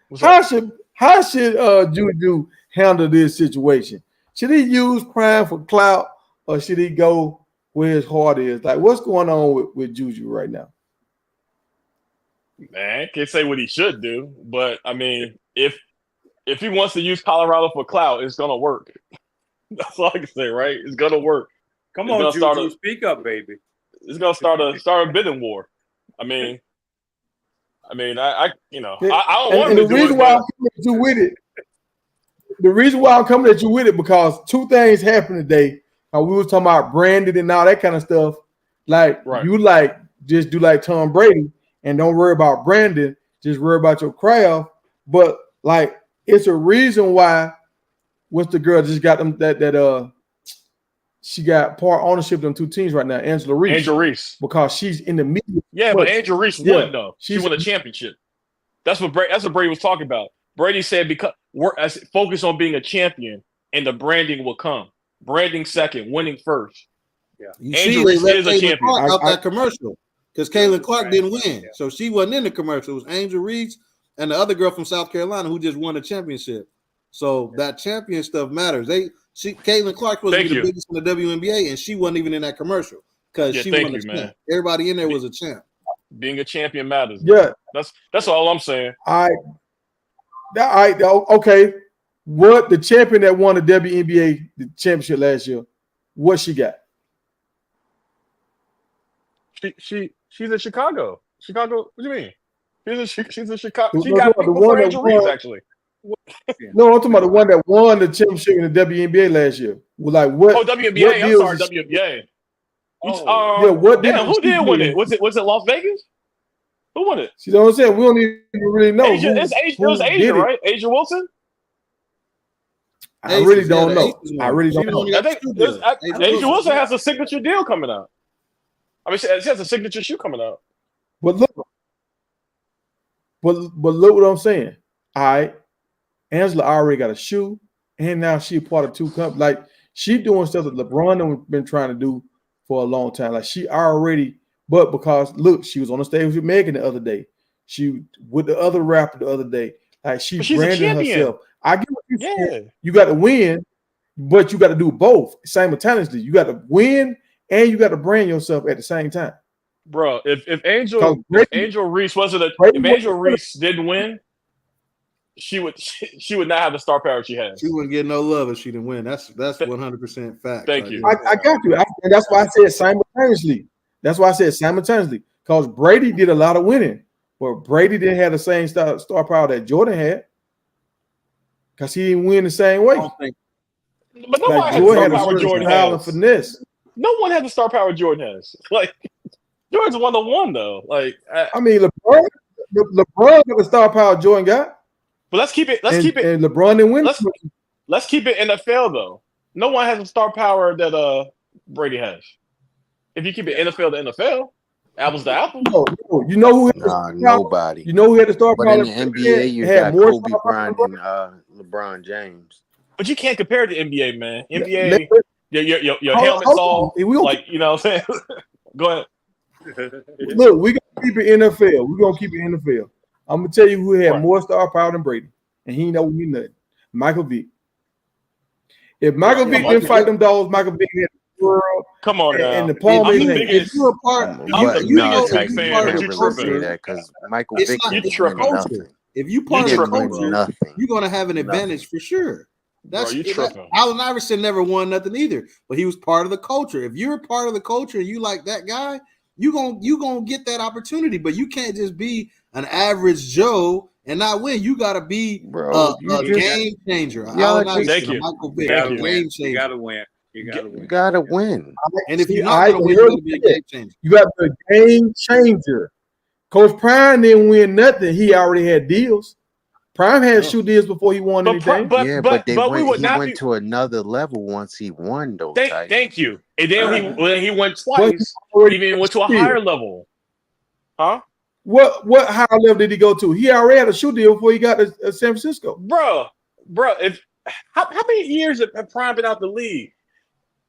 how should Juju handle this situation? Should he use Prime for clout, or should he go where his heart is? Like, what's going on with Juju right now? Man, I can't say what he should do, but I mean, if he wants to use Colorado for clout, it's gonna work. That's all I can say, right? It's gonna work. Come on, Juju, speak up, baby. It's gonna start a bidding war. I mean, I don't want to do it. Why I'm coming at you with it, the reason why I'm coming at you with it, because two things happened today. We was talking about branded and all that kind of stuff. Like you just do like Tom Brady and don't worry about branding, just worry about your craft. But like, it's a reason why. What's the girl just got them that she got part ownership of them two teams right now, Angela Reese. Because she's in the media. Yeah, but Angela Reese won though. She won a championship. That's what Brady was talking about. Brady said because we're focused on being a champion and the branding will come. Branding second, winning first. Yeah. Angela Reese is a champion. Out that commercial because Caitlin Clark didn't win, so she wasn't in the commercial. It was Angela Reese and the other girl from South Carolina who just won a championship. So that champion stuff matters. Caitlin Clark was the biggest in the WNBA, and she wasn't even in that commercial because she won a champ. Everybody in there was a champ. Being a champion matters. Yeah, that's all I'm saying. Okay. What the champion that won the WNBA the championship last year? What she got? She's in Chicago. Chicago. What do you mean? She's in Chicago. She No, got the people one for Angel Reese actually. No, I'm talking about the one that won the championship in the WNBA last year. Well, like what? Oh, WNBA. I'm sorry, WNBA. What? Damn, who did win it? Was it Las Vegas? Who won it? See what I'm saying? We don't even really know. It was Asia, right? Asia Wilson. I really don't know. I really don't know. I think Asia Wilson has a signature deal coming out. I mean, she has a signature shoe coming out. But look what I'm saying. All right. Angela already got a shoe, and now she a part of two companies. Like, she doing stuff that LeBron has been trying to do for a long time. Like, she already, but because look, she was on the stage with Megan the other day. She with the other rapper the other day. Like, she's branding herself. I get what you're saying. You got to win, but you got to do both simultaneously. You got to win and you got to brand yourself at the same time. Bro, if Angel Reese if Angel Reese didn't win, she would not have the star power she has. She wouldn't get no love if she didn't win. That's 100% fact. Thank you. I got you. And that's why I said simultaneously. Because Brady did a lot of winning, but Brady didn't have the same star power that Jordan had. Because he didn't win the same way. But no one had the star power Jordan has. Finesse. No one has the star power Jordan has. Like, Jordan's 1-1 though. Like, I mean, LeBron got the star power Jordan got. But let's keep it. And LeBron didn't win. Let's keep it NFL though. No one has the star power that Brady has. If you keep it NFL to NFL, apples to apples. No. You know who? Nobody. You know who had the star power? But in the NBA, you got Kobe Bryant and LeBron James. But you can't compare it to NBA, man. NBA, your helmet's all like, you know what I'm saying? Go ahead. Look, we're gonna keep it NFL. I'm gonna tell you who had more star power than Brady, and he know we nothing. Michael Vick. If Michael Vick didn't fight them dogs, Michael Vick had the world. Come on, and the palm of his hand. If you're a part, you can't say that because Michael Vick didn't win nothing. If you part of the culture, you're gonna have an advantage for sure. That's Allen Iverson never won nothing either, but he was part of the culture. If you're a part of the culture and you like that guy, you gonna get that opportunity. But you can't just be an average Joe and not win. You gotta be a game changer. Thank you. Michael Vick, game changer. You gotta win. You gotta win. And if you're not gonna win, you gotta be a game changer. You got the game changer. Coach Prime didn't win nothing. He already had deals. Prime had shoe deals before he won anything. But he went to another level once he won those titles. Thank you. And then he went twice. He even went to a higher level. Huh? What higher level did he go to? He already had a shoe deal before he got to San Francisco. Bro, if how many years have Prime been out the league?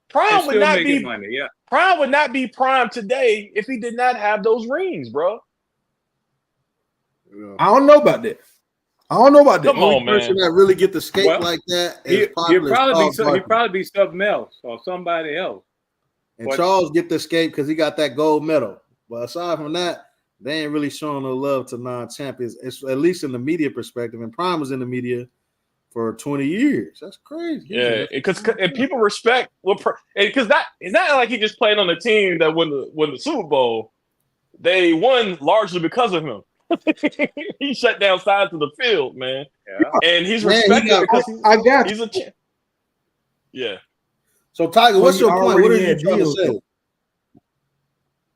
Prime would still not making be money. Yeah. Prime would not be Prime today if he did not have those rings, bro. I don't know about that. Come Only on, person man. that really get the skate Well, like that He'll is popular. probably be something else or somebody else. And Charles get the skate because he got that gold medal. But aside from that, they ain't really showing no love to non-champions. It's at least in the media perspective. And Prime was in the media for 20 years. That's crazy. Yeah, because people respect because it's not like he just played on the team that won the Super Bowl. They won largely because of him. He shut down sides of the field, man. Yeah. And he's respected because he's a champ. Yeah. So Tiger, what's your point? What are you trying to say?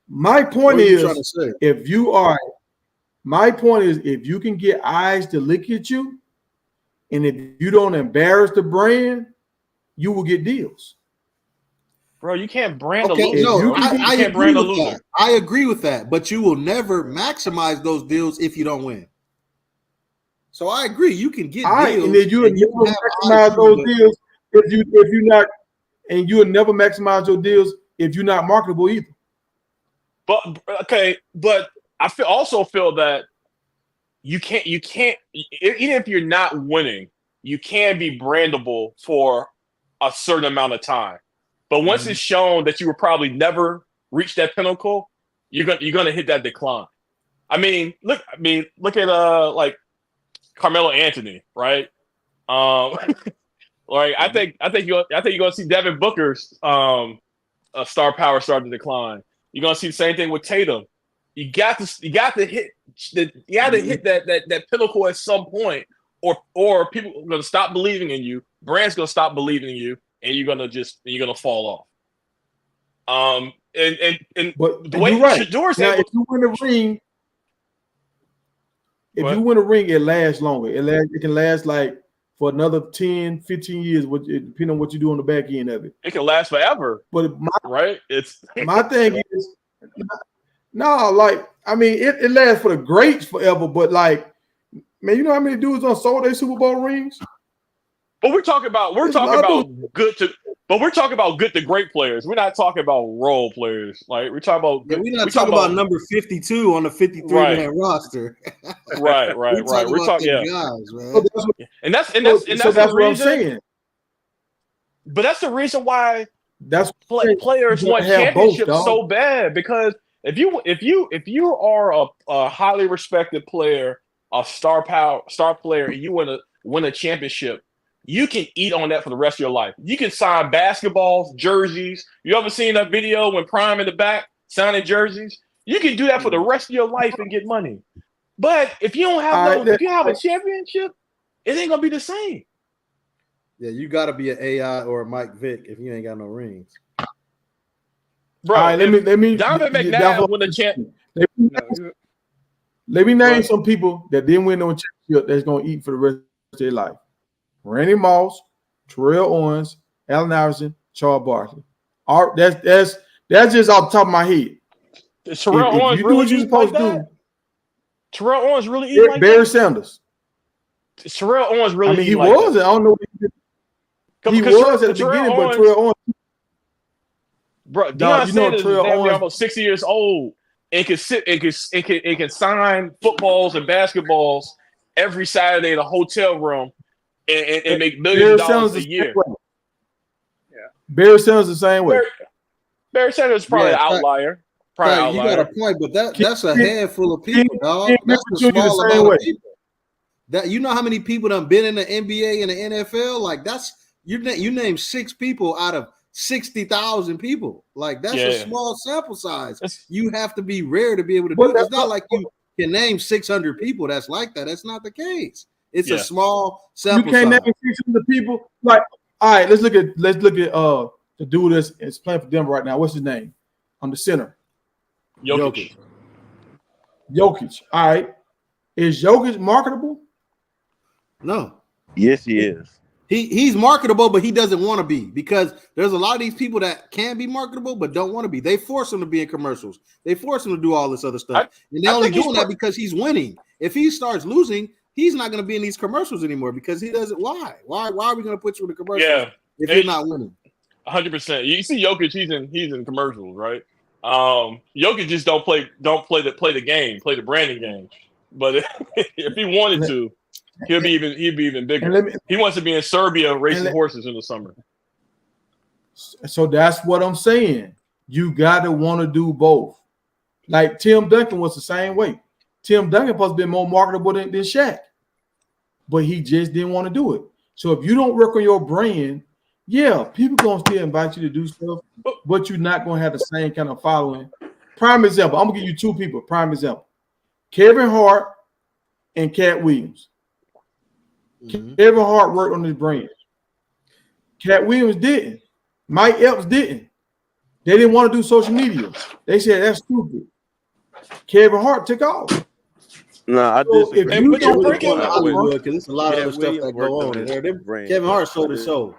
My point is, if you can get eyes to look at you, and if you don't embarrass the brand, you will get deals. Bro, you can't brand okay, a loser. No, I agree with that. I agree with that, but you will never maximize those deals if you don't win. So I agree, you can get deals, and then you will never maximize those deals if you're not, and you will never maximize your deals if you're not marketable either. But I also feel that you can't even if you're not winning, you can be brandable for a certain amount of time. But once it's shown that you will probably never reach that pinnacle, you're gonna hit that decline. I mean, look at like Carmelo Anthony, right? Like I think you're gonna see Devin Booker's star power start to decline. You're gonna see the same thing with Tatum. You got to hit that pinnacle at some point, or people are gonna stop believing in you. Brands gonna stop believing in you, and you're gonna fall off. But the way you're right. Shador's now, if you win a ring, it lasts longer. It can last like for another 10, 15 years, depending on what you do on the back end of it. It can last forever. But my thing is, no, like, I mean, it lasts for the greats forever, but like, man, you know how many dudes on sold their Super Bowl rings? But we're talking about good to great players. We're not talking about role players. Like we're talking about we're not talking about number 52 on the 53-man roster. Right. We're talking guys, man. And that's what I'm saying. But that's the reason why players want championships so bad, because if you are a highly respected player, a star player, and you want to win a championship, you can eat on that for the rest of your life. You can sign basketballs, jerseys. You ever seen that video when Prime in the back signing jerseys? You can do that for the rest of your life and get money. But if you don't have if you have a championship, it ain't gonna be the same. Yeah, you got to be an AI or a Mike Vick if you ain't got no rings. Bro, let me Donovan McNabb win a champ. Let me name some people that didn't win no championship that's gonna eat for the rest of their life. Randy Moss, Terrell Owens, Allen Iverson, Charles Barkley. That's just off the top of my head. Terrell Owens you do what you're supposed to do. Terrell Owens really eat like Barry Sanders. Terrell Owens really. I mean, he was. I don't know. He was at the beginning, but Terrell Owens. Bro, Deion Sanders is almost 60 years old and can sit and can sign footballs and basketballs every Saturday in a hotel room and make millions of dollars a year. Yeah, Barry Sanders the same way. Barry Sanders is probably an outlier. You got a point, but that's a handful of people, dog. That's a small amount of people. That you know how many people done been in the NBA and the NFL? Like that's you name 6 people out of 60,000 people. Like that's a small sample size. You have to be rare to be able to do it. It's not like you can name 600 people that's like that. That's not the case. It's a small sample size. You can't name 600 people. Like, all right, let's look at the dude that's playing for Denver right now. What's his name? On the center. Jokic. All right. Is Jokic marketable? No. Yes, he is. He's marketable, but he doesn't want to be, because there's a lot of these people that can be marketable but don't want to be. They force him to be in commercials. They force him to do all this other stuff. And they're only doing that because he's winning. If he starts losing, he's not going to be in these commercials anymore because he doesn't. Why? Why are we going to put you in the commercials if you're not winning? 100%. You see Jokic, he's in commercials, right? Jokic just don't play the game, play the branding game. But if he wanted to, he'd be even bigger. He wants to be in Serbia racing horses in the summer. So that's what I'm saying. You got to want to do both. Like Tim Duncan was the same way. Tim Duncan supposed to be more marketable than Shaq, but he just didn't want to do it. So if you don't work on your brand, yeah, people gonna still invite you to do stuff, but you're not gonna have the same kind of following. Prime example, I'm gonna give you two people. Prime example, Kevin Hart and Cat Williams. Mm-hmm. Kevin Hart worked on his brand. Cat Williams didn't. Mike Epps didn't. They didn't want to do social media. They said that's stupid. Kevin Hart took off. No, I disagree. If you don't break it, because there's a lot of other stuff that go on in there. Kevin Hart sold his soul.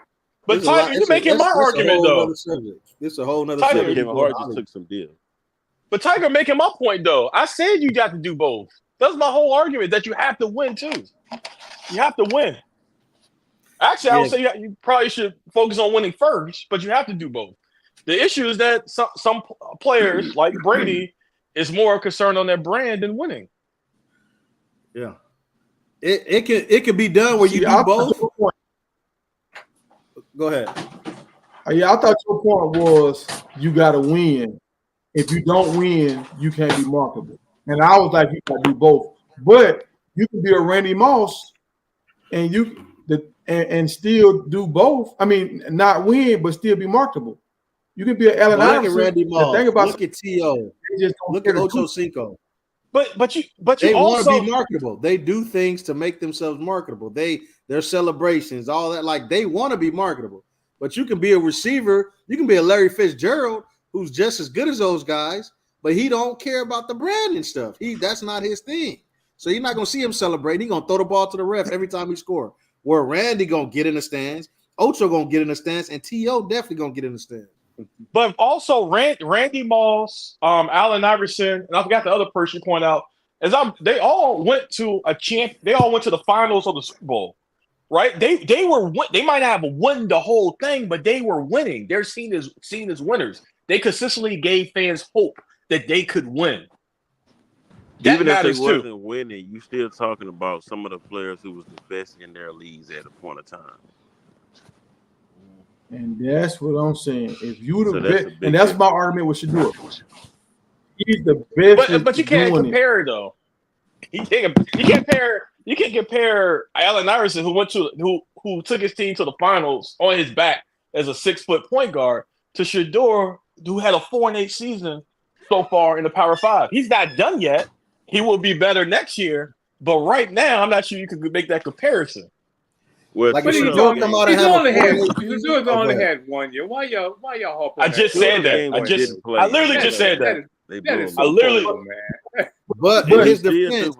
But Tiger, you're making my argument though. This is a whole nother Tiger, subject. Kevin Hart just took some deals. But Tiger making my point though. I said you got to do both. That's my whole argument, that you have to win too. You have to win. Actually, I would say you probably should focus on winning first, but you have to do both. The issue is that some players like Brady is more concerned on their brand than winning. Yeah, it can be done where you do both. Go ahead. Yeah, I thought your point was you got to win. If you don't win, you can't be marketable. And I was like, you got to do both. But you can be a Randy Moss and and still do both. I mean, not win, but still be marketable. You can be an Allen Iverson. Look at Randy Moss. Look at T.O. Look at Ocho Cinco. But you they also want to be marketable. They do things to make themselves marketable. Their celebrations, all that, like they want to be marketable. But you can be a receiver. You can be a Larry Fitzgerald who's just as good as those guys, but he don't care about the branding stuff. That's not his thing. So you're not gonna see him celebrate. He's gonna throw the ball to the ref every time he scores. Where Randy gonna get in the stands, Ocho gonna get in the stands, and T.O. definitely gonna get in the stands. But also Randy Moss, Allen Iverson, and I forgot the other person you point out. They all went to They all went to the finals of the Super Bowl, right? They might not have won the whole thing, but they were winning. They're seen as winners. They consistently gave fans hope that they could win. Even if they wasn't winning, you still talking about some of the players who was the best in their leagues at a point of time. And that's what I'm saying. If you the best, and that's my argument with Shador. He's the best. But you can't compare it though. You can't compare Allen Iverson, who took his team to the finals on his back as a 6-foot point guard, to Shador, who had a 4-8 season so far in the Power 5. He's not done yet. He will be better next year, but right now, I'm not sure you could make that comparison. Well, like he's only had 1 year. Why y'all hopping? I just said that. I literally just said that. I literally, man. But in his defense,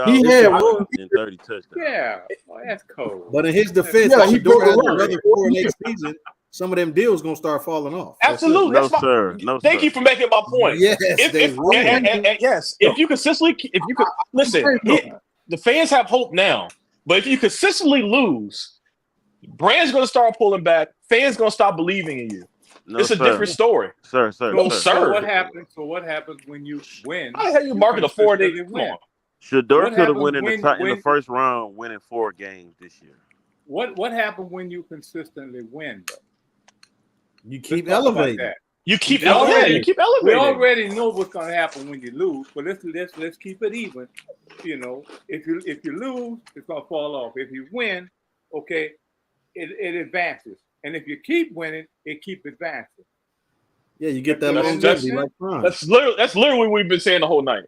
he had 30 touchdowns. Yeah, that's cold. But in his defense, he broke another 4-8 season. Some of them deals gonna start falling off. Absolutely. No, sir. Thank you for making my point. Yes, yes. If you could listen, the fans have hope now. But if you consistently lose, brand's going to start pulling back. Fans going to stop believing in you. It's a different story. Sir. Sir. So what happens when you win? How the hell you market a 4-8 win? Shador could have won in the first round, winning 4 games this year. What happened when you consistently win? Though? You keep elevating. You keep elevating. We already know what's going to happen when you lose, but let's keep it even. You know, if you lose, it's going to fall off. If you win, okay, it advances, and if you keep winning, it keeps advancing. Yeah, you get that longevity. That's literally what we've been saying the whole night.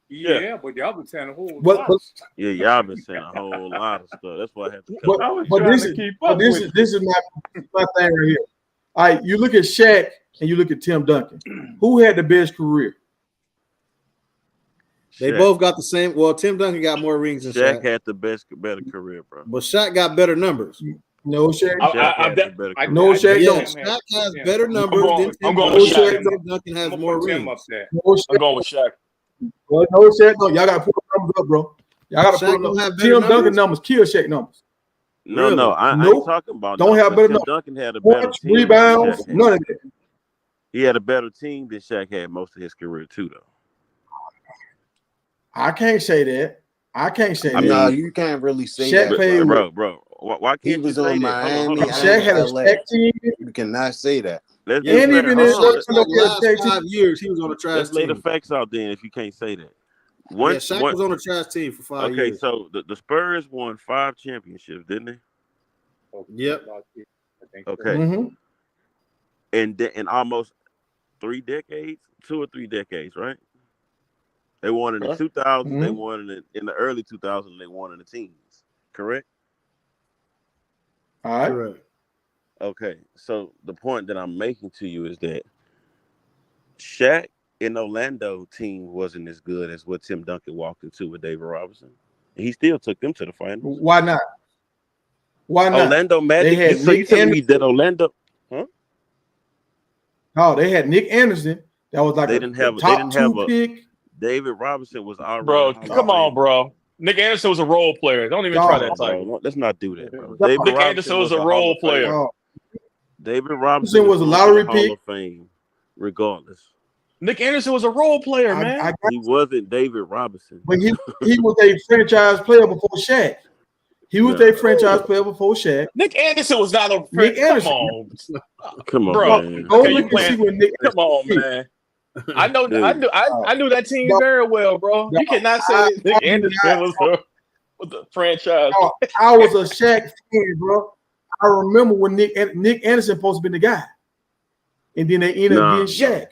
Yeah, but y'all been saying a whole lot. Yeah, y'all been saying a whole lot of stuff. That's why I had to. This is my thing right here. All right, you look at Shaq and you look at Tim Duncan. Who had the best career? They both got the same. Well, Tim Duncan got more rings than Shaq. Shaq had the better career, bro. But Shaq got better numbers. No, Shaq. Shaq don't. Shaq has better numbers than Tim Duncan. Tim Duncan has more rings. I'm going with Shaq. Well, no, Shaq. No, y'all got to put the numbers up, bro. Y'all got to Shaq put don't up. have better Tim Duncan numbers? numbers kill Shaq numbers. No, Really? I ain't Nope. talking about Don't have better Tim numbers. Duncan had a better Points, team than rebounds, Shaq had. none of that. He had a better team than Shaq had most of his career too, though. I can't say that. I can't say that. No, you can't really say Shaq that, played bro. Bro, why He can't you was say on that? Miami Hold on. Shaq had a LA. Shaq team. You cannot say that. Let's And just even hold in on. Shaq's like last 5 years, he was on a trash Let's lay the team. facts out then if you can't say that. Yeah, Shaq was on a trash team for 5 years. Okay, so the Spurs won 5 championships, didn't they? Yep. Okay. Mm-hmm. In almost 3 decades, 2 or 3 decades, right? They won in the 2000s. Mm-hmm. They won in the early 2000s. They won in the teens. Correct? All right. Correct. Okay. So the point that I'm making to you is that Shaq in Orlando team wasn't as good as what Tim Duncan walked into with David Robinson. He still took them to the finals. Why not? Why not? Orlando Magic. They had So you Nick telling me Anderson. that Orlando? Huh? No, they had Nick Anderson. That was like They a didn't have top 2 pick. David Robinson was already. Bro, come on, bro. Nick Anderson was a role player. Don't even try that title. Bro, let's not do that, bro. Nick Anderson was a role player. David Robinson was a lottery pick. Hall of Fame, regardless. Nick Anderson was a role player, man. He wasn't David Robinson. But he was a franchise player before Shaq. He was a franchise player before Shaq. Nick Anderson was not a Nick Anderson. Come on, bro. man. Go Okay, look and see when Nick. Come on, man. I knew that team very well, bro. You cannot say Nick Anderson was the franchise. I was a Shaq fan, bro. I remember when Nick Anderson supposed to be the guy, and then they ended up being Shaq.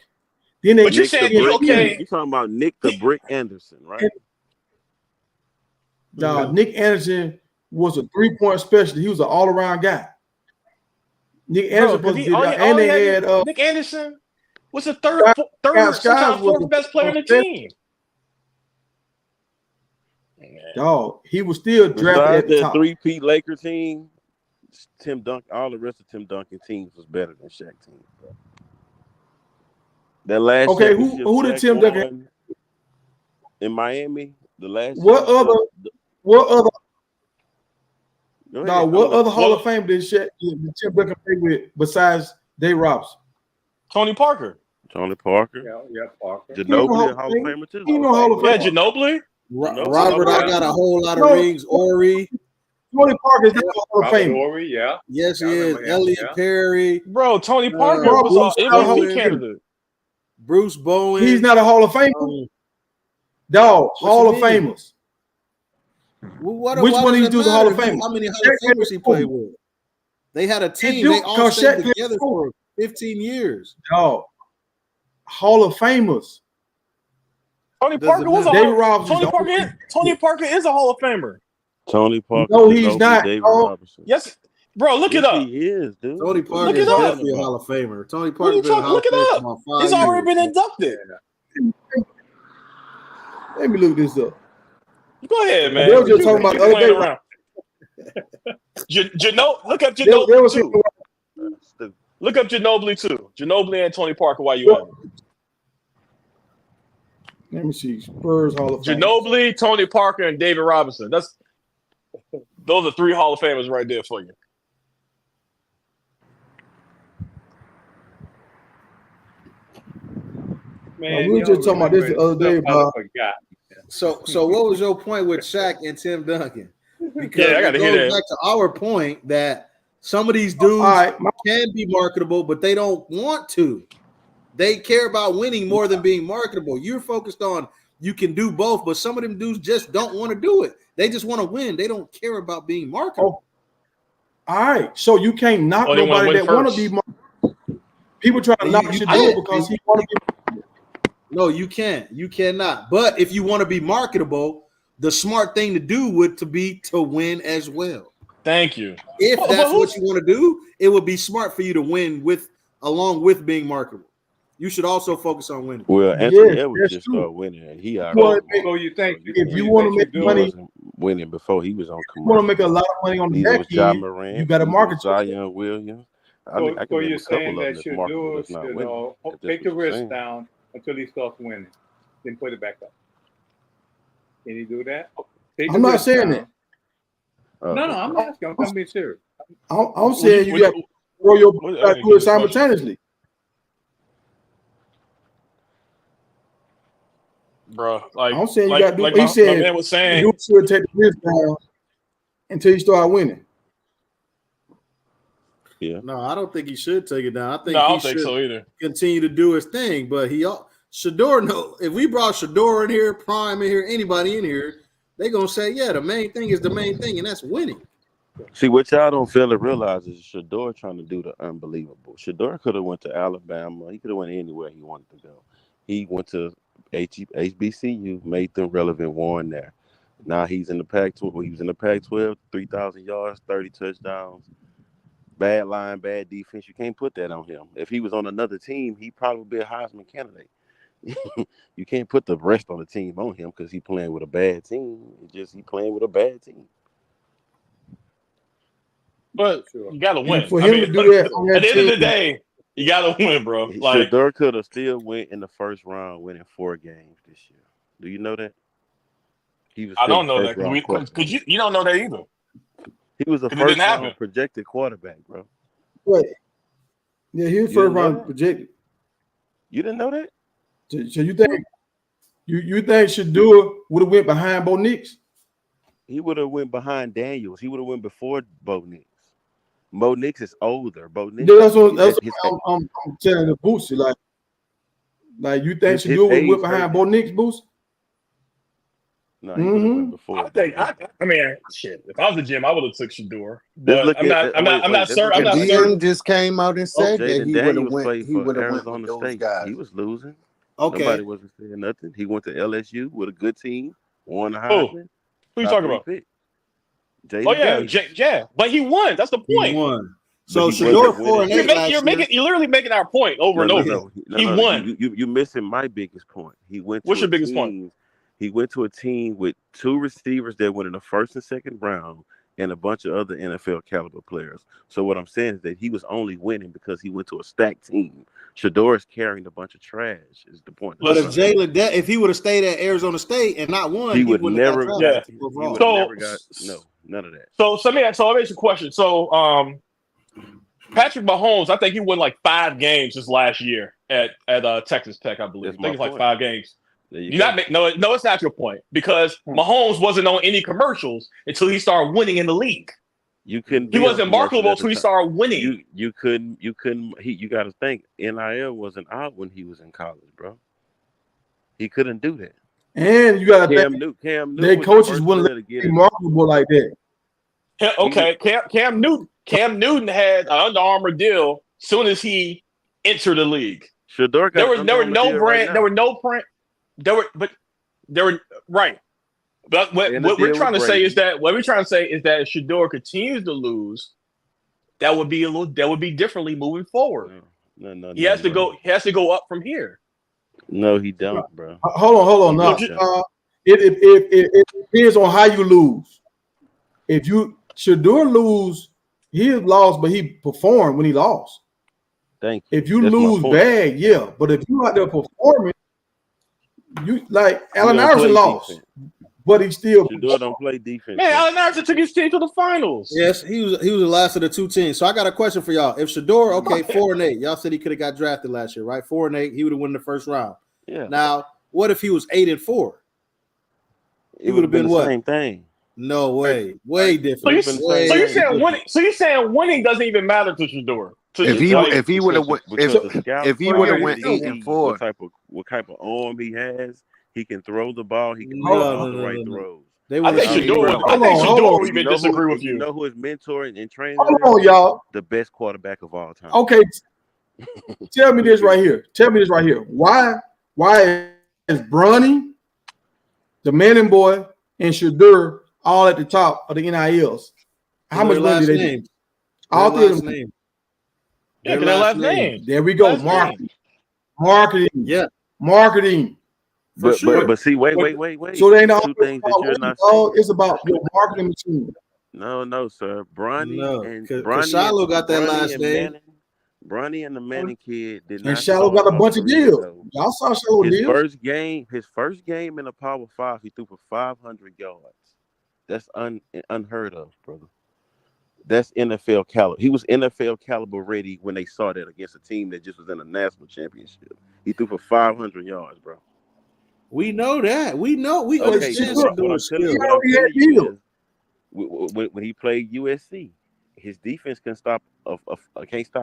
Then they, but you said okay. You talking about Nick the Brick Anderson, right? No, Nick Anderson was a 3-point specialist. He was an all-around guy. Nick Anderson supposed to be that, and they had Nick Anderson was the third, sometimes fourth best player on the team. Dog, he was still drafted at the top. 3-peat Laker team, Tim Duncan, all the rest of Tim Duncan teams was better than Shaq team. That last who did Tim Duncan in Miami? The last what other Hall of Fame did Tim Duncan play with besides Dave Robinson? Tony Parker. Yeah, Parker. Ginobili, Hall of Famer too. Yeah, Ginobili. Robert, I got a whole lot of rings. Ori. Tony Parker is not a Hall of Famer. Ori, yeah. Yes, he is. Elliot Perry. Bro, Tony Parker was an MVP candidate. Bruce Bowen. He's not a Hall of Famer. Dog, Hall of Famers. Which one of these dudes are Hall of Famers? How many Hall of Famers he played with? They had a team. They all stayed together for 15 years. Dog, Hall of Famers. Tony Parker was a Tony Parker is a Hall of Famer. Tony Parker. No, he's not. David Robinson. Yes, bro. Look it up. He is, dude. Tony Parker is definitely a Hall of Famer. Tony Parker. Look it up. He's already been inducted. Let me look this up. Go ahead, man. They were just talking about the other day. Around. Look up Ginobili too. Look up Ginobili too. Ginobili and Tony Parker while you at it. Let me see. Spurs Hall of Fame. Ginobili, Tony Parker, and David Robinson. Those are 3 Hall of Famers right there for you. Man, we were just talking about this the other day, bro. So what was your point with Shaq and Tim Duncan? Because I gotta hear that. Back to our point that some of these dudes can be marketable, but they don't want to. They care about winning more than being marketable. You're focused on you can do both, but some of them dudes just don't want to do it. They just want to win. They don't care about being marketable. All right. So you can't knock nobody that want to be marketable. People try to knock you do it because he want to be marketable. No, you can't. You cannot. But if you want to be marketable, the smart thing to do would be to win as well. Thank you. If that's what you want to do, it would be smart for you to win along with being marketable. You should also focus on winning. Well, Anthony Edwards just started winning, and he already. If you want to make money, winning before he was on commercial. You want to make a lot of money on the back end. You got to market Zion Williams. So you're saying that your dude should take the risk down until he starts winning, then put it back up. Can he do that? I'm not saying that. No, I'm asking. I'm being serious. I'm saying you got to do it simultaneously. Bro, like I'm saying you got to do. Like He my said man was saying, you should take the risk down until you start winning. Yeah. No, I don't think he should take it down. I think I don't he think should so either. continue to do his thing. But Shador, no. If we brought Shador in here, Prime in here, anybody in here, they're gonna say, yeah, the main thing is the main thing, and that's winning. See, what y'all don't fail to realize is Shador trying to do the unbelievable. Shador could have went to Alabama. He could have went anywhere he wanted to go. He went to HBCU, made them relevant, won there. Now he's in the Pac-12. He was in the Pac-12, 3,000 yards, 30 touchdowns. Bad line, bad defense. You can't put that on him. If he was on another team, he'd probably be a Heisman candidate. You can't put the rest on the team on him because he's playing with a bad team. He's playing with a bad team. But you gotta win. And for him to do that on that at the end of the team, day, you gotta win, bro. Like Shador could have still went in the first round, winning 4 games this year. Do you know that? He was. I don't know that because you don't know that either. He was a first round projected quarterback, bro. Right. Yeah, he was first round projected. You didn't know that? So you think you think Shador would have went behind Bo Nix? He would have went behind Daniels. He would have went before Bo Nix. Bo Nix is older. Bo Nix. That's what I'm telling the Boosie. Like you think Shador would have went behind Bo Nix, Boosie? No, he would have went before. I mean, shit. If I was the GM, I would have took Shador. But I'm not certain. The GM just came out and said that he would have went. He would have went with those guys. He was losing. Okay. Nobody wasn't saying nothing. He went to LSU with a good team, won the Heisman. Who you talking about? Yeah. But he won. That's the point. He won. So Shador 4-8. You're literally making our point over and over. He won. You're missing my biggest point. He went. What's your biggest point? He went to a team with 2 receivers that went in the first and second round and a bunch of other NFL caliber players. So what I'm saying is that he was only winning because he went to a stacked team. Shador is carrying a bunch of trash. Is the point? But if he would have stayed at Arizona State and not won, he would never. None of that. So let me ask you a question. So Patrick Mahomes, I think he won like 5 games this last year at Texas Tech, I believe. I think it's like 5 games. No, it's not your point because Mahomes wasn't on any commercials until he started winning in the league. You couldn't. He wasn't marketable until he started winning. You couldn't. You got to think NIL wasn't out when he was in college, bro. He couldn't do that. And you got to think Cam Newton. Their coaches wouldn't let him be marketable like that. Okay, Cam Newton had an Under Armour deal soon as he entered the league. Shador got there were no brand. There were no print. There were right. But what we're trying to say is that if Shador continues to lose, that would be differently moving forward. No. He has to go up from here. No, he don't, bro. Hold on. No, it depends on how you lose. If Shador lose, he lost, but he performed when he lost. Thank you. If you lose bad, yeah. But if you out there performing, you like Allen Iverson lost, but he still Shador don't play defense. Man, Allen Iverson took his team to the finals. Yes, he was the last of the 2 teams. So I got a question for y'all. If Shador, 4-8, y'all said he could have got drafted last year, right? 4-8, he would have won the first round. Yeah. Now, what if he was 8-4? It would have been the same thing. No way, way different. So you're saying winning? So you're saying winning doesn't even matter to Shador? If he would have went 8-4, what type of arm he has, he can throw the ball. He can make the right throws. I think Shador would even disagree with you. You know who his mentor and trainer? Hold on, y'all. The best quarterback of all time. Okay, tell me this right here. Why is Bronny, the Manning boy, and Shador all at the top of the NILs? How much money did they do? All 3 of them. Yeah, their last name. There we go. Marketing. Yeah. Marketing. For sure. But see, wait. So they know 2 things that you're not saying. It's about your marketing machine. No, sir. Bronny Shiloh got that last name. Bronny and the Manning kid did not. And Shiloh got a bunch of deals. Y'all saw Shiloh deals. His first game in the Power 5, he threw for 500 yards. That's unheard of, brother. That's NFL caliber. He was NFL caliber ready when they saw that against a team that just was in a national championship. He threw for 500 yards, bro. We know that. We know. We Okay, understand so what I'm Shador's telling skill. you is, when he played USC, his defense can't stop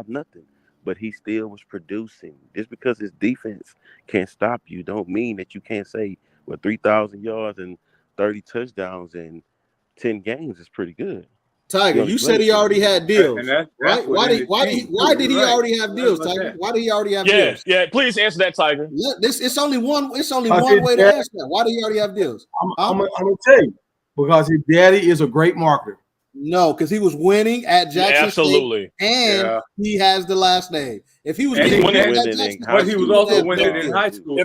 nothing, but he still was producing. Just because his defense can't stop you, don't mean that you can't say, well, 3,000 yards and 30 touchdowns in 10 games is pretty good. Tiger, you said he already had deals, And that's right? Why did he already have deals, Tiger? Why did he already have deals? Yeah. Please answer that, Tiger. It's only one way to answer that. Why did he already have deals? I'm gonna tell you, because his daddy is a great marketer. No, because he was winning at Jackson absolutely. State, and he has the last name. If he was winning at Jackson, but he was also winning in high school. He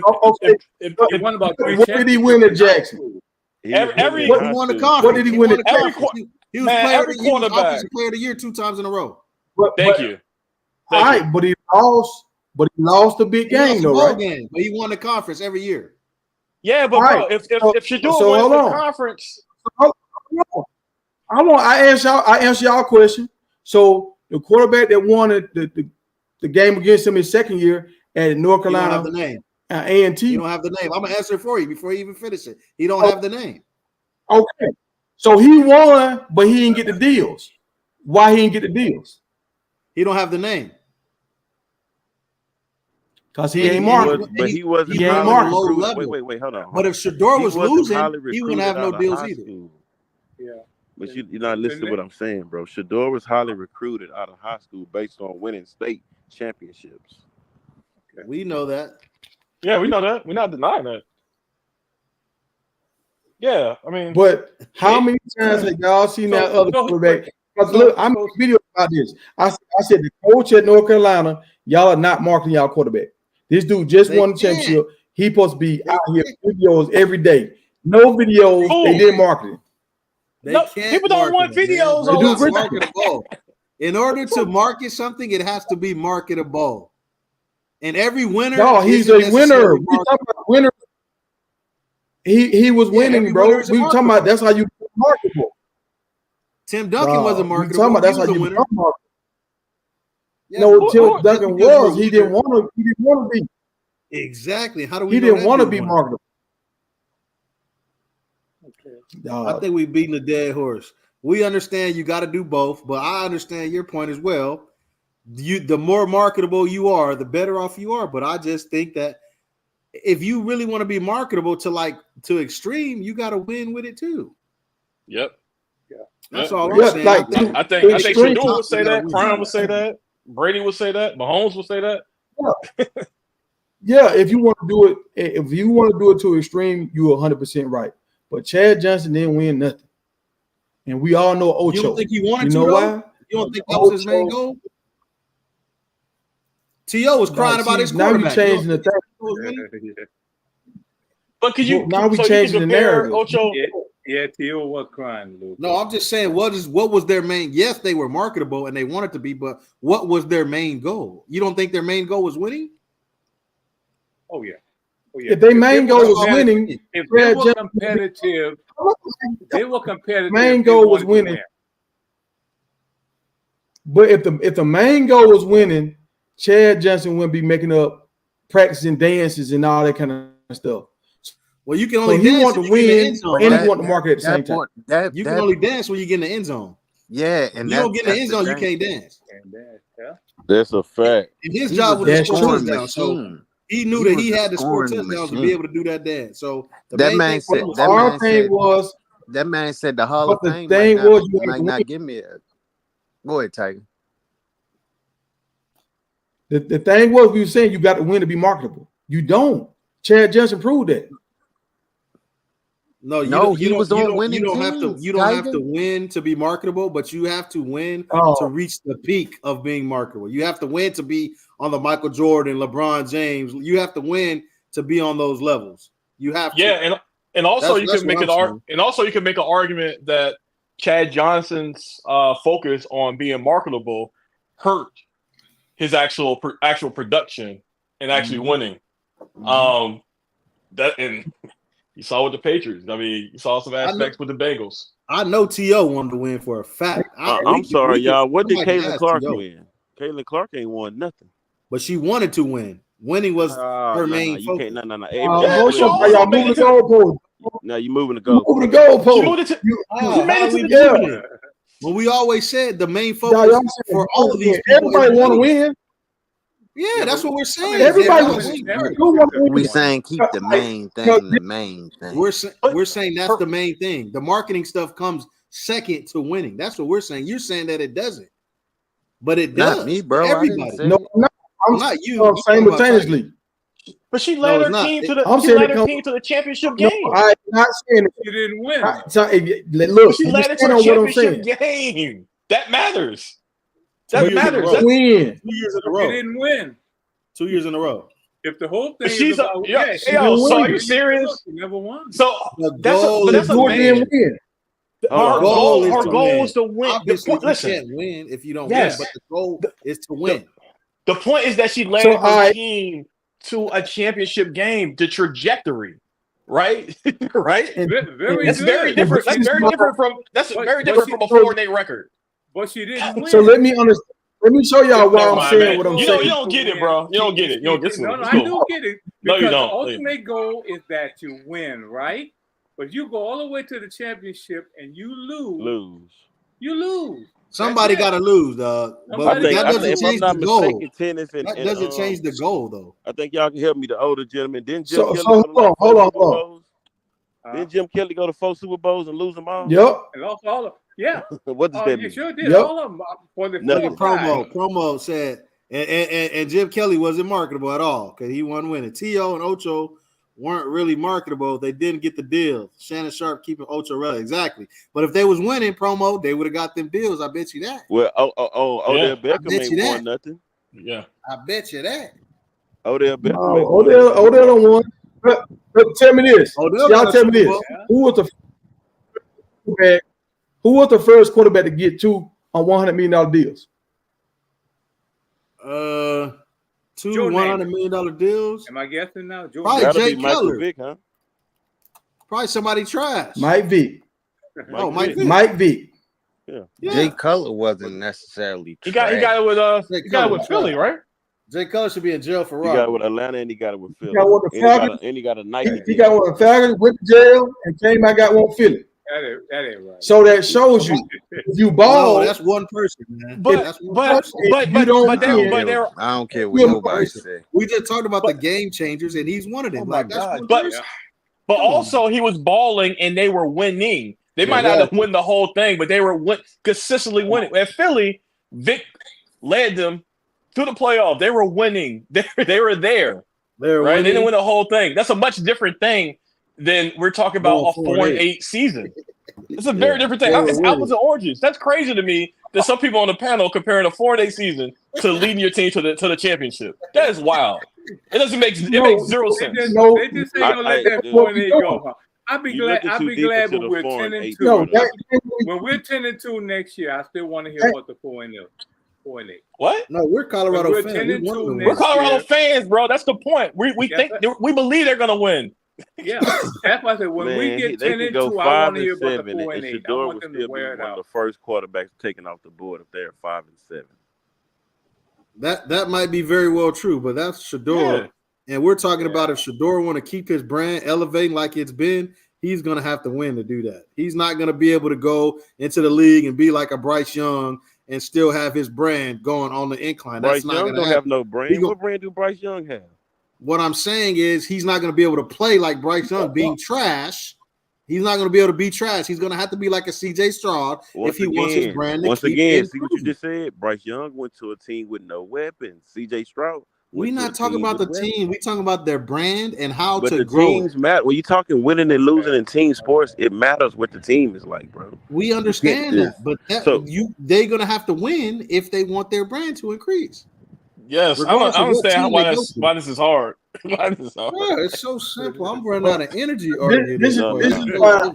won about what did he win at Jackson? He won the conference. What did he win? He was offensive player of the year 2 times in a row. Thank you. All right, but he lost. But he lost a big game, though, right? Game, but he won the conference every year. Yeah, but bro, if Shador wins the conference, I answer y'all question. So the quarterback that won the game against him his second year at North Carolina, you don't have the name. A&T. You don't have the name. I'm gonna answer it for you before you even finish it. He don't have the name. Okay. So he won, but he didn't get the deals. Why he didn't get the deals? He don't have the name. Because he ain't marketed. But he wasn't low level. Wait, hold on. But if Shador was losing, he wouldn't have no deals either. Yeah. But you're not listening to what I'm saying, bro. Shador was highly recruited out of high school based on winning state championships. Okay. We know that. Yeah, we know that. We're not denying that. Yeah, I mean, but how many times have y'all seen that other quarterback? Because look, I'm making a video about this. I said the coach at North Carolina, y'all are not marketing y'all quarterback. This dude just won the championship. He supposed to be out here videos every day. No videos. They didn't market it. People don't want videos. Marketable. In order to market something, it has to be marketable. And every winner, he's a winner. We talking about winner. He was winning, bro. We talking about that's how you become marketable. Tim Duncan wasn't marketable. We talking about that's how you become marketable. No, Tim Duncan was. He didn't want to. He didn't want to be. Exactly. How do we? He didn't want to be marketable. Okay. I think we're beating a dead horse. We understand you got to do both, but I understand your point as well. The more marketable you are, the better off you are. But I just think that if you really want to be marketable to extreme, you got to win with it too. Yep. Yeah. That's all I'm saying. I think Shador would say that. Prime would say that. Brady would say that. Mahomes would say that. Yeah. Yeah, if you want to do it to extreme, you're 100% right. But Chad Johnson didn't win nothing, and we all know Ocho. You don't think he wanted to? You know why? You don't think that was his main goal? T.O. was crying about his quarterback. Now we changing the thing. But could you? Now we changing the narrative. Ocho. Yeah, T.O. was crying. Luke. No, I'm just saying, what was their main? Yes, they were marketable and they wanted to be, but what was their main goal? You don't think their main goal was winning? Oh yeah. If their main goal was winning, if they were competitive, main goal was winning. But if the main goal was winning, Chad Johnson wouldn't be making up practicing dances and all that kind of stuff. Well, you can only dance. He wanted to win and he wanted to market at the same time. You can only dance when you get in the end zone. Yeah, and you don't get in the end zone, you can't dance. That's a fact. And his job was to score touchdowns. So he knew that he had to score touchdowns to be able to do that dance. So that man said the Hall of Fame might not give me a. Go ahead, Tiger. The thing was, we were saying you got to win to be marketable. You don't. Chad Johnson proved that. No, you don't have to win to be marketable, but you have to win to reach the peak of being marketable. You have to win to be on the Michael Jordan, LeBron James. You have to win to be on those levels. You have to. Yeah, and also you can make an argument that Chad Johnson's focus on being marketable hurt his actual production and actually winning. That and you saw with the Patriots. I mean, you saw some aspects with the Bengals. I know T.O. wanted to win for a fact. I'm sorry, y'all. What did Caitlin Clark T.O. win? Caitlin Clark ain't won nothing. But she wanted to win. Winning was her main You focus. can't. No. Yeah, but she Y'all also moving made the it. goalpost. Now you moving the Moving the goalpost. She goalpost. moved it to. How made it are to we the moving it? Well, we always said the main focus Y'all saying for all of these people. everybody want to win. Yeah, that's what we're saying. Everybody want wants to to We win. saying keep the main thing the main thing. We're saying that's the main thing. The marketing stuff comes second to winning. That's what we're saying. You're saying that it doesn't, but it does. Not me, bro. Everybody. No, I'm not you. Simultaneously. But she led her team to the. I'm She saying led her team to the championship game. I'm not saying it. She didn't win. Look, She led it to the championship game. That matters. That matters. Win 2 years in a row. She didn't win 2 years in a row. If the whole thing She's is about so are you serious? She never won. So that's a man. Her goal is to win. Obviously, Listen, you can't win if you don't win, but the goal is to win. The point is that she led her team to a championship game, the trajectory, right? Right? That's very different. That's very different from a 4-8 record. But she didn't win. So let me understand. Let me show y'all why I'm saying what I'm saying. You don't get it, bro. You don't get it. You don't get it. No, I do get it. No, you don't. The ultimate goal is that you win, right? But you go all the way to the championship and you lose. You lose. Somebody got to lose, dog. But that doesn't change the goal. That doesn't change the goal, though. I think y'all can help me. The older gentleman. Didn't Jim Kelly hold on. Didn't Jim Kelly go to 4 Super Bowls and lose them all? Yep. And lost all of them. Yeah. What does that mean? You sure did. All of them. For the promo said, and Jim Kelly wasn't marketable at all because he wasn't winning. T.O. and Ocho weren't really marketable. They didn't get the deal. Shannon Sharp keeping Ocho relevant. Exactly. But if they was winning promo, they would have got them deals. I bet you that. Well, Odell Beckham ain't won nothing. Yeah. I bet you that. Odell Beckham. Odell don't won. But tell me this. Y'all tell me this. Who was the first quarterback to get 2 on $100 million deals? 2 $100 million deals. Am I guessing now? Probably Jay Michael Vick, huh? Probably somebody trash. Mike Vick. Mike Vick. Yeah. Jay Cutler wasn't necessarily. He got it with Philly, right? Jay Cutler should be in jail for robbery. He got it with Atlanta and he got it with Philly. He got a Nike. He got one with Falcons, went to jail, and came back got one Philly. That ain't right. So that shows you if you ball. No, that's one person, man. But I don't care what nobody say. We just talked about the game changers, and he's one of them. But also he was balling and they were winning. They might not have won the whole thing, but they were consistently winning. At Philly, Vic led them to the playoff. They were winning. They were there. They didn't win the whole thing. That's a much different thing than we're talking about a 4-8 season. It's a very different thing. It's apples and oranges. That's crazy to me that some people on the panel comparing a 4-8 season to leading your team to the championship. That is wild. It makes zero sense. They just ain't gonna let that 4-8 go. I'd be glad when we're 10-2. When we're 10-2 next year, I still want to hear what the 4-8. What? No, we're Colorado fans. We're Colorado fans, bro. That's the point. We believe they're gonna win. Yeah, that's why I said when we get 10-2, I want to hear about the 4-8. I want them to wear it out. One of the first quarterbacks taken off the board if they're 5-7. That might be very well true, but that's Shedeur. Yeah. And we're talking about if Shedeur want to keep his brand elevating like it's been, he's going to have to win to do that. He's not going to be able to go into the league and be like a Bryce Young and still have his brand going on the incline. Bryce Young don't have no brand. What brand do Bryce Young have? What I'm saying is he's not going to be able to play like Bryce Young being trash. He's not going to be able to be trash. He's going to have to be like a CJ Stroud if he wants his brand to once again, see what you just said? Bryce Young went to a team with no weapons. CJ Stroud. We're not talking about the team. We're talking about their brand and how to grow. But the teams matter. When you're talking winning and losing in team sports, it matters what the team is like, bro. We understand that, but they're going to have to win if they want their brand to increase. Yes, I don't understand why this is hard. Why this is hard? Yeah, it's so simple. I'm running out of energy already. This is why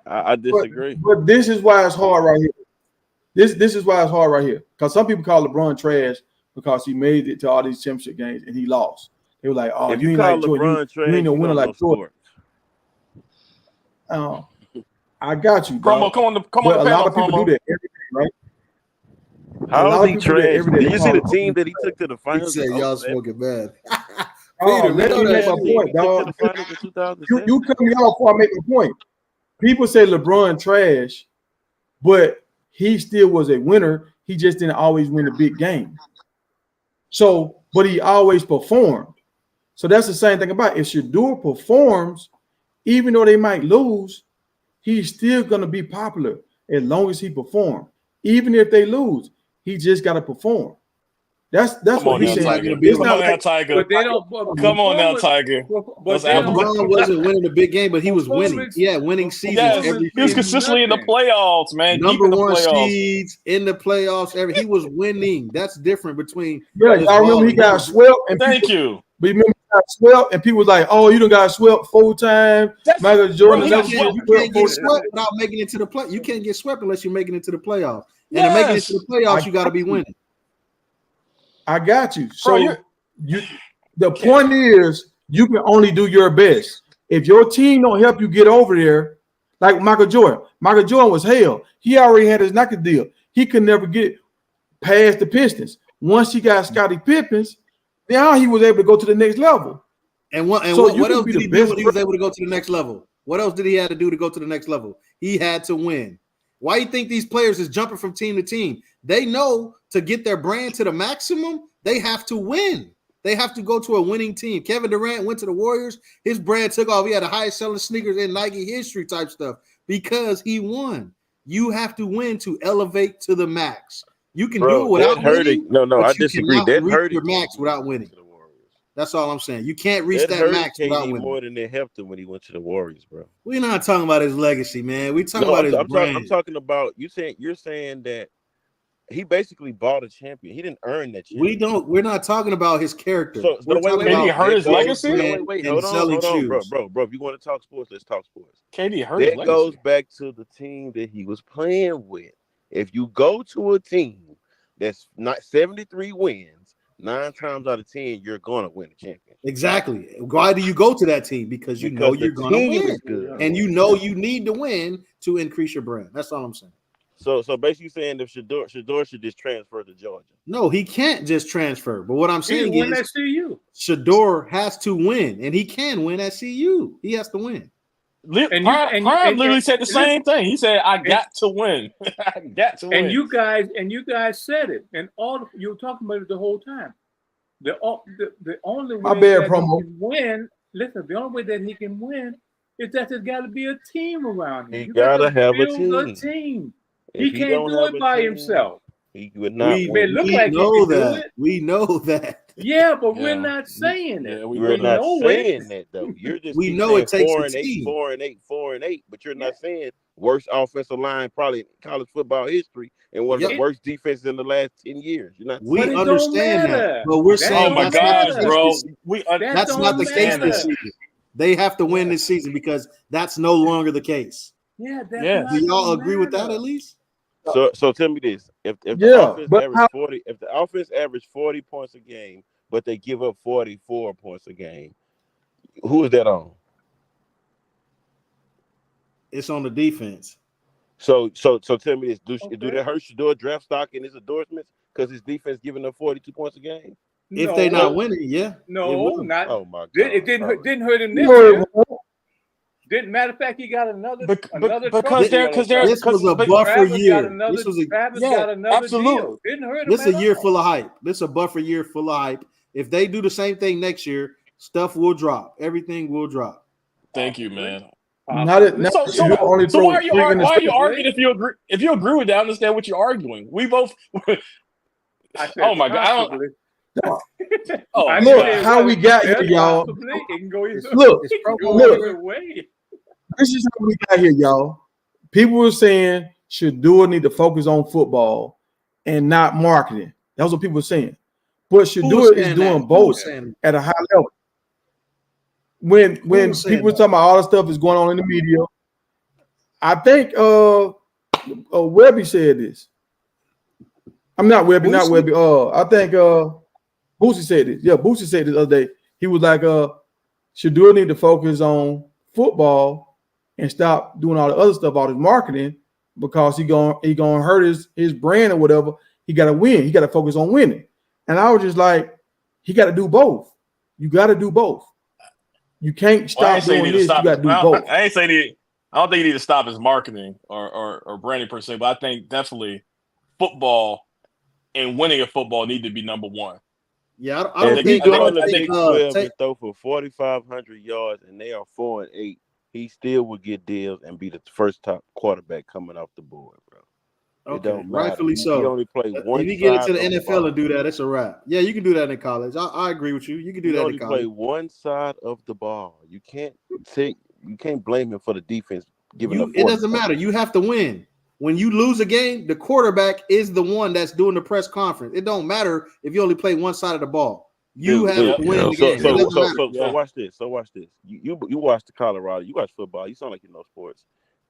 I disagree. But this is why it's hard right here. This is why it's hard right here. Because some people call LeBron trash because he made it to all these championship games and he lost. They were like, "Oh, if you ain't like LeBron trash, you ain't no winner like Jordan." I got you, Promo, dog. come on the But a lot panel, of people promo. do that every day, right? How is he do that trash? every day. Did They you call see the it team that he took to the He finals? said in y'all 07? smoking bad. Oh, Peter, we let know me make that my Team shit. point, he took to dog. the finals in 2007. You cut me off before I make my point. People say LeBron trash, but he still was a winner. He just didn't always win the big game. So, but he always performed. So that's the same thing about it. If Shador performs, even though they might lose, he's still going to be popular as long as he performs. Even if they lose, he just got to perform. That's Come what on he's now, He's saying. not Tiger. gonna be It's able Come not on to. now, like, Tiger. But they don't. Come on now, Tiger. But That's they don't. LeBron wasn't winning the big game, but he was winning. Performance- He had winning seasons Yes, every he was season. consistently in the Nothing. playoffs, man. Deep Number in the one playoffs. seeds in the playoffs. He was winning. That's different between yeah, just y'all remember he balling. got swept and Thank people, you. but remember he got swept and people was like, "Oh, you done got swept 4 times." That's Michael bro. Jordan He never got get swept. You swept can't 4 get times. swept without making it to the play. You can't get swept unless you're making it to the playoffs. And to making it to the playoffs, you got to be winning. I got you. Bro, So the point is, you can only do your best. If your team don't help you get over there, like Michael Jordan. Michael Jordan was hell. He already had his Nike deal. He could never get past the Pistons. Once he got Scottie Pippins, now he was able to go to the next level. And what So you what can else be did the he do best when he was able to go to the next level? What else did he have to do to go to the next level? He had to win. Why you think these players is jumping from team to team? They know to get their brand to the maximum, they have to win. They have to go to a winning team. Kevin Durant went to the Warriors. His brand took off. He had the highest selling sneakers in Nike history type stuff because he won. You have to win to elevate to the max. You can do it without winning. No, but I you disagree. cannot That reach hurt your max without winning. That's all I'm saying. You can't reach that max without winning. more than it helped him when he went to the Warriors, bro. We're not talking about his legacy, man. We're talking about his brand. I'm talking about you're saying that he basically bought a champion. He didn't earn that champion. We're not talking about his character. So We're talking Can he about hurt his legacy? Wait, and selling shoes. bro. If you want to talk sports, let's talk sports. KD hurt his That legacy. goes back to the team that he was playing with. If you go to a team that's not 73 wins, 9 times out of 10, you're gonna win a championship. Exactly. Why do you go to that team? Because you know you're gonna win, and you know you need to win to increase your brand. That's all I'm saying. So basically saying if Shador should just transfer to Georgia. No, he can't just transfer. But what I'm saying win is at CU. Shador has to win, and he can win at CU. He has to win. Prime literally said the same thing. He said, "I got to win. I got to win." And you guys said it, and all you were talking about it the whole time. The only way that he can win. Listen, the only way that he can win is that there's got to be a team around him. You gotta have a team. He can't do it by himself. He would not. We know that. We know that. Yeah, but we're not saying it. We're not saying that though. You're just we know it takes 4 and 8, 4 and 8, 4 and 8, but you're not saying worst offensive line probably in college football history and one of the worst defenses in the last 10 years. You're not. We understand that, but we're saying, oh my gosh, bro, that's not the case this season. They have to win this season because that's no longer the case. Yeah, do y'all agree with that at least? So tell me this: if the offense average 40 points a game, but they give up 44 points a game, who is that on? It's on the defense. So tell me this: do that hurt Shador draft stock in his endorsements because his defense giving up 42 points a game? If they're not winning, yeah. No, not. Oh my god! It didn't hurt him this year. Didn't matter of fact, he got another because this was a buffer year. Travis got another deal. Didn't hurt him. This is a year full of hype. This is a buffer year full of hype. If they do the same thing next year, stuff will drop. Everything will drop. Thank you, man. So why are you arguing if you agree? If you agree with that, I understand what you're arguing. We both. Oh my god! Look how we got here, y'all. Look. This is how we got here, y'all. People were saying Shador need to focus on football and not marketing. That's what people were saying. But Shador is doing both at a high level. When people were talking about all the stuff that's going on in the media, I think Webby said this. I'm not Webby, I think Boosie said this. Yeah, Boosie said this the other day. He was like, Shador need to focus on football and stop doing all the other stuff, all his marketing, because he gonna hurt his brand or whatever. He got to win. He got to focus on winning. And I was just like, he got to do both. You got to do both. You can't stop doing this. You got to do both. I ain't saying I don't think he need to stop his marketing or branding per se, but I think definitely football and winning at football need to be number one. Yeah, I don't think going to Big 12 and throw for 4,500 yards, and they are 4-8. He still would get deals and be the first top quarterback coming off the board, bro. Okay, it don't matter. Rightfully so. He only play one. If you get into the NFL and do that, it's a wrap. Yeah, you can do that in college. I agree with you. You can do that in college. He only play one side of the ball. You can't blame him for the defense giving up. It doesn't matter. You have to win. When you lose a game, the quarterback is the one that's doing the press conference. It don't matter if you only play one side of the ball. You have to win the game. So watch this. You watch the Colorado. You watch football. You sound like you know sports.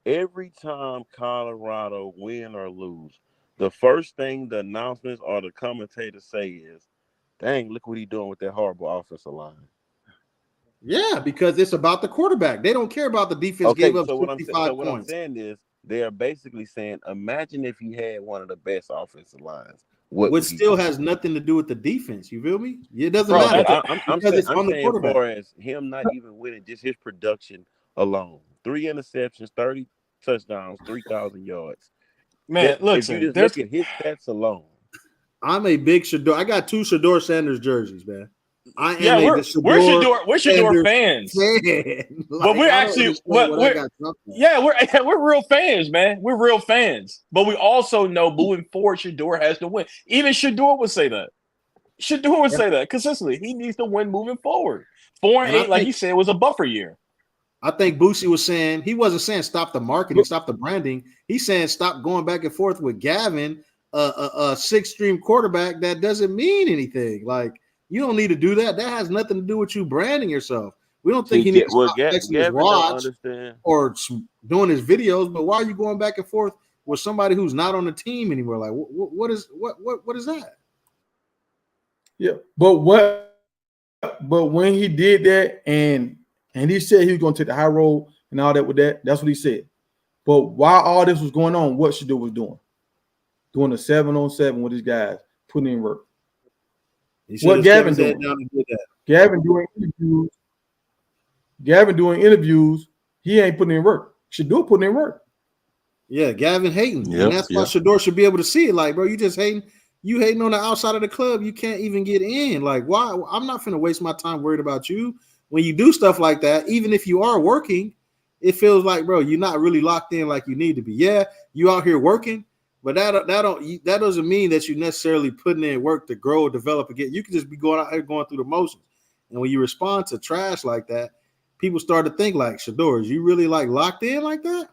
Every time Colorado win or lose, the first thing the announcements or the commentators say is, "Dang, look what he's doing with that horrible offensive line." Yeah, because it's about the quarterback. They don't care about the defense. Gave up 65 what I'm saying is, they are basically saying, imagine if he had one of the best offensive lines. Which still has nothing to do with the defense. You feel me? It doesn't matter. I'm saying as far as him not even winning, just his production alone. 3 interceptions, 30 touchdowns, 3,000 yards. Man, listen, if you just look at his stats alone. I'm a big Shedeur. I got 2 Shedeur Sanders jerseys, man. We're Shedeur fans. But we're actually we're real fans, man. We're real fans. But we also know moving forward, Shedeur has to win. Even Shedeur would say that. Shedeur would say that consistently. He needs to win moving forward. 4-8, like he said, was a buffer year. I think Boosie was saying, he wasn't saying stop the marketing, stop the branding. He's saying stop going back and forth with Gavin, a 6-stream quarterback that doesn't mean anything. Like, you don't need to do that. That has nothing to do with you branding yourself. We don't think he needs to stop texting his watch or doing his videos, but why are you going back and forth with somebody who's not on the team anymore? Like, what is that? Yeah, but when he did that and he said he was going to take the high road and all that with that, that's what he said. But while all this was going on, what Shedeur was doing a 7-on-7 with his guys, putting in work. What Gavin doing? Gavin doing interviews. He ain't putting in work. Shedeur putting in work. Yeah, Gavin hating. And that's why Shedeur should be able to see it. Like, bro, you just hating. You hating on the outside of the club. You can't even get in. Like, why? I'm not finna waste my time worried about you. When you do stuff like that, even if you are working, it feels like, bro, you're not really locked in like you need to be. Yeah, you out here working, but that doesn't mean that you necessarily putting in work to grow or develop again. You can just be going out here going through the motions. And when you respond to trash like that, people start to think like, Shedeur, is you really like locked in like that?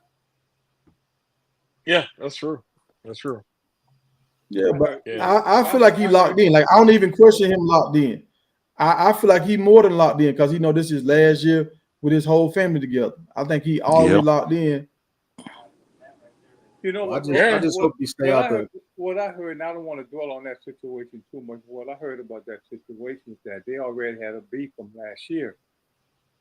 Yeah, that's true. That's true. Yeah, but I feel like he locked in. Like, I don't even question him locked in. I feel like he more than locked in because he know this is last year with his whole family together. I think he already locked in. You know what? I just hope he stay out there. What I heard, and I don't want to dwell on that situation too much. What I heard about that situation is that they already had a beef from last year.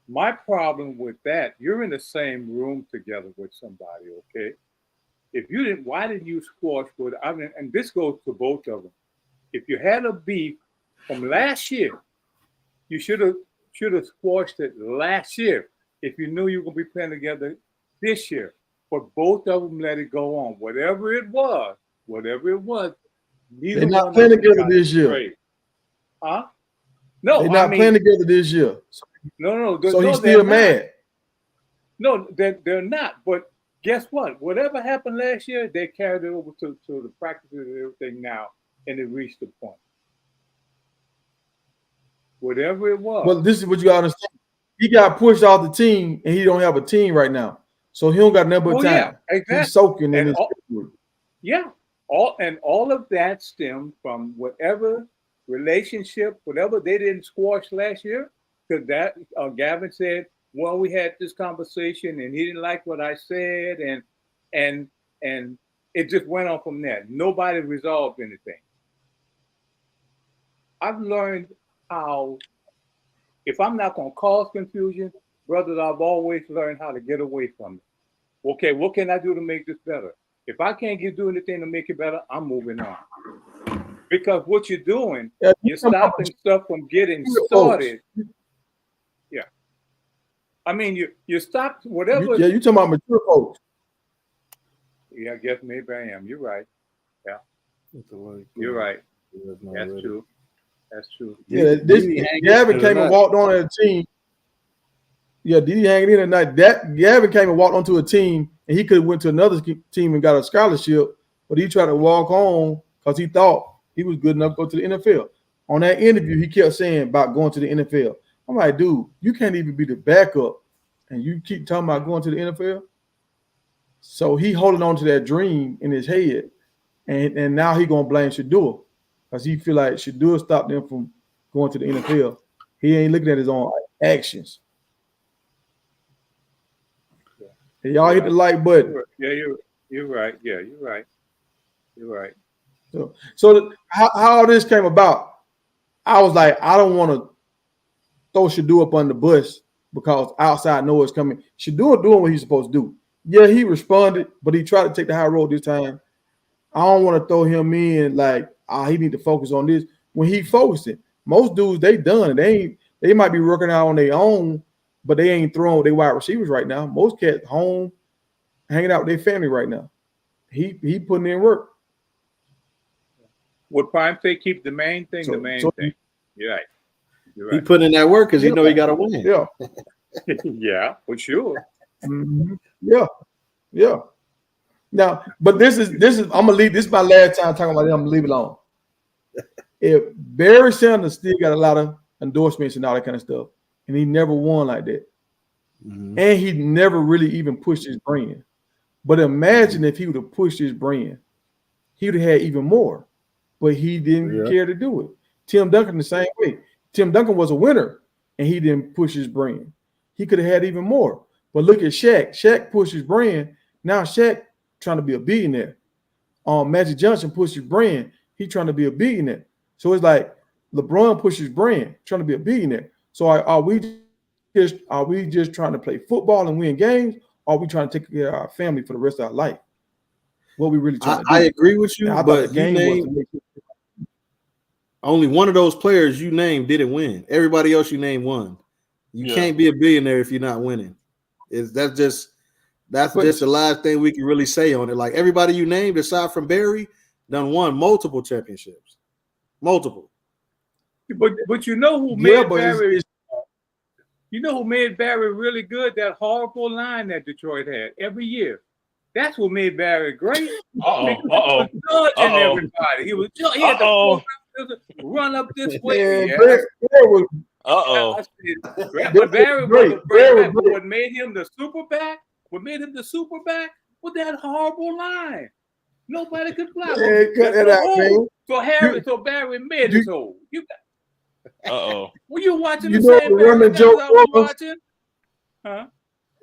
My problem with that, you're in the same room together with somebody, okay? If you didn't, why didn't you squash with? I mean, and this goes to both of them. If you had a beef from last year, you should have squashed it last year if you knew you were going to be playing together this year. But both of them let it go on. Whatever it was, they're not playing together this year. Straight. Huh? No, they're not playing together this year. No. So he's still mad. No, they're not. But guess what? Whatever happened last year, they carried it over to the practices and everything now, and it reached the point. Whatever it was. Well, this is what you gotta understand. He got pushed off the team, and he don't have a team right now. So he don't got nothing but time. Yeah, exactly. He's soaking in his all of that stemmed from whatever relationship, whatever they didn't squash last year. Because that Gavin said, well, we had this conversation and he didn't like what I said, and it just went on from there. Nobody resolved anything. I've learned how, if I'm not going to cause confusion, brothers, I've always learned how to get away from it. Okay, what can I do to make this better? If I can't do anything to make it better, I'm moving on. Because what you're doing, you're stopping stuff from getting started. Yeah. I mean, you stopped whatever. Yeah, you talking about mature folks. Yeah, I guess maybe I am. You're right. Yeah. You're right. That's true. That's true. Yeah, Gavin came and walked on at a team. Yeah, Didi hanging in at night. That Gavin came and walked onto a team, and he could have went to another team and got a scholarship, but he tried to walk on because he thought he was good enough to go to the NFL. On that interview, he kept saying about going to the NFL. I'm like, dude, you can't even be the backup, and you keep talking about going to the NFL. So he holding on to that dream in his head, and now he gonna blame Shador because he feel like Shador stopped them from going to the NFL. He ain't looking at his own actions. Hey, y'all hit the like button. Yeah, you're right. Yeah, you're right. You're right. So how all this came about, I was like, I don't want to throw Shador up on the bus because outside noise coming. Shador doing what he's supposed to do. Yeah, he responded, but he tried to take the high road this time. I don't want to throw him in like, he need to focus on this. When he focusing, most dudes, they done. They might be working out on their own, but they ain't throwing with their wide receivers right now. Most cats home, hanging out with their family right now. He putting in work. What Prime say, keep the main thing the main thing. You're right. You're right. He putting in that work because he know he got to win. Yeah. Yeah, for sure. Mm-hmm. Yeah. Now, but this is I'm gonna leave. This is my last time talking about it. I'm gonna leave it alone. If Barry Sanders still got a lot of endorsements and all that kind of stuff, and he never won like that, and he never really even pushed his brand. But imagine if he would have pushed his brand, he would have had even more. But he didn't care to do it. Tim Duncan the same way. Tim Duncan was a winner, and he didn't push his brand. He could have had even more. But look at Shaq. Shaq pushed his brand. Now Shaq trying to be a billionaire. Magic Johnson pushed his brand. He trying to be a billionaire. So it's like LeBron pushed his brand, trying to be a billionaire. So are we just trying to play football and win games? Or are we trying to take care of our family for the rest of our life? What we really trying to do? I agree with you, but only one of those players you named didn't win. Everybody else you named won. You can't be a billionaire if you're not winning. That's just the last thing we can really say on it. Like everybody you named, aside from Barry, done won multiple championships. Multiple. But you know who made Barry? You know who made Barry really good? That horrible line that Detroit had every year. That's what made Barry great. Everybody. He had to run up this way. But Barry was great. What made him the superback? What made him the superback was that horrible line. Nobody could fly. So Barry made his hole. Were you watching the same running joke I was watching? Huh?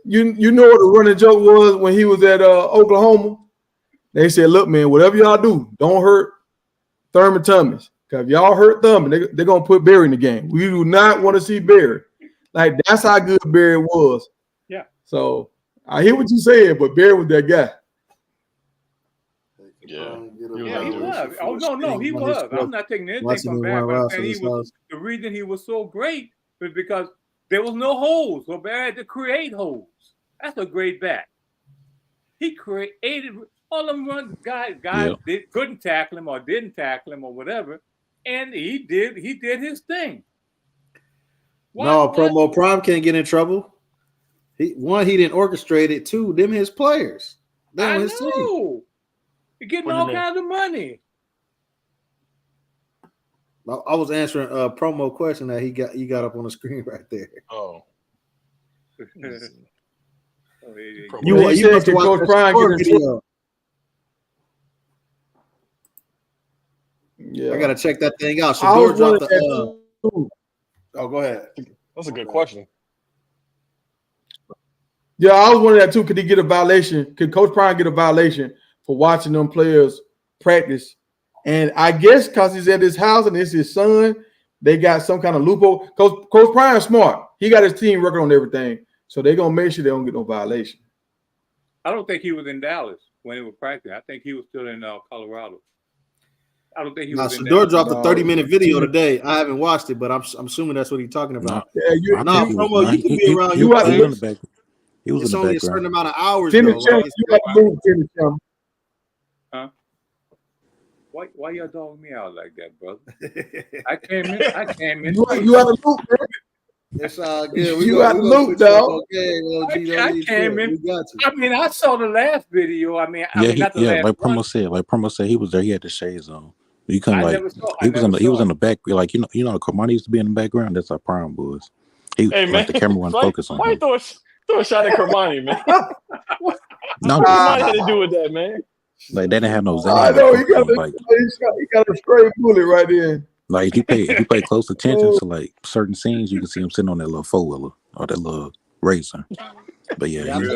You know what the running joke was when he was at Oklahoma? They said, look, man, whatever y'all do, don't hurt Thurman Thomas. Because if y'all hurt Thurman, they're going to put Barry in the game. We do not want to see Barry. Like, that's how good Barry was. Yeah. So, I hear what you said, but Barry was that guy. Yeah, he was. Oh, no, he was. I'm not taking anything from Barry. The reason he was so great was because there was no holes. So Barry had to create holes. That's a great back. He created all them runs. Guys couldn't tackle him or didn't tackle him or whatever, and he did his thing. Promo Prime can't get in trouble. He didn't orchestrate it. Two, them his players. I know. You're getting all kinds of money. I was answering a promo question that he got up on the screen right there. Oh. You said to Coach Prime get in. Yeah, I gotta check that thing out. So dropped the. Oh, go ahead. That's a good question. Yeah, I was wondering that too. Could he get a violation? Could Coach Prime get a violation for watching them players practice? And I guess because he's at his house and it's his son, they got some kind of loophole. Coach Prime is smart. He got his team working on everything. So they're gonna make sure they don't get no violation. I don't think he was in Dallas when he was practicing. I think he was still in Colorado. I don't think he was in Shedeur Dallas. dropped a 30-minute video today. I haven't watched it, but I'm assuming that's what he's talking about. Yeah, you can be around. He was in the back. He was in the background. It's only a certain amount of hours. Timmy Chum, you got to move, Timmy Chum. Huh? Why y'all dogging me out like that, brother? I came in. You out of loop, man. It's all good. You out of loop, dog. I came in. I mean, I saw the last video. I mean, like Promo said, he was there. He had the shades on. You couldn't he was in the back. Like Carmani used to be in the background. That's how Prime was. Hey man, the camera wasn't focused on him. Why you throw a shot at Carmani, man? What No, Carmani had to do with that, man? Like they didn't have no. I know he got a straight bullet right there. Like if you pay close attention to like certain scenes, you can see him sitting on that little 4-wheeler or that little racer. But yeah, he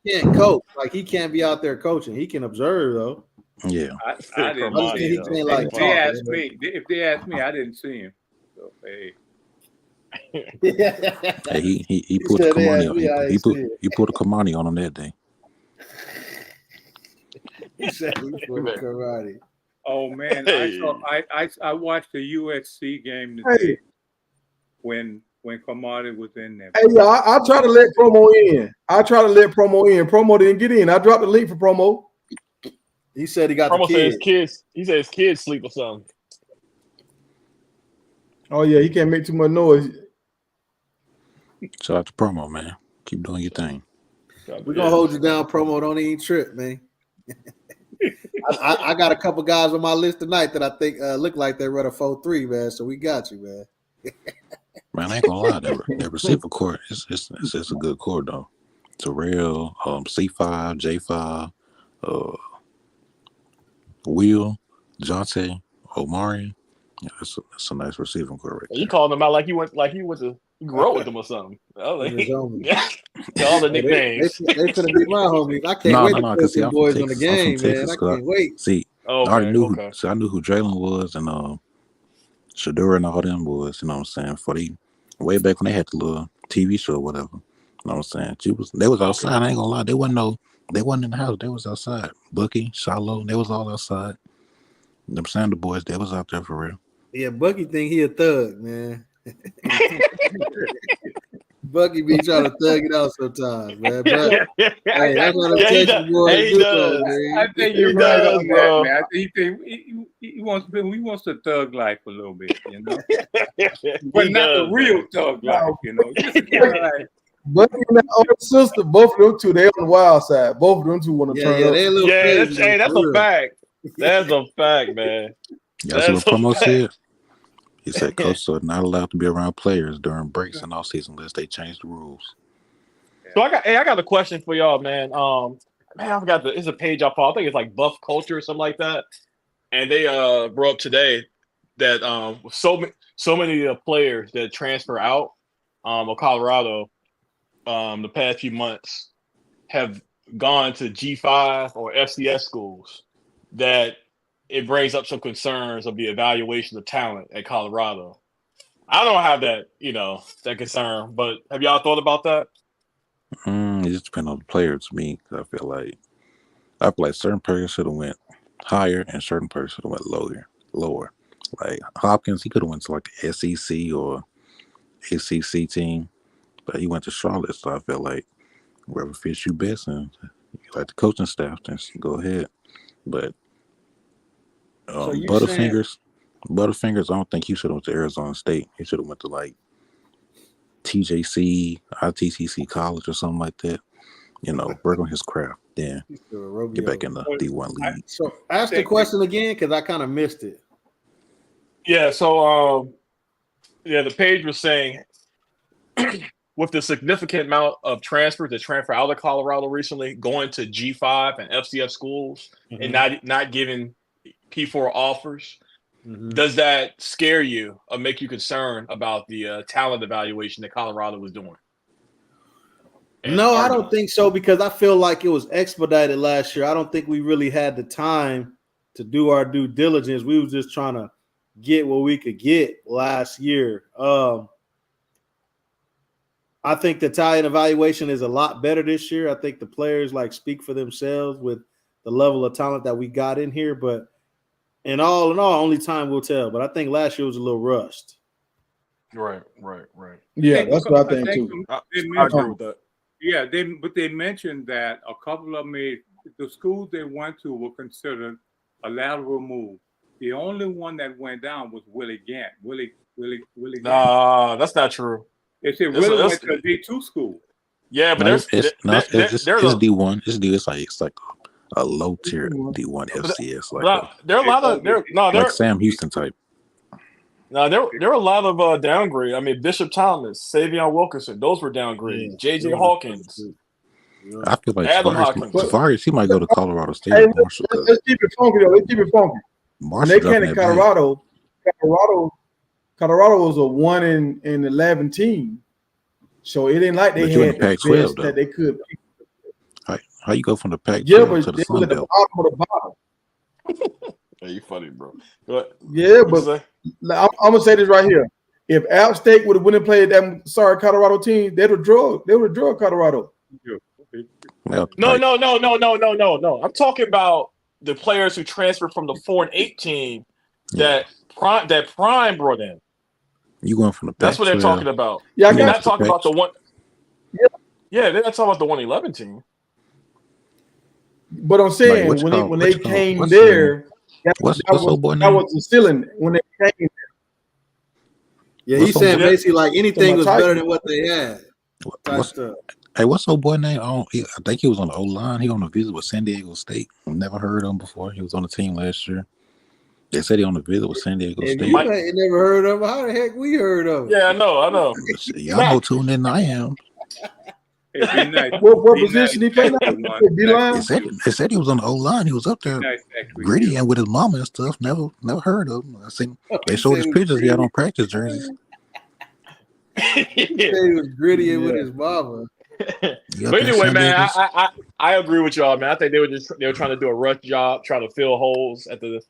can't coach. Like he can't be out there coaching. He can observe though. Yeah. I didn't see him. If they ask me, I didn't see him. So hey. He put the Kamani on. He put a Kamani on him that day. He said he put a karate. Oh man, I watched the USC game today when Kamani was in there. Hey, I try to let Promo in. Promo didn't get in. I dropped the link for Promo. He said he got Promo the kids. He said his kids sleep or something. Oh yeah, he can't make too much noise. Shout out to Promo, man. Keep doing your thing. We're gonna hold you down, Promo. Don't even trip, man. I got a couple guys on my list tonight that I think look like they run a 4-3, man. So we got you, man. Man, I ain't gonna lie. That receiver court it's a good court though. Terrell, C5, J5, Will, Jonte, Omarion. Yeah, that's a nice receiving court right there. You called him out like you went to grow up with them or something. All the nicknames. They finna be my homies. I can't wait to put them boys on the game, man. I can't wait. See, I already knew I knew who Jalen was and Shedeur and all them boys, you know what I'm saying? Way back when they had the little TV show or whatever. You know what I'm saying? They was outside, I ain't gonna lie. They wasn't in the house, they was outside. Bucky, Shiloh, they was all outside. Them Sander boys, they was out there for real. Yeah, Bucky think he a thug, man. Bucky be trying to thug it out sometimes, man. But, hey, that's what the Texas boys do, man. I think you're right on that, man. I think he wants to thug life a little bit, you know. But not the real thug life, you know. Bucky and that older sister, both of them two, they on the wild side. Both of them two want to turn up. That's a fact. That's a fact, man. That's what Promo said. He said coaches are not allowed to be around players during breaks and off season unless they change the rules. So I got a question for y'all, man. I forgot it's a page I follow. I think it's like Buff Culture or something like that. And they brought up today that so many players that transfer out of Colorado the past few months have gone to G5 or FCS schools that it brings up some concerns of the evaluation of talent at Colorado. I don't have that, that concern, but have y'all thought about that? It just depends on the player to me. I feel like certain players should have went higher and certain players should have went lower. Like Hopkins, he could have went to like the SEC or ACC team, but he went to Charlotte. So I feel like wherever fits you best and you like the coaching staff, then go ahead. But Butterfingers, I don't think he should have went to Arizona State. He should have went to like TJC, ITCC College or something like that. Work on his craft. Then get back in the D1 league. So ask the question again because I kind of missed it. Yeah. So the page was saying with the significant amount of transfers that transfer out of Colorado recently, going to G5 and FCS schools and not giving P4 offers, does that scare you or make you concerned about the talent evaluation that Colorado was doing? No, I don't think so because I feel like it was expedited last year. I don't think we really had the time to do our due diligence. We were just trying to get what we could get last year. I think the Italian evaluation is a lot better this year. I think the players like speak for themselves with the level of talent that we got in here. But in all, only time will tell. But I think last year was a little rushed. Right. Yeah, that's what I think too. I agree with that. Yeah, but they mentioned that a couple of them the schools they went to were considered a lateral move. The only one that went down was Willie Gant. Willie Gant. Nah, that's not true. They said Willie went to a D2 school. Yeah, but it's D1. It's like a low tier D1 FCS. There are a lot of like Sam Houston type. No, there are a lot of downgrade. I mean, Bishop Thomas, Savion Wilkerson, those were downgrades. J.J. Hawkins. I feel like Adam Hawkins. Tavares, he might go to Colorado State. Hey, let's keep it funky though. Let's keep it funky. When they came to Colorado was a 1-11 team, so it ain't like they had the best that they could. How you go from the Pac-12 but to the they Sun was at the Belt? bottom of the bottom. Hey, you funny, bro. Go ahead. Yeah, but I'm gonna say this right here. If App State would have went and played that Colorado team, they would have drug Colorado. No. I'm talking about the players who transferred from the 4 and 8 team that Prime brought in. You going from the That's what they're talking about. Yeah, they're not talking about the one. Yeah, they're not talking about the 1-11 team. But I'm saying when they came there, that was the ceiling when they came there. Yeah, he's saying basically like anything was better than what they had. What's old boy name? I think he was on the O-line. He on a visit with San Diego State. Never heard of him before. He was on the team last year. They said he on a visit with San Diego State. You ain't never heard of him. How the heck we heard of him? Yeah, I know. Y'all know tuned in. I am. What position he played? They said he was on the O-line. He was up there gritty and with his mama and stuff. Never heard of him. I seen they showed his pictures he had on practice jerseys. He was gritty and with his mama. But anyway, man, I agree with y'all, man. I think they were trying to do a rush job, trying to fill holes at the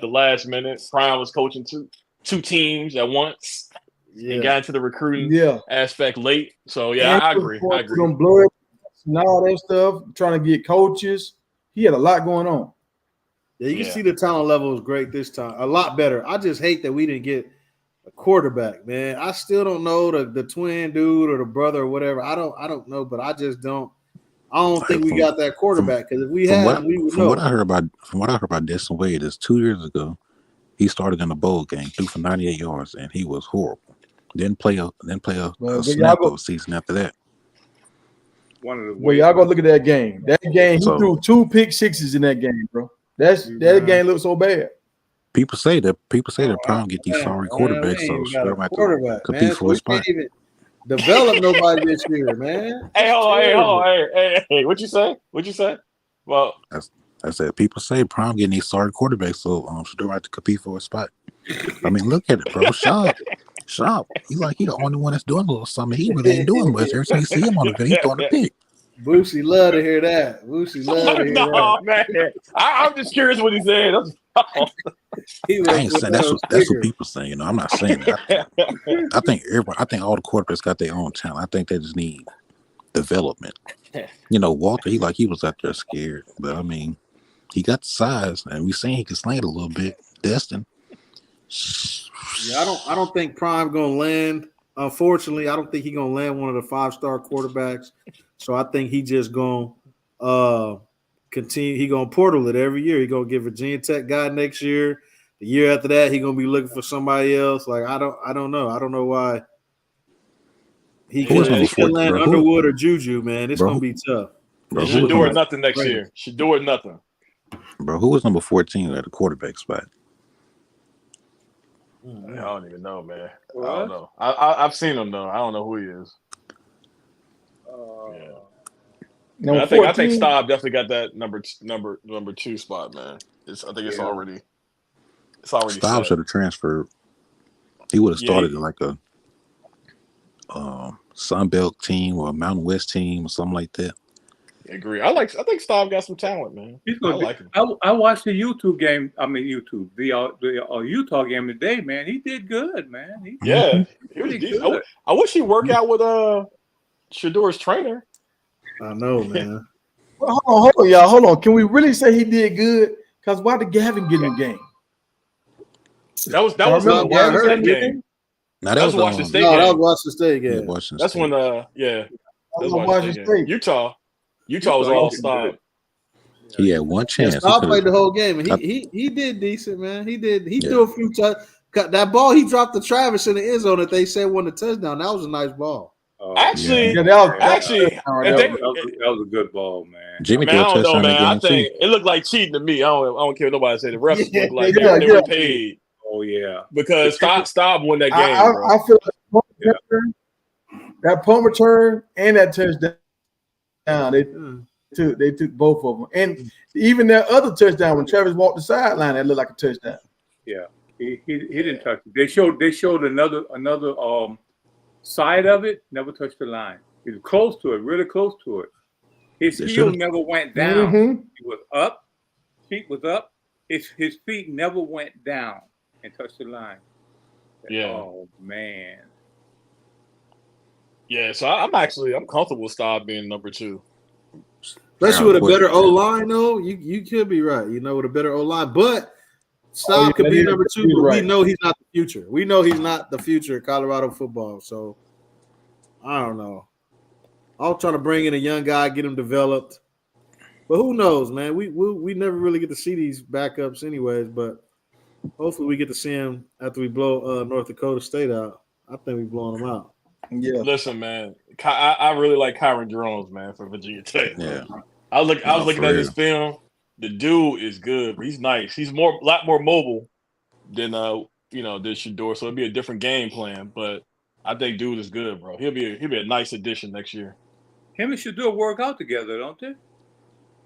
last minute. Prime was coaching two teams at once. And got into the recruiting aspect late. So I agree. Them blood and all that stuff, trying to get coaches. He had a lot going on. Yeah, you can see the talent level was great this time. A lot better. I just hate that we didn't get a quarterback, man. I still don't know the twin dude or the brother or whatever. I don't know, but I just don't. I don't think we got that quarterback because if we had, we would know. From what I heard about Destin Wade is 2 years ago, he started in a bowl game, threw for 98 yards, and he was horrible. Didn't play a snap of a season after that. Y'all go look at that game. That game, he threw 2 pick sixes in that game, bro. That game looked so bad. People say that Prime get these sorry quarterbacks, so they're about to compete for a spot. Develop nobody this year, man. Hey, hold on. Hey, what you say? Well, I said people say Prime getting these sorry quarterbacks, so they're about to compete for a spot. I mean, look at it, bro. Shop. He the only one that's doing a little something. He really ain't doing much. Every time you see him on the video, he's throwing a pick. Boosie love to hear that. No, man. I'm just curious what he's saying. I ain't saying that's what people say. I'm not saying that. I think all the quarterbacks got their own talent. I think they just need development. Walter, he was out there scared, but I mean, he got the size, and we seen he can sling it a little bit. Destin. Yeah, I don't think Prime gonna land. Unfortunately, I don't think he's gonna land one of the 5-star quarterbacks. So I think he just gonna continue. He gonna portal it every year. He gonna get Virginia Tech guy next year. The year after that, he gonna be looking for somebody else. Like I don't know. I don't know why he could land Underwood or Juju. Man, it's gonna be tough. Should do it nothing next year. Should do it nothing. Bro, who was number 14 at the quarterback spot? I don't even know, man. What? I don't know. I've seen him though. I don't know who he is. I think Staub definitely got that number 2 spot, man. I think it's already Staub should have transferred. He would have started in like a Sun Belt team or a Mountain West team or something like that. I agree. I think Staub got some talent, man. I like him. I watched the YouTube game. The Utah game today, man. He did good, man. He was good. I wish he worked out with Shador's trainer. I know, man. Well, hold on, y'all. Hold on. Can we really say he did good? Because why did Gavin get in the game? That was remember Washington hurt, State game. Now That was Washington State no, game. that was Washington State game. Yeah, Washington That's State. when that's Washington State game. Utah was all Staub. He had one chance. Yeah, Staub played the whole game, and he did decent, man. He threw a few that ball he dropped to Travis in the end zone that they said won the touchdown. That was a nice ball. Actually, that was a good ball, man. Jimmy I don't know, man. I think too. it looked like cheating to me. I don't care what nobody say. The refs look like they were paid. Oh yeah, because Staub won that game. I feel like that punt return and that touchdown. They took both of them, and even that other touchdown when Travis walked the sideline, that looked like a touchdown. Yeah, he didn't touch it. They showed another side of it. Never touched the line. He was close to it, really close to it. His heel never went down. Mm-hmm. He was up. Feet was up. His feet never went down and touched the line. Yeah. Oh man. Yeah, so I'm comfortable with Staub being number 2. Especially with a better O line, though, you could be right. With a better O line, but Staub could be number 2. But we know he's not the future. We know he's not the future of Colorado football. So I don't know. I'm trying to bring in a young guy, get him developed, but who knows, man? We never really get to see these backups, anyways. But hopefully, we get to see him after we blow North Dakota State out. I think we're blowing them out. Yeah. Listen, man, I really like Kyron Jones, man, for Virginia Tech. Yeah. I was looking at his film. The dude is good. He's nice. He's a lot more mobile than than Shador. So it'd be a different game plan. But I think dude is good, bro. He'll be a nice addition next year. Him and Shador work out together, don't they?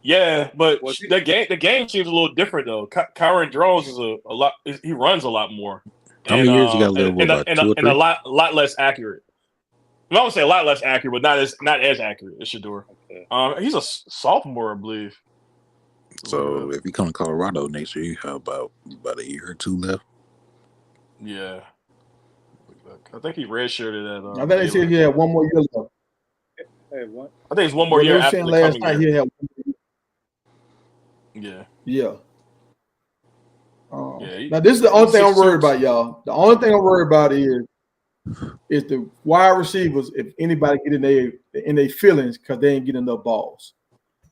Yeah, but the game seems a little different though. Kyron Jones is a lot. He runs a lot more. How many years you got left? About 2 or 3? And a lot less accurate. I would say a lot less accurate, but not as accurate as Shador. Okay. He's a sophomore, I believe. So if you come to Colorado next year, you have about a year or 2 left. Yeah, I think he redshirted at. I think they said he had 1 more year left. Hey, what? I think it's 1 more year after the last coming night. year. He had 1 year. Yeah. Now this is the only thing I'm worried about, y'all. The only thing I'm worried about is the wide receivers. If anybody get in their feelings because they ain't getting enough balls,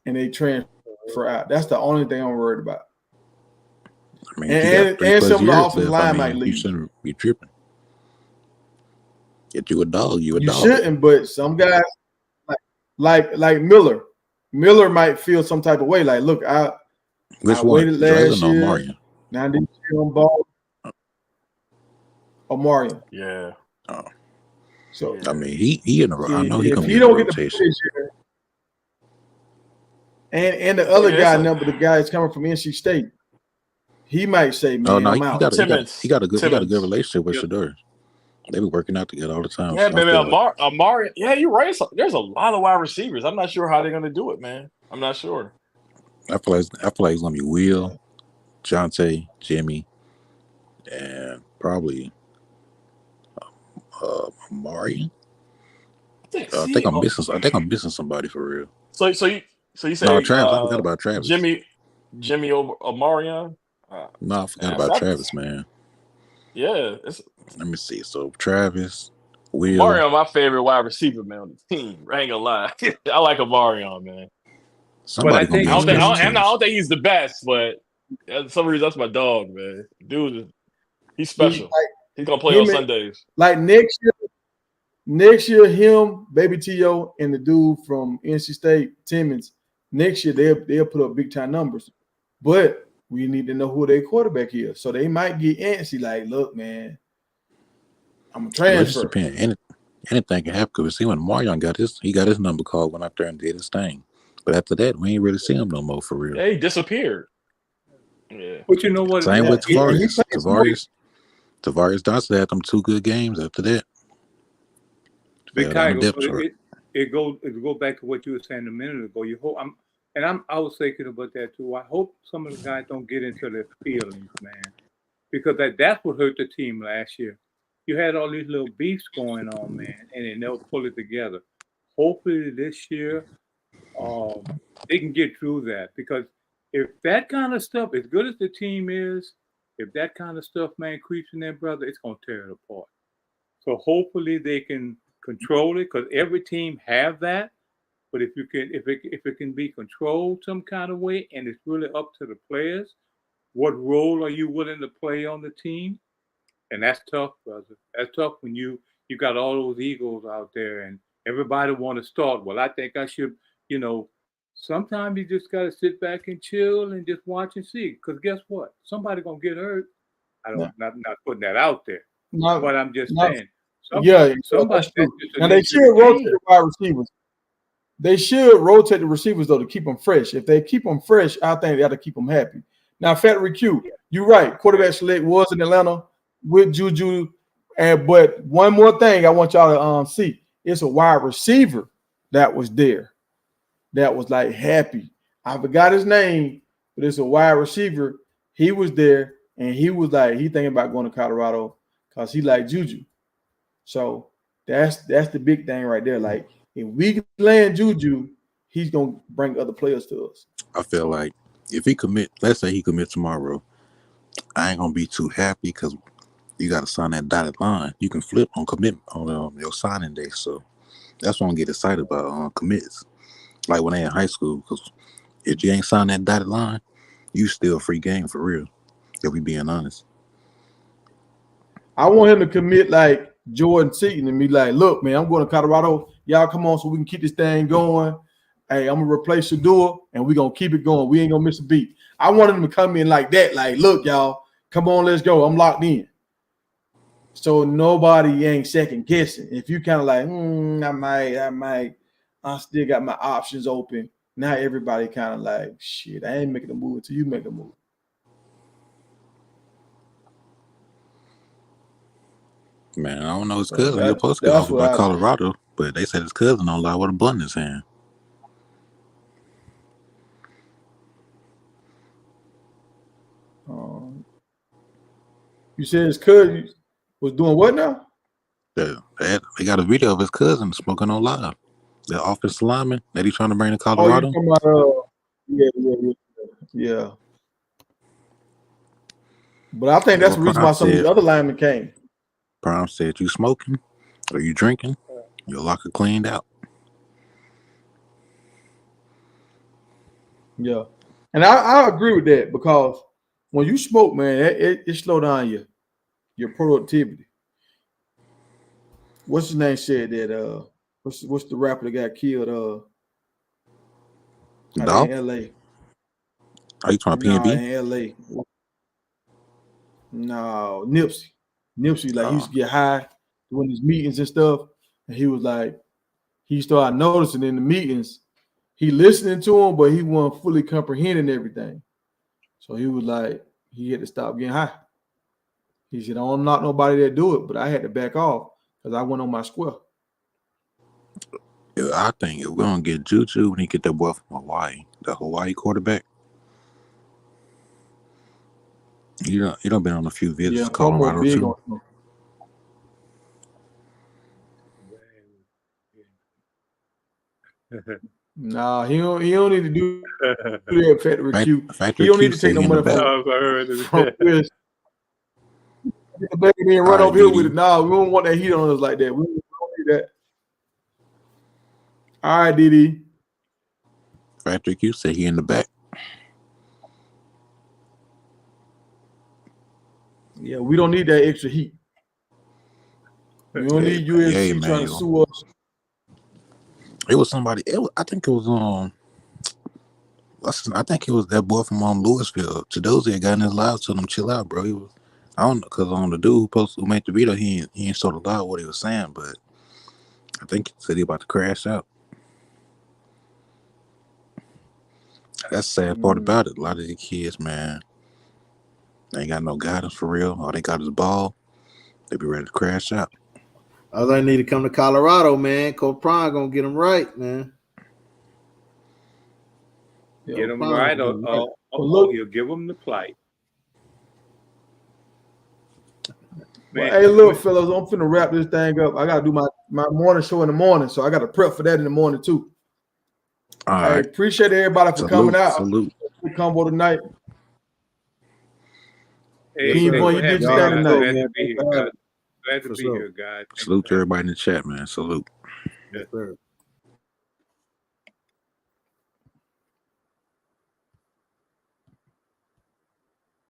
and they transfer out. That's the only thing I'm worried about. I mean, and some of the offensive line might leave. You shouldn't be tripping. Get you a dog. You dog. Shouldn't, but some guys like Miller. Miller might feel some type of way. Like, look, I waited last year. Omarion? Now I need to see on ball. Omarion. Yeah. Oh. So I mean, he in the. I know he if gonna he be don't in the get the rotation. this year, and the other guy, the guy that's coming from NC State, he might say, "Man, I'm out." He got a good relationship with Shador. They be working out together all the time. Yeah, baby, Amari. Yeah, you're right. There's a lot of wide receivers. I'm not sure how they're gonna do it, man. I'm not sure. I feel like it's gonna be Will, Jonte, Jimmy, and probably Amari. I think I'm missing somebody for real. So you say Travis. I forgot about Travis. Jimmy over Amarion. No, I forgot about Travis, man. Yeah, let me see. So Travis, Will, Amarion, my favorite wide receiver, man, on the team. I ain't gonna lie. I like Amarion, man. Somebody but I don't think he's the best, but for some reason that's my dog, man. Dude, he's special. He's gonna play on Sundays. Like next year, him, Baby T.O., and the dude from NC State, Timmons. Next year they'll put up big time numbers, but we need to know who their quarterback is. So they might get antsy. Like, look, man, I'm a transfer. Anything can happen. Because see, when Marion got his number called, went out there and did his thing. But after that, we ain't really see him no more for real. Yeah, he disappeared. Yeah, but you know what? Same with Tavares. Tavares Johnson had them 2 good games after that. Big Tiger. It go back to what you were saying a minute ago. You hope I was thinking about that too. I hope some of the guys don't get into their feelings, man, because that's what hurt the team last year. You had all these little beefs going on, man, and they never pull it together. hopefully this year they can get through that, because if that kind of stuff, as good as the team is, if that kind of stuff, man, creeps in there, brother, it's gonna tear it apart. So hopefully they can control it, because every team have that. But if it can be controlled some kind of way, and it's really up to the players, what role are you willing to play on the team? And that's tough, brother. That's tough when you got all those egos out there and everybody want to start. Well, I think I should, you know. Sometimes you just gotta sit back and chill and just watch and see. Because guess what? Somebody gonna get hurt. I No, don't not putting that out there, not, but I'm just not, saying yeah, somebody that's that's true. just the Now they nature should of the rotate game. the wide receivers. They should rotate the receivers though to keep them fresh. If they keep them fresh, I think they got to keep them happy. Now, Factory Q, you're right. Quarterback select was in Atlanta with Juju, but one more thing I want y'all to see: it's a wide receiver that was there, that was like happy. I forgot his name, but it's a wide receiver. He was there, and he was like he thinking about going to Colorado because he like Juju. So that's the big thing right there. Like if we land Juju, he's gonna bring other players to us. I feel like if he commit, let's say he commit tomorrow, I ain't gonna be too happy because you got to sign that dotted line. You can flip on commit on your signing day. So that's what I'm get excited about commits. Like when they in high school, because if you ain't signed that dotted line, you still a free game for real. If we being honest. I want him to commit like Jordan Seaton and be like, look, man, I'm going to Colorado. Y'all come on so we can keep this thing going. Hey, I'm gonna replace Shador and we're gonna keep it going. We ain't gonna miss a beat. I want him to come in like that, like, look, y'all, come on, let's go. I'm locked in. So nobody ain't second guessing. If you kind of like, I still got my options open. Now everybody kind of like, shit, I ain't making a move until you make a move. Man, I don't know his So cousin. He was supposed to get that's offered what by I think. Colorado, but they said his cousin don't lie with a blunt in his hand. You said his cousin was doing what now? They got a video of his cousin smoking on live. The offensive lineman that he's trying to bring to Oh, you Colorado. talking about yeah. But I think Yeah, that's what the reason why some of these other linemen came. Prime said, you smoking or you drinking, your locker cleaned out. Yeah. And I agree with that because when you smoke, man, it slow down your productivity. What's his name said that what's the rapper that got killed out there Dog? in LA? Are you talking No, PNB? in LA. No, Nipsey. Nipsey, like he Oh, used to get high doing his meetings and stuff. And he was like, he started noticing in the meetings, he listening to him, but he wasn't fully comprehending everything. So he was like, he had to stop getting high. He said, I'm not nobody that do it, but I had to back off because I went on my square. yeah, I think if we're gonna get Juju when he get that boy from Hawaii, the Hawaii quarterback. You don't been on a few visits Yeah, to Como Colorado big too. on him. Nah, he don't need to do that factory Q. He Factory don't need Q to take said no he in the money back. from Chris. Get the back and then All run right, over here with it. DD. Nah, we don't want that heat on us like that. We don't need that. All right, DD. Factory Q said he in the back. Yeah, we don't need that extra heat. We don't Hey, need hey USC trying to Emmanuel. sue us. It was somebody. I think it was I think it was that boy from Louisville. Chidozie had got in his live, told him chill out, bro. He was, I don't know, because on the dude who made the video, he ain't sort of loud what he was saying, but I think he said he about to crash out. That's the sad part about it. A lot of these kids, man, they ain't got no guidance for real. All they got is ball. They be ready to crash out. Oh, they need to come to Colorado, man. Coach Prime gonna get them right, man. Get Yeah, them Prime right, gonna get or, 'em right. or, but or look, he'll give them the plight. Well, hey, look, fellas, I'm finna wrap this thing up. I gotta do my morning show in the morning, so I gotta prep for that in the morning too. All I right. appreciate everybody for coming out. Salute. Combo tonight. Hey, King thanks Boy, for you did having your me, thing guys. tonight. Glad to be here, guys. Glad to For be sure. here, guys. Thanks Salute for to everybody in the chat, man. Salute. Yes, sir.